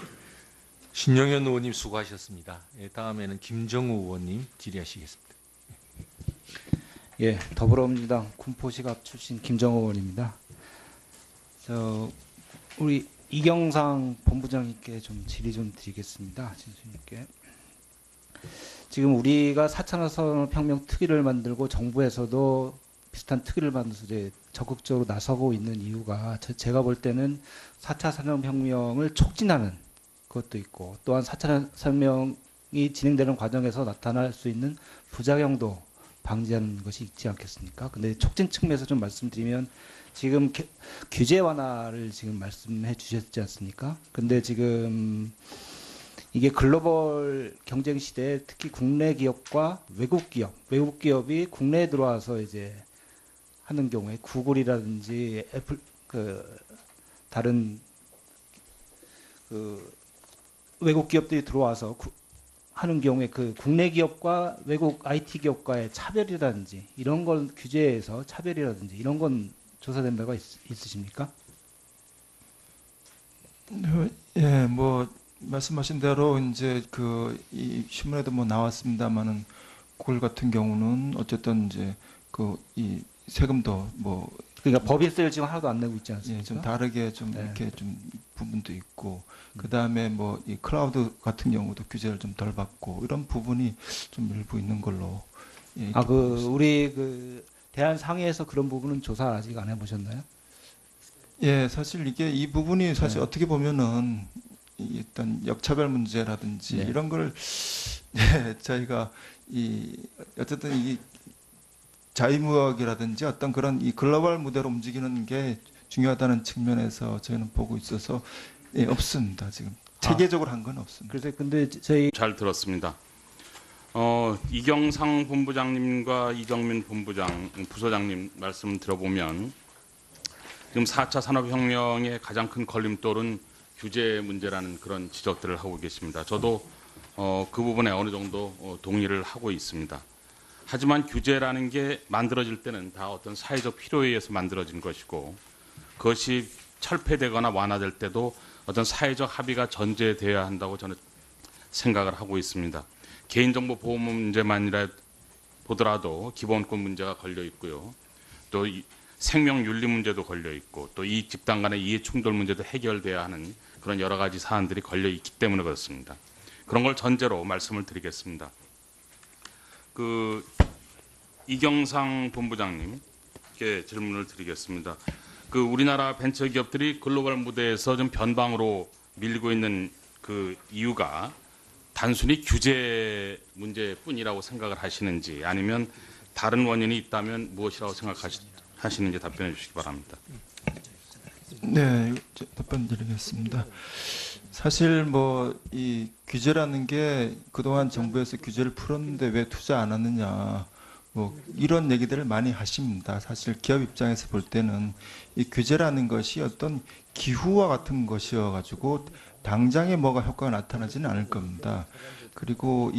신영현 의원님 수고하셨습니다. 다음에는 김정우 의원님 질의하시겠습니다. 예, 더불어민주당 군포시갑 출신 김정우 의원입니다. 우리 이경상 본부장님께 좀 질의 좀 드리겠습니다. 진수님께. 지금 우리가 4차 산업혁명 특위를 만들고 정부에서도 비슷한 특위를 만들어서 이제 적극적으로 나서고 있는 이유가 제가 볼 때는 4차 산업혁명을 촉진하는 것도 있고 또한 4차 산업혁명이 진행되는 과정에서 나타날 수 있는 부작용도 방지하는 것이 있지 않겠습니까? 근데 촉진 측면에서 좀 말씀드리면 지금 규제 완화를 지금 말씀해 주셨지 않습니까? 근데 지금 이게 글로벌 경쟁 시대에 특히 국내 기업과 외국 기업이 국내에 들어와서 이제 하는 경우에 구글이라든지 애플 다른 외국 기업들이 들어와서 하는 경우에 그 국내 기업과 외국 IT 기업과의 차별이라든지 이런 걸 규제해서 차별이라든지 이런 건 조사된 바가 있으십니까? 예, 말씀하신 대로 이제 이 신문에도 나왔습니다만은 구글 같은 경우는 어쨌든 이제 이 세금도 그러니까 법인세를 지금 하나도 안 내고 있지 않습니까? 예, 좀 다르게 좀 네. 이렇게 좀 부분도 있고 그다음에 뭐 이 클라우드 같은 경우도 규제를 좀 덜 받고 이런 부분이 좀 일부 있는 걸로. 예, 아, 우리 대한 상해에서 그런 부분은 조사 아직 안 해보셨나요? 예, 사실 이게 이 부분이 사실 네. 어떻게 보면은 일단 역차별 문제라든지 네. 이런 걸 예, 저희가 어쨌든 이 자유무역이라든지 어떤 그런 이 글로벌 무대로 움직이는 게 중요하다는 측면에서 저희는 보고 있어서 예, 없습니다. 지금 체계적으로 한 건 없습니다. 그래서 근데 저희 잘 들었습니다. 이경상 본부장님과 이정민 부서장님 말씀 들어보면 지금 4차 산업혁명의 가장 큰 걸림돌은 규제 문제라는 그런 지적들을 하고 계십니다. 저도 그 부분에 어느 정도 동의를 하고 있습니다. 하지만 규제라는 게 만들어질 때는 다 어떤 사회적 필요에 의해서 만들어진 것이고 그것이 철폐되거나 완화될 때도 어떤 사회적 합의가 전제되어야 한다고 저는 생각을 하고 있습니다. 개인정보 보호 문제만이라 보더라도 기본권 문제가 걸려 있고요. 또 생명윤리 문제도 걸려 있고 또 이 집단 간의 이해 충돌 문제도 해결돼야 하는 그런 여러 가지 사안들이 걸려 있기 때문에 그렇습니다. 그런 걸 전제로 말씀을 드리겠습니다. 이경상 본부장님께 질문을 드리겠습니다. 우리나라 벤처기업들이 글로벌 무대에서 좀 변방으로 밀리고 있는 그 이유가 단순히 규제 문제뿐이라고 생각을 하시는지 아니면 다른 원인이 있다면 무엇이라고 생각하시는지 답변해 주시기 바랍니다. 네, 답변 드리겠습니다. 사실 이 규제라는 게 그동안 정부에서 규제를 풀었는데 왜 투자 안 하느냐 이런 얘기들을 많이 하십니다. 사실 기업 입장에서 볼 때는 이 규제라는 것이 어떤 기후와 같은 것이어가지고 당장에 뭐가 효과가 나타나지는 않을 겁니다. 그리고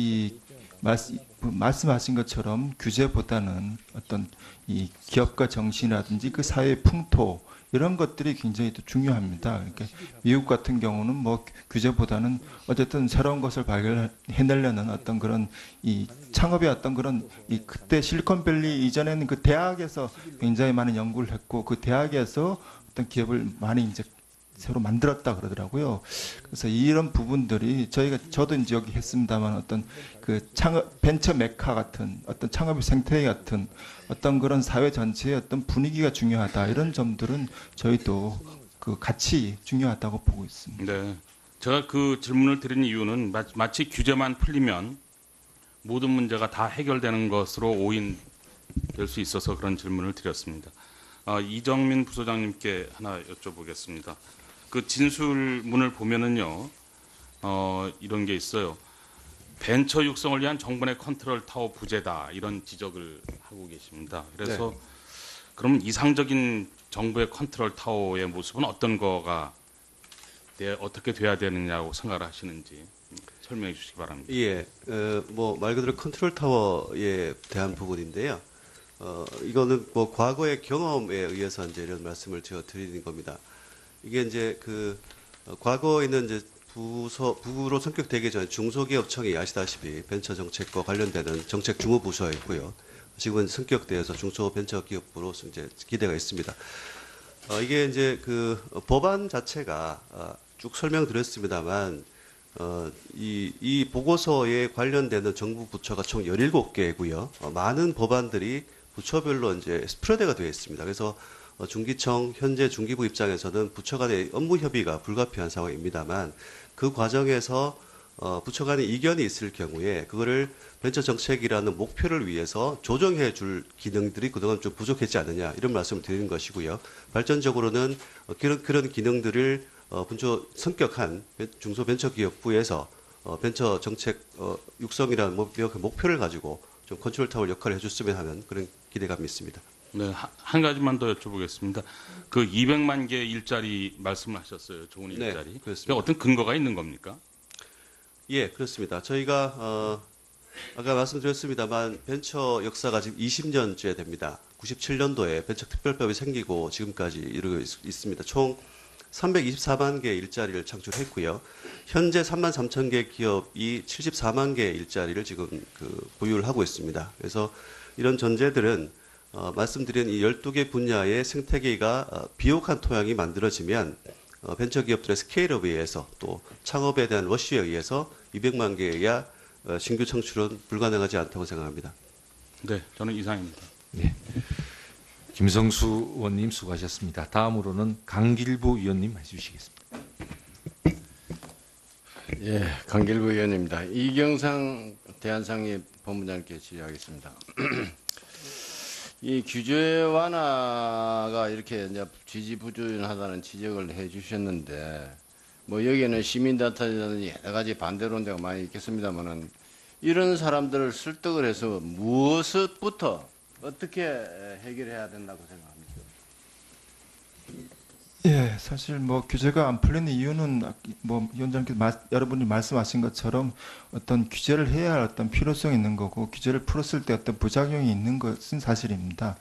말씀하신 것처럼 규제보다는 어떤 이 기업가 정신이라든지 그 사회 풍토 이런 것들이 굉장히 또 중요합니다. 그러니까 미국 같은 경우는 규제보다는 어쨌든 새로운 것을 발견해내려는 어떤 그런 이 창업의 어떤 그런 그때 실리콘밸리 이전에는 그 대학에서 굉장히 많은 연구를 했고 그 대학에서 어떤 기업을 많이 이제 새로 만들었다 그러더라고요. 그래서 이런 부분들이 저도 이제 여기 했습니다만 어떤 창업 벤처 메카 같은 어떤 창업의 생태 같은 어떤 그런 사회 전체의 어떤 분위기가 중요하다 이런 점들은 저희도 같이 중요하다고 보고 있습니다. 네, 제가 그 질문을 드린 이유는 마치 규제만 풀리면 모든 문제가 다 해결되는 것으로 오인될 수 있어서 그런 질문을 드렸습니다. 이정민 부소장님께 하나 여쭤보겠습니다. 진술문을 보면은요, 이런 게 있어요. 벤처 육성을 위한 정부의 컨트롤 타워 부재다 이런 지적을 하고 계십니다. 그래서 그럼 이상적인 정부의 컨트롤 타워의 모습은 어떤 거가 어떻게 돼야 되느냐고 생각을 하시는지 설명해 주시기 바랍니다. 예, 말 그대로 컨트롤 타워에 대한 부분인데요. 이거는 과거의 경험에 의해서 이제 이런 말씀을 제가 드리는 겁니다. 이게 이제 과거에는 이제 부로 성격되기 전에 중소기업청이 아시다시피 벤처 정책과 관련되는 정책 주무부서였고요. 지금은 성격되어서 중소벤처기업부로 이제 기대가 있습니다. 이게 이제 법안 자체가 쭉 설명드렸습니다만 이 보고서에 관련되는 정부 부처가 총 17개고요. 많은 법안들이 부처별로 이제 스프레드가 되어 있습니다. 그래서 중기청 현재 중기부 입장에서는 부처 간의 업무 협의가 불가피한 상황입니다만 그 과정에서 부처 간의 이견이 있을 경우에 그거를 벤처 정책이라는 목표를 위해서 조정해 줄 기능들이 그동안 좀 부족했지 않느냐 이런 말씀을 드리는 것이고요. 발전적으로는 그런 기능들을 분조 성격한 중소벤처기업부에서 벤처 정책 육성이라는 목표를 가지고 좀 컨트롤 타워 역할을 해줬으면 하는 그런 기대감이 있습니다. 네, 한 가지만 더 여쭤보겠습니다. 200만 개 일자리 말씀을 하셨어요. 좋은 일자리. 네, 그렇습니다. 어떤 근거가 있는 겁니까? 예, 그렇습니다. 저희가 아까 말씀드렸습니다만 벤처 역사가 지금 20년째 됩니다. 97년도에 벤처 특별법이 생기고 지금까지 이르고 있습니다. 총 324만 개 일자리를 창출했고요. 현재 3만 3천 개 기업이 74만 개 일자리를 지금 보유를 하고 있습니다. 그래서 이런 전제들은 말씀드린 이 12개 분야의 생태계가 비옥한 토양이 만들어지면 벤처기업들의 스케일업에 의해서 또 창업에 대한 러쉬에 의해서 200만 개의 신규 창출은 불가능하지 않다고 생각합니다. 네, 저는 이상입니다. 네. 김성수 의원님 수고하셨습니다. 다음으로는 강길부 의원님 해주시겠습니다. 예, 강길부 의원입니다. 이경상 대한상립 본부장님께 질의하겠습니다. 이 규제 완화가 이렇게 이제 지지부진하다는 지적을 해주셨는데, 뭐 여기에는 시민단체라든지 여러 가지 반대론자가 많이 있겠습니다만은 이런 사람들을 설득을 해서 무엇부터 어떻게 해결해야 된다고 생각합니까? 예, 사실 뭐 규제가 안 풀리는 이유는 뭐 위원장께서 여러분이 말씀하신 것처럼 어떤 규제를 해야 할 어떤 필요성이 있는 거고 규제를 풀었을 때 어떤 부작용이 있는 것은 사실입니다.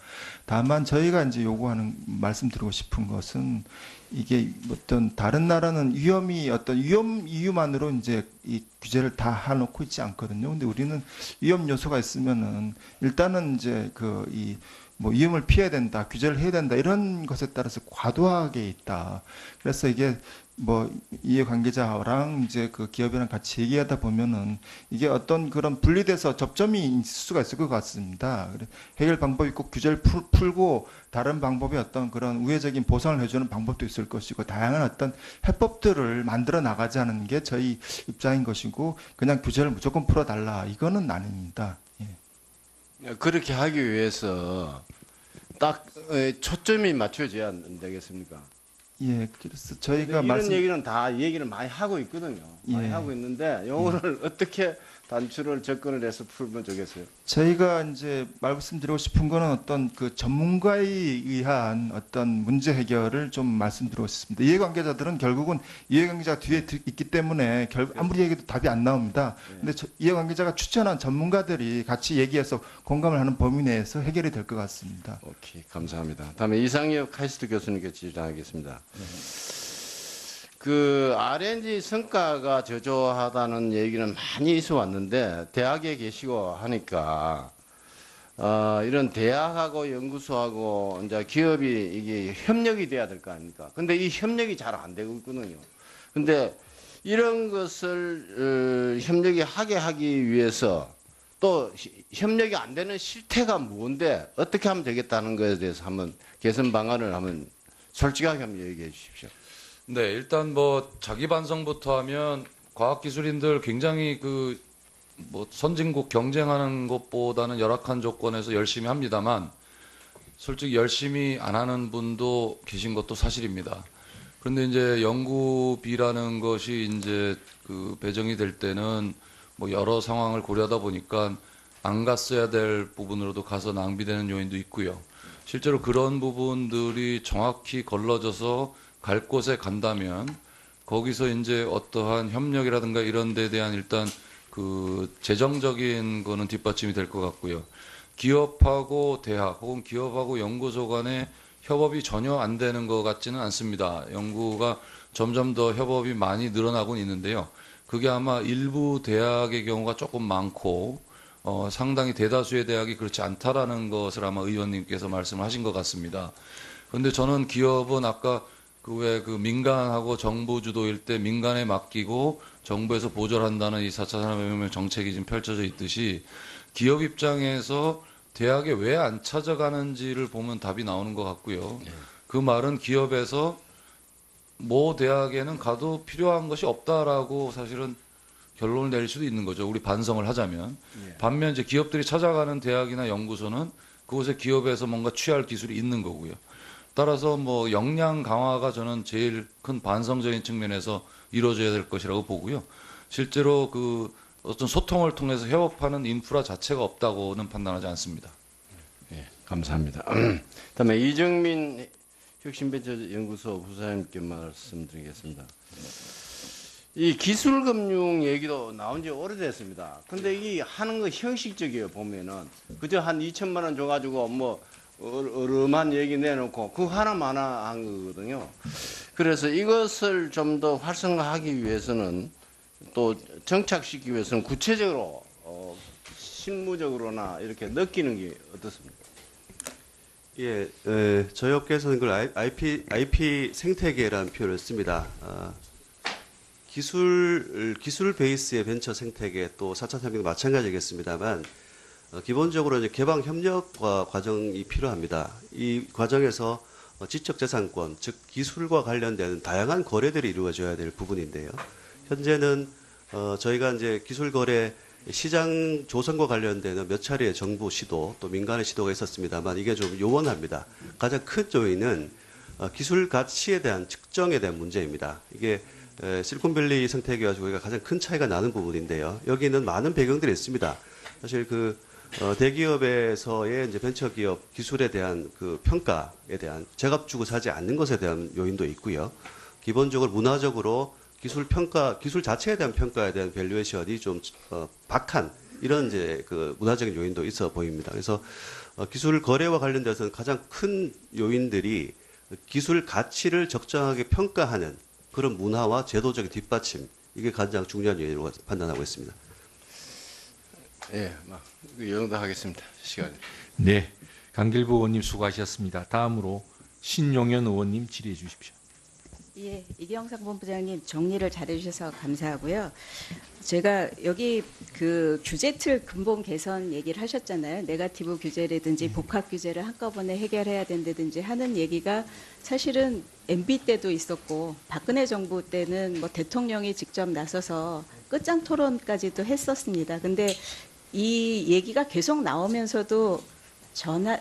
다만 저희가 이제 요구하는 말씀드리고 싶은 것은 이게 어떤 다른 나라는 어떤 위험 이유만으로 이제 이 규제를 다 해놓고 있지 않거든요. 근데 우리는 위험 요소가 있으면은 일단은 이제 뭐 위험을 피해야 된다, 규제를 해야 된다 이런 것에 따라서 과도하게 있다. 그래서 이게 뭐 이해관계자랑 이제 그 기업이랑 같이 얘기하다 보면은 이게 어떤 그런 분리돼서 접점이 있을 수가 있을 것 같습니다. 해결 방법이 꼭 규제를 풀고 다른 방법이 어떤 그런 우회적인 보상을 해주는 방법도 있을 것이고 다양한 어떤 해법들을 만들어 나가자는 게 저희 입장인 것이고 그냥 규제를 무조건 풀어달라 이거는 아닙니다. 예. 그렇게 하기 위해서 딱 초점이 맞춰져야 안 되겠습니까? 예, 그래서 저희가 이런 얘기는 다 얘기를 많이 하고 있거든요. 많이 예. 하고 있는데 요거를 어떻게 단추를 접근을 해서 풀면 좋겠어요? 저희가 이제 말씀드리고 싶은 거는 어떤 그 전문가에 의한 어떤 문제 해결을 좀 말씀드리고 싶습니다. 이해관계자들은 결국은 이해관계자가 뒤에 있기 때문에 아무리 얘기해도 답이 안 나옵니다. 근데 이해관계자가 추천한 전문가들이 같이 얘기해서 공감을 하는 범위 내에서 해결이 될 것 같습니다. 오케이, 감사합니다. 다음에 이상엽 카이스트 교수님께 질의하겠습니다. 그 R&D 성과가 저조하다는 얘기는 많이 있어 왔는데 대학에 계시고 하니까 이런 대학하고 연구소하고 이제 기업이 이게 협력이 돼야 될 거 아닙니까? 근데 이 협력이 잘 안 되고 있거든요. 근데 이런 것을 협력이 하게 하기 위해서 또 협력이 안 되는 실태가 뭔데 어떻게 하면 되겠다는 것에 대해서 한번 개선 방안을 한번 솔직하게 한번 얘기해 주십시오. 네, 일단 뭐 자기 반성부터 하면 과학기술인들 굉장히 뭐 선진국 경쟁하는 것보다는 열악한 조건에서 열심히 합니다만 솔직히 열심히 안 하는 분도 계신 것도 사실입니다. 그런데 이제 연구비라는 것이 이제 배정이 될 때는 뭐 여러 상황을 고려하다 보니까 안 갔어야 될 부분으로도 가서 낭비되는 요인도 있고요. 실제로 그런 부분들이 정확히 걸러져서 갈 곳에 간다면 거기서 이제 어떠한 협력이라든가 이런 데에 대한 일단 재정적인 거는 뒷받침이 될 것 같고요. 기업하고 대학 혹은 기업하고 연구소 간의 협업이 전혀 안 되는 것 같지는 않습니다. 연구가 점점 더 협업이 많이 늘어나고는 있는데요. 그게 아마 일부 대학의 경우가 조금 많고 상당히 대다수의 대학이 그렇지 않다라는 것을 아마 의원님께서 말씀하신 것 같습니다. 그런데 저는 기업은 아까 민간하고 정부 주도일 때 민간에 맡기고 정부에서 보조한다는 이 4차 산업혁명 정책이 지금 펼쳐져 있듯이 기업 입장에서 대학에 왜 안 찾아가는지를 보면 답이 나오는 것 같고요. 그 말은 기업에서 모 대학에는 가도 필요한 것이 없다라고 사실은 결론을 내릴 수도 있는 거죠. 우리 반성을 하자면. 반면 이제 기업들이 찾아가는 대학이나 연구소는 그곳에 기업에서 뭔가 취할 기술이 있는 거고요. 따라서 뭐 역량 강화가 저는 제일 큰 반성적인 측면에서 이루어져야 될 것이라고 보고요. 실제로 어떤 소통을 통해서 협업하는 인프라 자체가 없다고는 판단하지 않습니다. 네, 감사합니다. 다음에 이정민 혁신벤처연구소 부사장님께 말씀드리겠습니다. 이 기술금융 얘기도 나온 지 오래됐습니다. 근데 이 하는 거 형식적이에요, 보면은. 그저 한 2천만 원 줘가지고 뭐 어름한 얘기 내놓고 그거 하나만 한 거거든요. 그래서 이것을 좀 더 활성화하기 위해서는 또 정착시키기 위해서는 구체적으로 실무적으로나 이렇게 느끼는 게 어떻습니까? 예, 저희 업계에서는 그걸 IP 생태계라는 표현을 씁니다. 기술 베이스의 벤처 생태계 또 4차 산업도 마찬가지겠습니다만 기본적으로 이제 개방 협력과 과정이 필요합니다. 이 과정에서 지적재산권, 즉 기술과 관련된 다양한 거래들이 이루어져야 될 부분인데요. 현재는 저희가 이제 기술 거래 시장 조성과 관련되는 몇 차례의 정부 시도 또 민간의 시도가 있었습니다만 이게 좀 요원합니다. 가장 큰 요인은 기술 가치에 대한 측정에 대한 문제입니다. 이게 실리콘밸리 생태계와 저희가 가장 큰 차이가 나는 부분인데요. 여기는 많은 배경들이 있습니다. 사실 대기업에서의 이제 벤처기업 기술에 대한 그 평가에 대한 제값 주고 사지 않는 것에 대한 요인도 있고요. 기본적으로 문화적으로 기술 자체에 대한 평가에 대한 밸류에이션이 좀 박한 이런 이제 그 문화적인 요인도 있어 보입니다. 그래서 기술 거래와 관련돼서는 가장 큰 요인들이 기술 가치를 적정하게 평가하는 그런 문화와 제도적인 뒷받침 이게 가장 중요한 요인으로 판단하고 있습니다. 예, 영도하겠습니다. 시간. 네, 강길부 의원님 수고하셨습니다. 다음으로 신용현 의원님 질의해 주십시오. 예, 이경상 본부장님 정리를 잘해주셔서 감사하고요. 제가 여기 그 규제 틀 근본 개선 얘기를 하셨잖아요. 네거티브 규제라든지 복합 규제를 한꺼번에 해결해야 된다든지 하는 얘기가 사실은 MB 때도 있었고 박근혜 정부 때는 뭐 대통령이 직접 나서서 끝장 토론까지도 했었습니다. 근데 이 얘기가 계속 나오면서도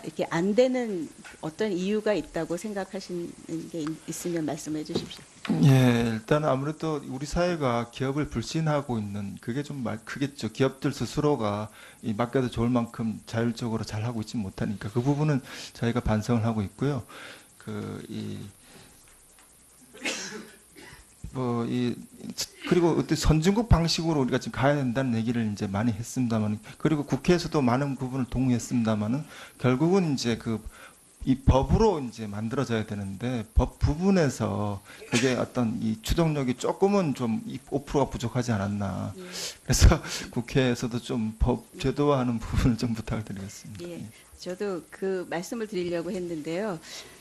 이렇게 안 되는 어떤 이유가 있다고 생각하시는 게 있으면 말씀해 주십시오. 예, 일단 아무래도 우리 사회가 기업을 불신하고 있는 그게 좀 크겠죠. 기업들 스스로가 맡겨도 좋을 만큼 자율적으로 잘 하고 있지 못하니까 그 부분은 저희가 반성을 하고 있고요. 그리고 어떤 선진국 방식으로 우리가 지금 가야 된다는 얘기를 이제 많이 했습니다만, 그리고 국회에서도 많은 부분을 동의했습니다만은 결국은 이제 이 법으로 이제 만들어져야 되는데 법 부분에서 그게 어떤 이 추동력이 조금은 좀 5%가 부족하지 않았나. 그래서 국회에서도 좀 법 제도화하는 부분을 좀 부탁을 드리겠습니다. 예, 저도 그 말씀을 드리려고 했는데요.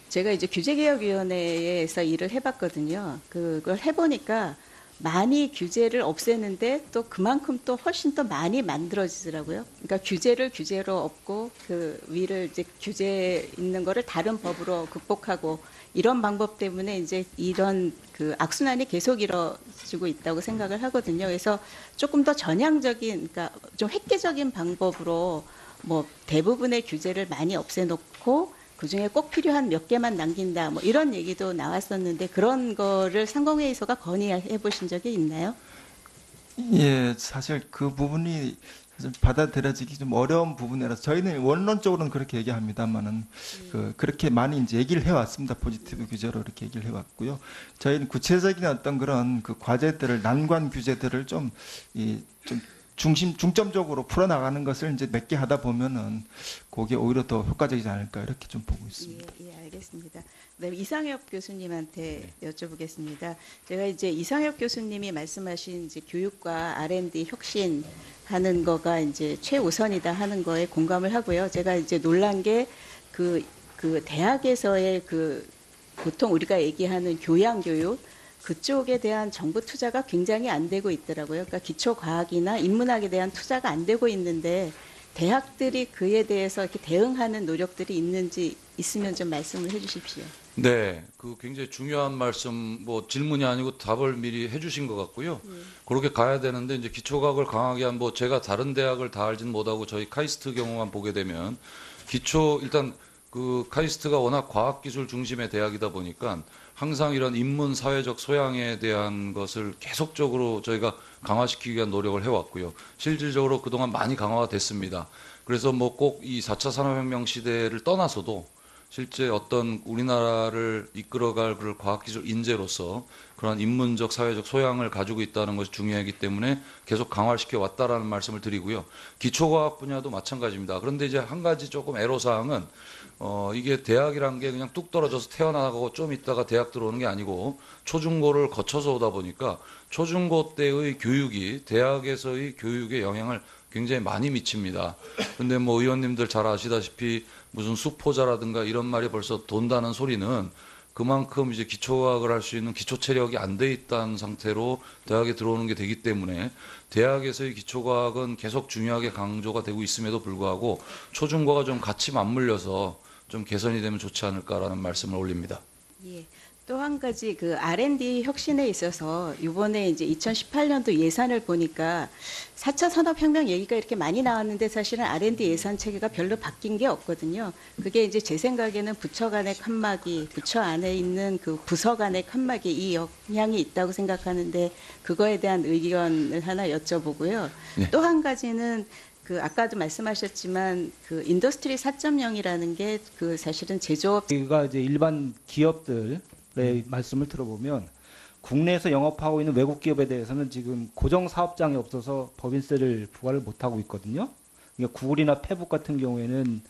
제가 이제 규제개혁위원회에서 일을 해봤거든요. 그걸 해보니까 많이 규제를 없애는데 또 그만큼 또 훨씬 더 많이 만들어지더라고요. 그러니까 규제를 규제로 없고 그 위를 이제 규제 있는 거를 다른 법으로 극복하고 이런 방법 때문에 이제 이런 그 악순환이 계속 이루어지고 있다고 생각을 하거든요. 그래서 조금 더 전향적인, 그러니까 좀 획기적인 방법으로 뭐 대부분의 규제를 많이 없애놓고 그중에 꼭 필요한 몇 개만 남긴다 뭐 이런 얘기도 나왔었는데 그런 거를 상공회의소가 건의해 보신 적이 있나요? 예, 사실 그 부분이 사실 받아들여지기 좀 어려운 부분이라서 저희는 원론적으로는 그렇게 얘기합니다만은 그렇게 많이 이제 얘기를 해왔습니다. 포지티브 규제로 이렇게 얘기를 해왔고요. 저희는 구체적인 어떤 그런 그 과제들을 난관 규제들을 좀 중점적으로 풀어나가는 것을 이제 몇 개 하다 보면은 그게 오히려 더 효과적이지 않을까 이렇게 좀 보고 있습니다. 예, 알겠습니다. 그다음에 이상엽 교수님한테 여쭤보겠습니다. 제가 이제 이상엽 교수님이 말씀하신 이제 교육과 R&D 혁신하는 거가 이제 최우선이다 하는 거에 공감을 하고요. 제가 이제 놀란 게 그 대학에서의 보통 우리가 얘기하는 교양교육 그쪽에 대한 정부 투자가 굉장히 안 되고 있더라고요. 그러니까 기초과학이나 인문학에 대한 투자가 안 되고 있는데 대학들이 그에 대해서 이렇게 대응하는 노력들이 있으면 좀 말씀을 해주십시오. 네, 굉장히 중요한 말씀, 뭐 질문이 아니고 답을 미리 해주신 것 같고요. 그렇게 가야 되는데 이제 기초과학을 강하게 한 뭐 제가 다른 대학을 다 알지는 못하고 저희 카이스트 경우만 보게 되면 일단 카이스트가 워낙 과학기술 중심의 대학이다 보니까 항상 이런 인문 사회적 소양에 대한 것을 계속적으로 저희가 강화시키기 위한 노력을 해왔고요. 실질적으로 그동안 많이 강화가 됐습니다. 그래서 뭐 꼭 이 4차 산업혁명 시대를 떠나서도 실제 어떤 우리나라를 이끌어갈 그런 과학기술 인재로서 그런 인문적 사회적 소양을 가지고 있다는 것이 중요하기 때문에 계속 강화시켜 왔다라는 말씀을 드리고요. 기초과학 분야도 마찬가지입니다. 그런데 이제 한 가지 조금 애로사항은 이게 대학이란 게 그냥 뚝 떨어져서 태어나고 좀 있다가 대학 들어오는 게 아니고 초중고를 거쳐서 오다 보니까 초중고 때의 교육이 대학에서의 교육에 영향을 굉장히 많이 미칩니다. 근데 뭐 의원님들 잘 아시다시피 무슨 수포자라든가 이런 말이 벌써 돈다는 소리는 그만큼 이제 기초과학을 할 수 있는 기초 체력이 안 돼 있다는 상태로 대학에 들어오는 게 되기 때문에 대학에서의 기초과학은 계속 중요하게 강조가 되고 있음에도 불구하고 초중고가 좀 같이 맞물려서 좀 개선이 되면 좋지 않을까라는 말씀을 올립니다. 예. 또 한 가지 그 R&D 혁신에 있어서 이번에 이제 2018년도 예산을 보니까 4차 산업혁명 얘기가 이렇게 많이 나왔는데 사실은 R&D 예산 체계가 별로 바뀐 게 없거든요. 그게 이제 제 생각에는 부처 간의 칸막이, 부처 안에 있는 그 부서 간의 칸막이 이 영향이 있다고 생각하는데 그거에 대한 의견을 하나 여쭤보고요. 네. 또 한 가지는 그 아까도 말씀하셨지만 그 인더스트리 4.0이라는 게 그 사실은 제조업 우리가 이제 일반 기업들의 말씀을 들어보면 국내에서 영업하고 있는 외국 기업에 대해서는 지금 고정 사업장이 없어서 법인세를 부과를 못 하고 있거든요. 그러니까 구글이나 페북 같은 경우에는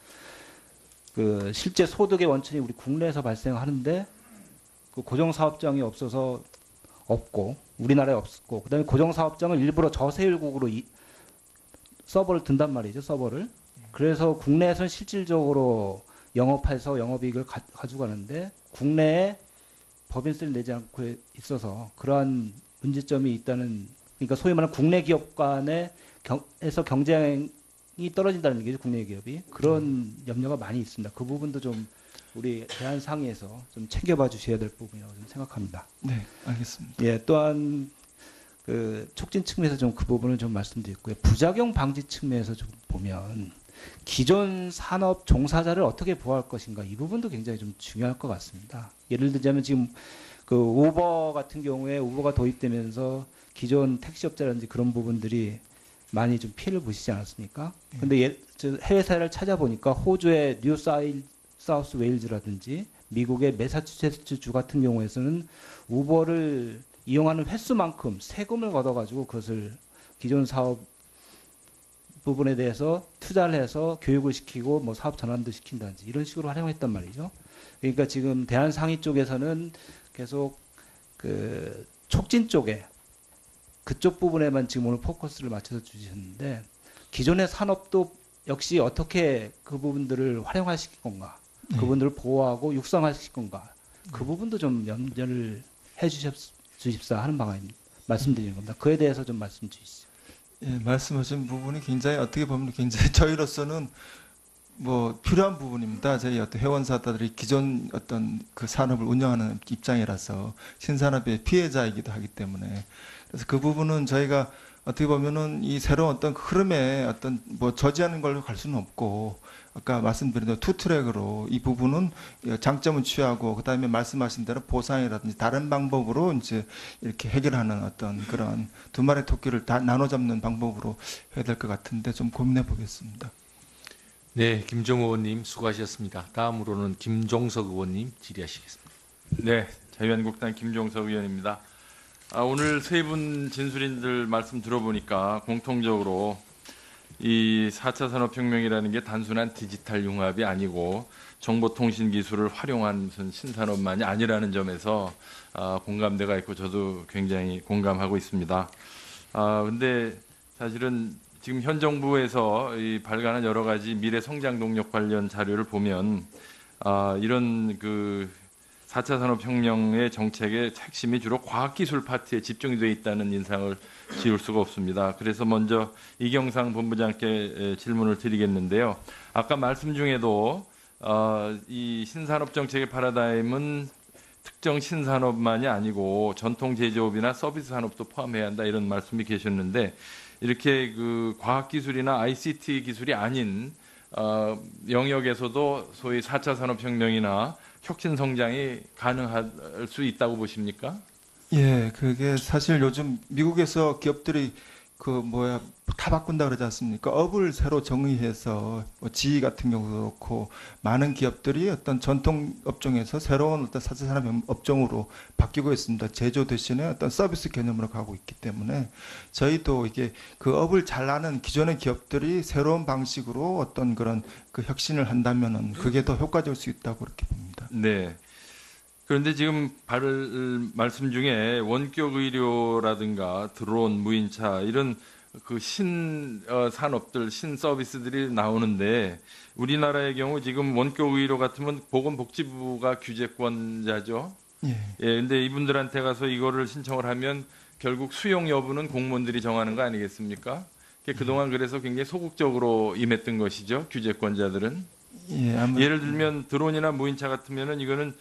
그 실제 소득의 원천이 우리 국내에서 발생하는데 그 고정 사업장이 없어서 없고 우리나라에 없고 그다음에 고정 사업장을 일부러 저세율국으로 서버를 든단 말이죠. 서버를. 그래서 국내에서는 실질적으로 영업해서 영업이익을 가져가는데 국내에 법인세를 내지 않고 있어서 그러한 문제점이 있다는, 그러니까 소위 말하는 국내 기업 간에서 경쟁이 떨어진다는 얘기죠. 국내 기업이. 그런 염려가 많이 있습니다. 그 부분도 좀 우리 대한상의에서 좀 챙겨봐 주셔야 될 부분이라고 좀 생각합니다. 네, 알겠습니다. 예, 또한 그 촉진 측면에서 좀 그 부분을 좀 말씀드렸고요. 부작용 방지 측면에서 좀 보면 기존 산업 종사자를 어떻게 보호할 것인가 이 부분도 굉장히 좀 중요할 것 같습니다. 예를 들자면 지금 그 우버 같은 경우에 우버가 도입되면서 기존 택시업자라든지 그런 부분들이 많이 좀 피해를 보시지 않았습니까? 근데 해외 사례를 찾아보니까 호주의 뉴 사우스 웨일즈라든지 미국의 매사추세츠 주 같은 경우에서는 우버를 이용하는 횟수만큼 세금을 걷어가지고 그것을 기존 사업 부분에 대해서 투자를 해서 교육을 시키고 뭐 사업 전환도 시킨다든지 이런 식으로 활용했단 말이죠. 그러니까 지금 대한상의 쪽에서는 계속 그 촉진 쪽에 그쪽 부분에만 지금 오늘 포커스를 맞춰서 주셨는데 기존의 산업도 역시 어떻게 그 부분들을 활용하실 건가, 그분들을 보호하고 육성하실 건가, 그 부분도 좀 염려를 해 주십사 하는 방안입니다. 말씀드리는 겁니다. 그에 대해서 좀 말씀 주시죠. 예, 말씀하신 부분이 굉장히 어떻게 보면 굉장히 저희로서는 뭐 필요한 부분입니다. 저희 어떤 회원사들이 기존 어떤 그 산업을 운영하는 입장이라서 신산업의 피해자이기도 하기 때문에 그래서 그 부분은 저희가 어떻게 보면은 이 새로운 어떤 흐름에 어떤 뭐 저지하는 걸로 갈 수는 없고 아까 말씀드린 대로 투 트랙으로 이 부분은 장점은 취하고 그다음에 말씀하신 대로 보상이라든지 다른 방법으로 이제 이렇게 해결하는 어떤 그런 두 마리 토끼를 다 나눠 잡는 방법으로 해야 될 것 같은데 좀 고민해 보겠습니다. 네, 김정우 의원님 수고하셨습니다. 다음으로는 김종석 의원님 질의하시겠습니다. 네, 자유한국당 김종석 의원입니다. 오늘 세 분 진술인들 말씀 들어보니까 공통적으로 이 4차 산업혁명이라는 게 단순한 디지털 융합이 아니고 정보통신 기술을 활용한 무슨 신산업만이 아니라는 점에서 공감대가 있고 저도 굉장히 공감하고 있습니다. 근데 사실은 지금 현 정부에서 이 발간한 여러 가지 미래 성장 동력 관련 자료를 보면 이런 그 4차 산업혁명의 정책의 핵심이 주로 과학기술 파트에 집중되어 있다는 인상을 지울 수가 없습니다. 그래서 먼저 이경상 본부장께 질문을 드리겠는데요. 아까 말씀 중에도 이 신산업 정책의 파라다임은 특정 신산업만이 아니고 전통 제조업이나 서비스 산업도 포함해야 한다 이런 말씀이 계셨는데 이렇게 그 과학기술이나 ICT 기술이 아닌 영역에서도 소위 4차 산업혁명이나 혁신 성장이 가능할 수 있다고 보십니까? 예, 그게 사실 요즘 미국에서 기업들이 다 바꾼다 그러지 않습니까? 업을 새로 정의해서 지휘 같은 경우도 그렇고 많은 기업들이 어떤 전통 업종에서 새로운 어떤 4차 산업 업종으로 바뀌고 있습니다. 제조 대신에 어떤 서비스 개념으로 가고 있기 때문에 저희도 이게 그 업을 잘 아는 기존의 기업들이 새로운 방식으로 어떤 그런 그 혁신을 한다면은 그게 더 효과적일 수 있다고 그렇게 봅니다. 네. 그런데 지금 말씀 중에 원격 의료라든가 드론, 무인차 이런 그 산업들, 신서비스들이 나오는데 우리나라의 경우 지금 원격의료 같으면 보건복지부가 규제권자죠. 예. 예, 근데 이분들한테 가서 이거를 신청을 하면 결국 수용 여부는 공무원들이 정하는 거 아니겠습니까? 그동안 그래서 굉장히 소극적으로 임했던 것이죠. 규제권자들은. 예, 예를 들면 드론이나 무인차 같으면은 이거는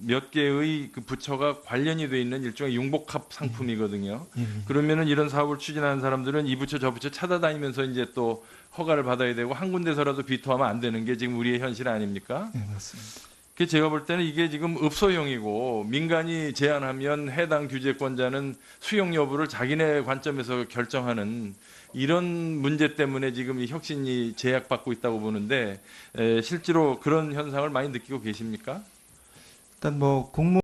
몇 개의 그 부처가 관련이 돼 있는 일종의 융복합 상품이거든요. 그러면은 이런 사업을 추진하는 사람들은 이 부처 저 부처 찾아다니면서 이제 또 허가를 받아야 되고 한 군데서라도 비토하면 안 되는 게 지금 우리의 현실 아닙니까? 네, 맞습니다. 제가 볼 때는 이게 지금 읍소형이고 민간이 제안하면 해당 규제권자는 수용 여부를 자기네 관점에서 결정하는 이런 문제 때문에 지금 이 혁신이 제약받고 있다고 보는데 실제로 그런 현상을 많이 느끼고 계십니까? 일단 뭐 공무